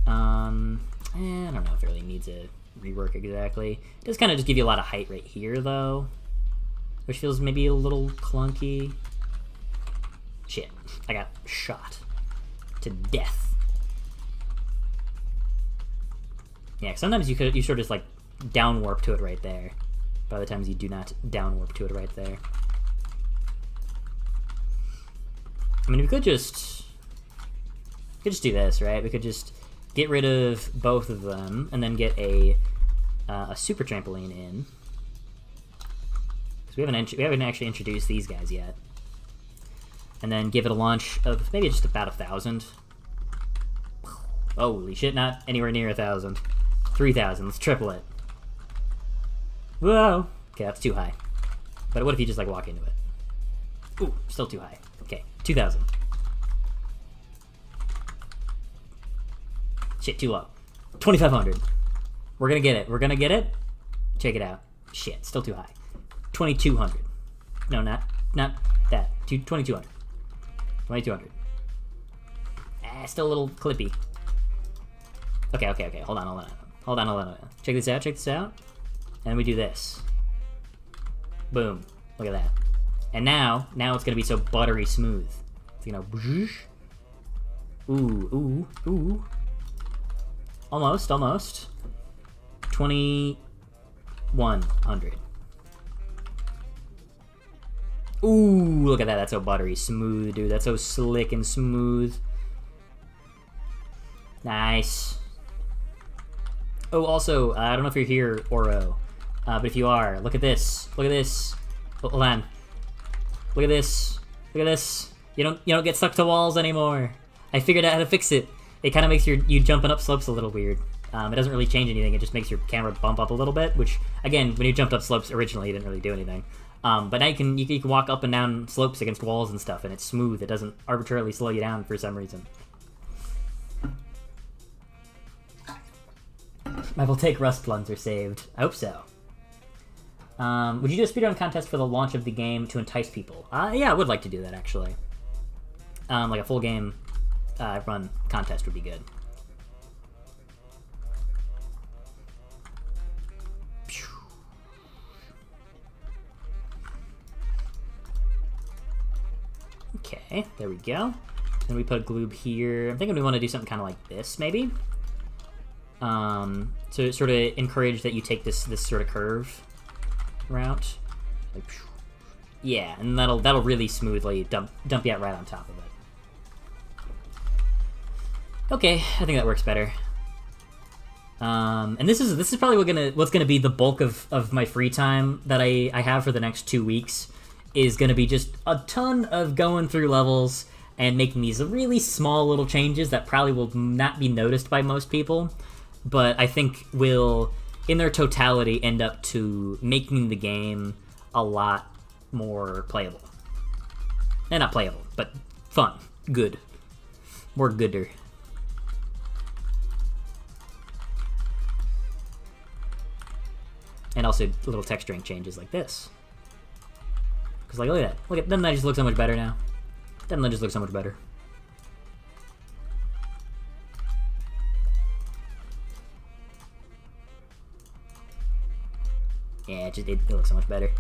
I don't know if it really needs a rework exactly. It does kind of just give you a lot of height right here, though, which feels maybe a little clunky. Shit, I got shot to death. Yeah, sometimes you sort of just like down warp to it right there. But other times you do not down warp to it right there. I mean, we could just do this, right? We could just get rid of both of them and then get a super trampoline in. Because we haven't actually introduced these guys yet. And then give it a launch of maybe just about 1,000. Holy shit, not anywhere near 1,000. 3,000, let's triple it. Whoa! Okay, that's too high. But what if you just like walk into it? Ooh, still too high. Okay, 2,000. Shit, too low. 2,500. We're gonna get it. We're gonna get it. Check it out. Shit, still too high. 2,200. No, not that. 2,200. 2,200. Still a little clippy. Okay. Hold on. Check this out. And we do this. Boom. Look at that. And now it's gonna be so buttery smooth. It's gonna ooh. Almost. 2,100. Ooh, look at that. That's so buttery smooth, dude. That's so slick and smooth. Nice. Oh, also, I don't know if you're here, Oro. But if you are, look at this. Look at this. Hold on. Look at this. Look at this. You don't get stuck to walls anymore. I figured out how to fix it. It kind of makes you jumping up slopes a little weird. It doesn't really change anything. It just makes your camera bump up a little bit, which, again, when you jumped up slopes originally, it didn't really do anything. But now you can walk up and down slopes against walls and stuff, and it's smooth. It doesn't arbitrarily slow you down for some reason. My Voltaic Rust Pluns are saved. I hope so. Would you do a speedrun contest for the launch of the game to entice people? Yeah, I would like to do that, actually. Like a full game run contest would be good. Okay, there we go. Then we put a gloob here. I'm thinking we want to do something kind of like this, maybe. So sort of encourage that you take this sort of curve route. Like, yeah, and that'll really smoothly dump you out right on top of it. Okay, I think that works better. And this is probably what's gonna be the bulk of my free time that I have for the next 2 weeks. Is gonna be just a ton of going through levels and making these really small little changes that probably will not be noticed by most people, but I think will, in their totality, end up to making the game a lot more playable. And not playable, but fun. Good. More gooder. And also little texturing changes like this. Because, like, look at that. Doesn't that just look so much better now? Doesn't that just look so much better? Yeah, it looks so much better.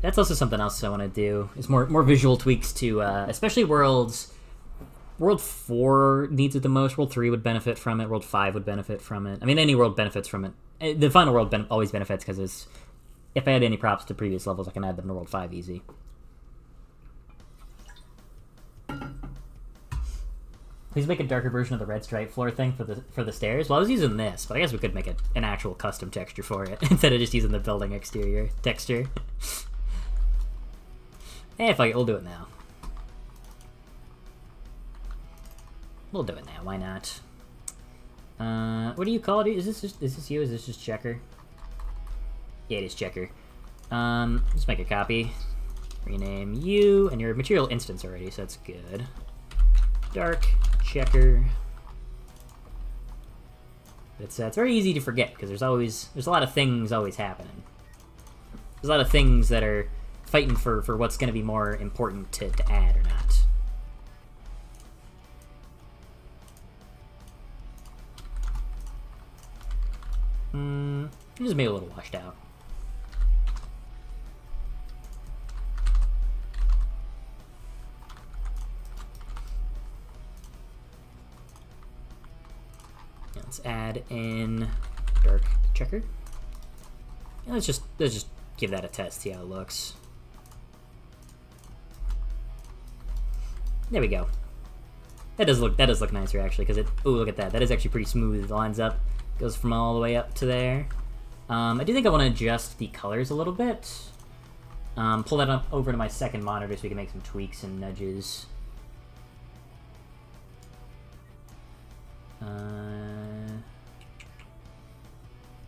That's also something else I want to do. Is more visual tweaks to, especially worlds. World 4 needs it the most. World 3 would benefit from it. World 5 would benefit from it. I mean, any world benefits from it. The final world always benefits because if I had any props to previous levels, I can add them to World 5 easy. Please make a darker version of the red stripe floor thing for the stairs. Well, I was using this, but I guess we could make an actual custom texture for it instead of just using the building exterior texture. Hey, fuck it, we'll do it now. we'll do it now. Why not? What do you call it? Is this you? Is this just checker? Yeah, it is checker. Let's make a copy. Rename you, and your material instance already, so that's good. Dark checker. It's very easy to forget because there's a lot of things always happening. There's a lot of things that are fighting for what's going to be more important to add or not. Just made a little washed out. Let's add in dark checker. And let's just give that a test, see how it looks. There we go. That does look nicer actually, because ooh, look at that. That is actually pretty smooth. It lines up, goes from all the way up to there. I do think I want to adjust the colors a little bit. Pull that up over to my second monitor so we can make some tweaks and nudges.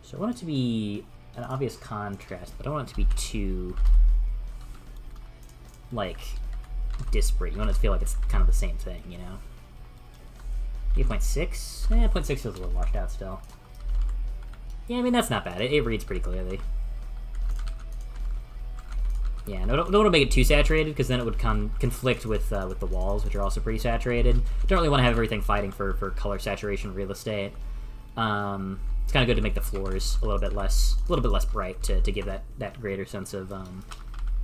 So I want it to be an obvious contrast, but I don't want it to be too, like, disparate. You want it to feel like it's kind of the same thing, you know? 8.6? 0.6 feels a little washed out still. Yeah, I mean, that's not bad. It reads pretty clearly. Yeah, no, don't want to make it too saturated, because then it would conflict with the walls, which are also pretty saturated. Don't really want to have everything fighting for color saturation real estate. It's kind of good to make the floors a little bit less bright to give that greater sense of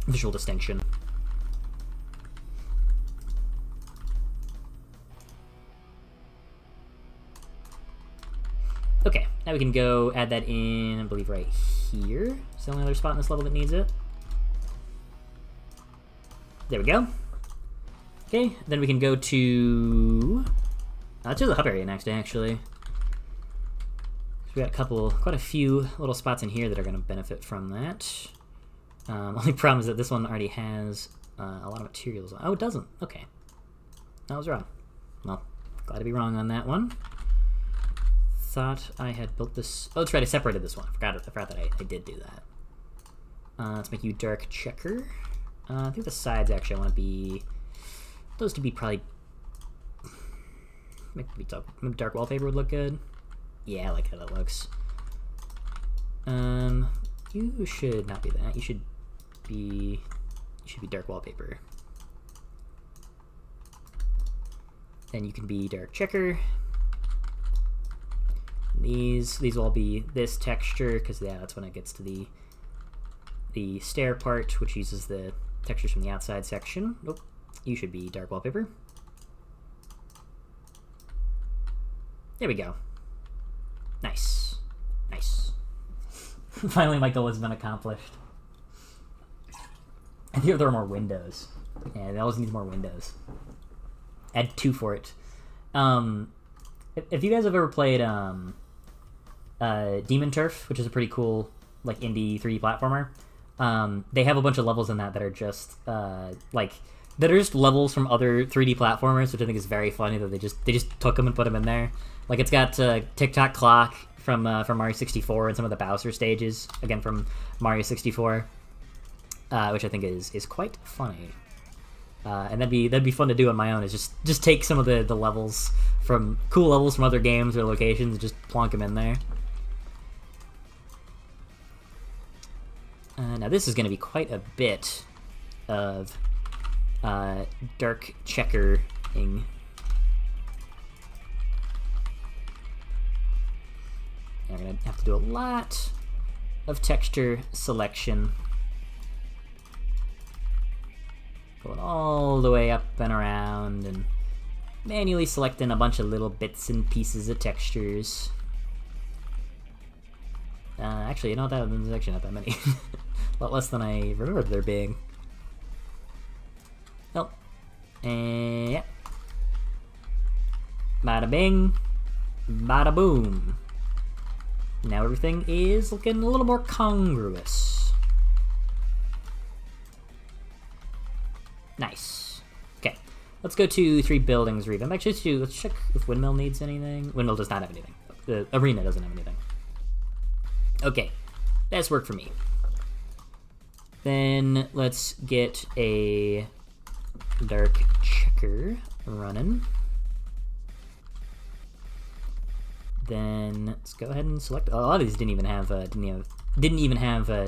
visual distinction. Okay, now we can go add that in, I believe, right here. It's the only other spot in this level that needs it. There we go. Okay, then we can go to the hub area next, actually. We got quite a few little spots in here that are going to benefit from that. Only problem is that this one already has a lot of materials. Oh, it doesn't. Okay. I was wrong. Well, glad to be wrong on that one. Thought I had built this. Oh, that's right. I separated this one. I forgot that I did do that. Let's make you dark checker. I think the sides actually I want to be those to be probably maybe dark wallpaper would look good. Yeah, I like how that looks. You should not be that. You should be dark wallpaper. Then you can be dark checker. These will all be this texture, because yeah, that's when it gets to the stair part, which uses the textures from the outside section. Nope. You should be dark wallpaper. There we go. Nice. Nice. Finally my goal has been accomplished. I think there are more windows. Yeah, it always needs more windows. Add 2 for it. If you guys have ever played Demon Turf, which is a pretty cool like indie 3D platformer, they have a bunch of levels in that are just that are just levels from other 3D platformers, which I think is very funny that they just took them and put them in there. Like it's got Tick-Tock Clock from Mario 64 and some of the Bowser stages again from Mario 64, which I think is quite funny. And that'd be fun to do on my own. Is just take some of the levels from cool levels from other games or locations and just plonk them in there. Now this is going to be quite a bit of dark checkering. We're going to have to do a lot of texture selection. Going all the way up and around and manually selecting a bunch of little bits and pieces of textures. Actually, you know, there's actually not that many. A lot less than I remembered there being. Nope. And yeah. Bada bing. Bada boom. Now everything is looking a little more congruous. Nice. Okay. Let's go to 3 buildings revamp. Actually, let's check if Windmill needs anything. Windmill does not have anything. The Arena doesn't have anything. Okay, that's work for me. Then let's get a Dark Checker running. Then let's go ahead and select. A lot of these didn't even have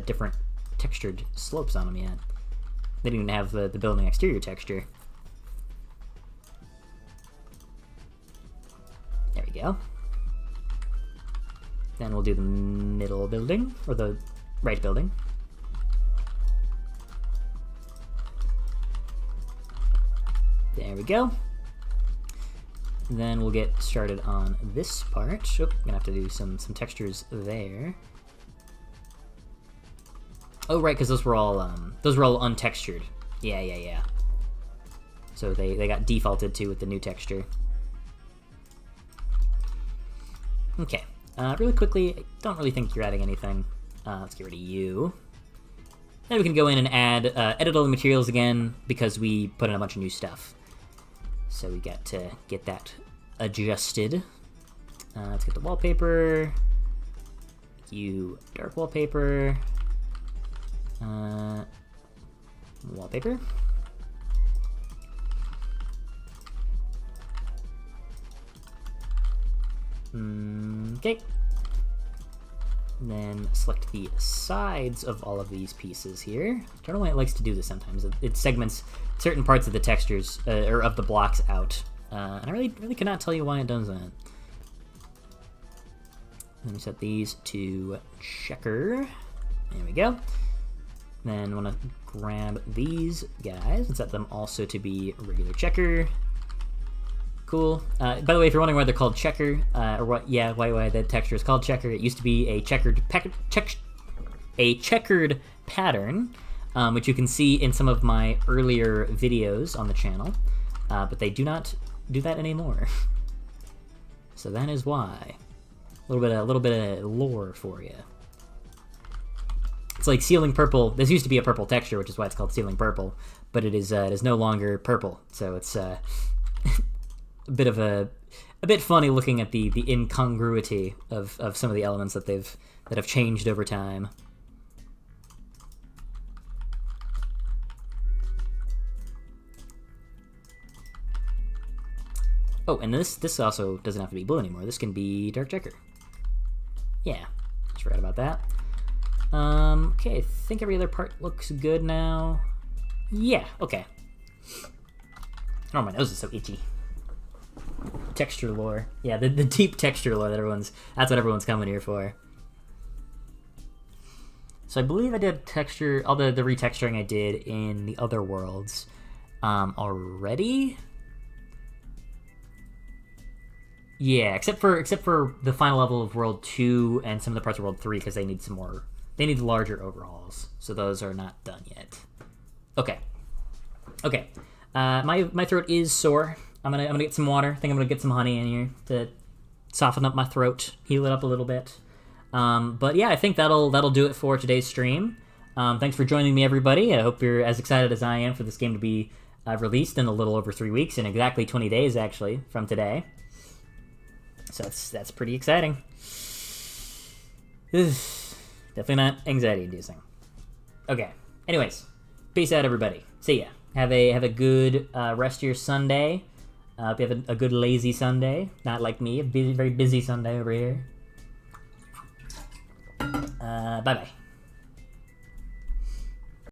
different textured slopes on them yet. They didn't even have the building exterior texture. There we go. Then we'll do the middle building, or the right building. There we go. Then we'll get started on this part. Oh, gonna have to do some textures there. Oh, right, because those were all untextured. Yeah. So they got defaulted to with the new texture. Okay. Really quickly, I don't really think you're adding anything. Let's get rid of you. Then we can go in and add, edit all the materials again, because we put in a bunch of new stuff. So we got to get that adjusted. Let's get the wallpaper. You dark wallpaper. Wallpaper. Okay. Then select the sides of all of these pieces here. I don't know why it likes to do this sometimes. It segments certain parts of the textures, or of the blocks out. And I really cannot tell you why it does that. Let me set these to checker. There we go. Then I want to grab these guys and set them also to be regular checker. Cool. By the way, if you're wondering why they're called checker, or why the texture is called checker, it used to be a checkered pattern, which you can see in some of my earlier videos on the channel, but they do not do that anymore. So that is why. A little bit of lore for you. It's like Ceiling Purple. This used to be a purple texture, which is why it's called Ceiling Purple, but it is no longer purple. So it's a bit funny looking at the incongruity of some of the elements that have changed over time. Oh, and this also doesn't have to be blue anymore. This can be dark checker. Yeah, just forgot about that. Okay, I think every other part looks good now. Yeah, okay. Oh, my nose is so itchy. Texture lore. Yeah, the deep texture lore that's what everyone's coming here for. So I believe I did texture, all the retexturing I did in the other worlds already. Yeah, except for the final level of World 2 and some of the parts of World 3, because they need larger overhauls. So those are not done yet. Okay. My throat is sore. I'm gonna get some water. I think I'm gonna get some honey in here to soften up my throat, heal it up a little bit. But yeah, I think that'll do it for today's stream. Thanks for joining me, everybody. I hope you're as excited as I am for this game to be released in a little over 3 weeks, in exactly 20 days actually from today. So that's pretty exciting. Definitely not anxiety-inducing. Okay. Anyways, peace out, everybody. See ya. Have a good rest of your Sunday. Hope you have a good lazy Sunday. Not like me, a very busy Sunday over here. Bye-bye.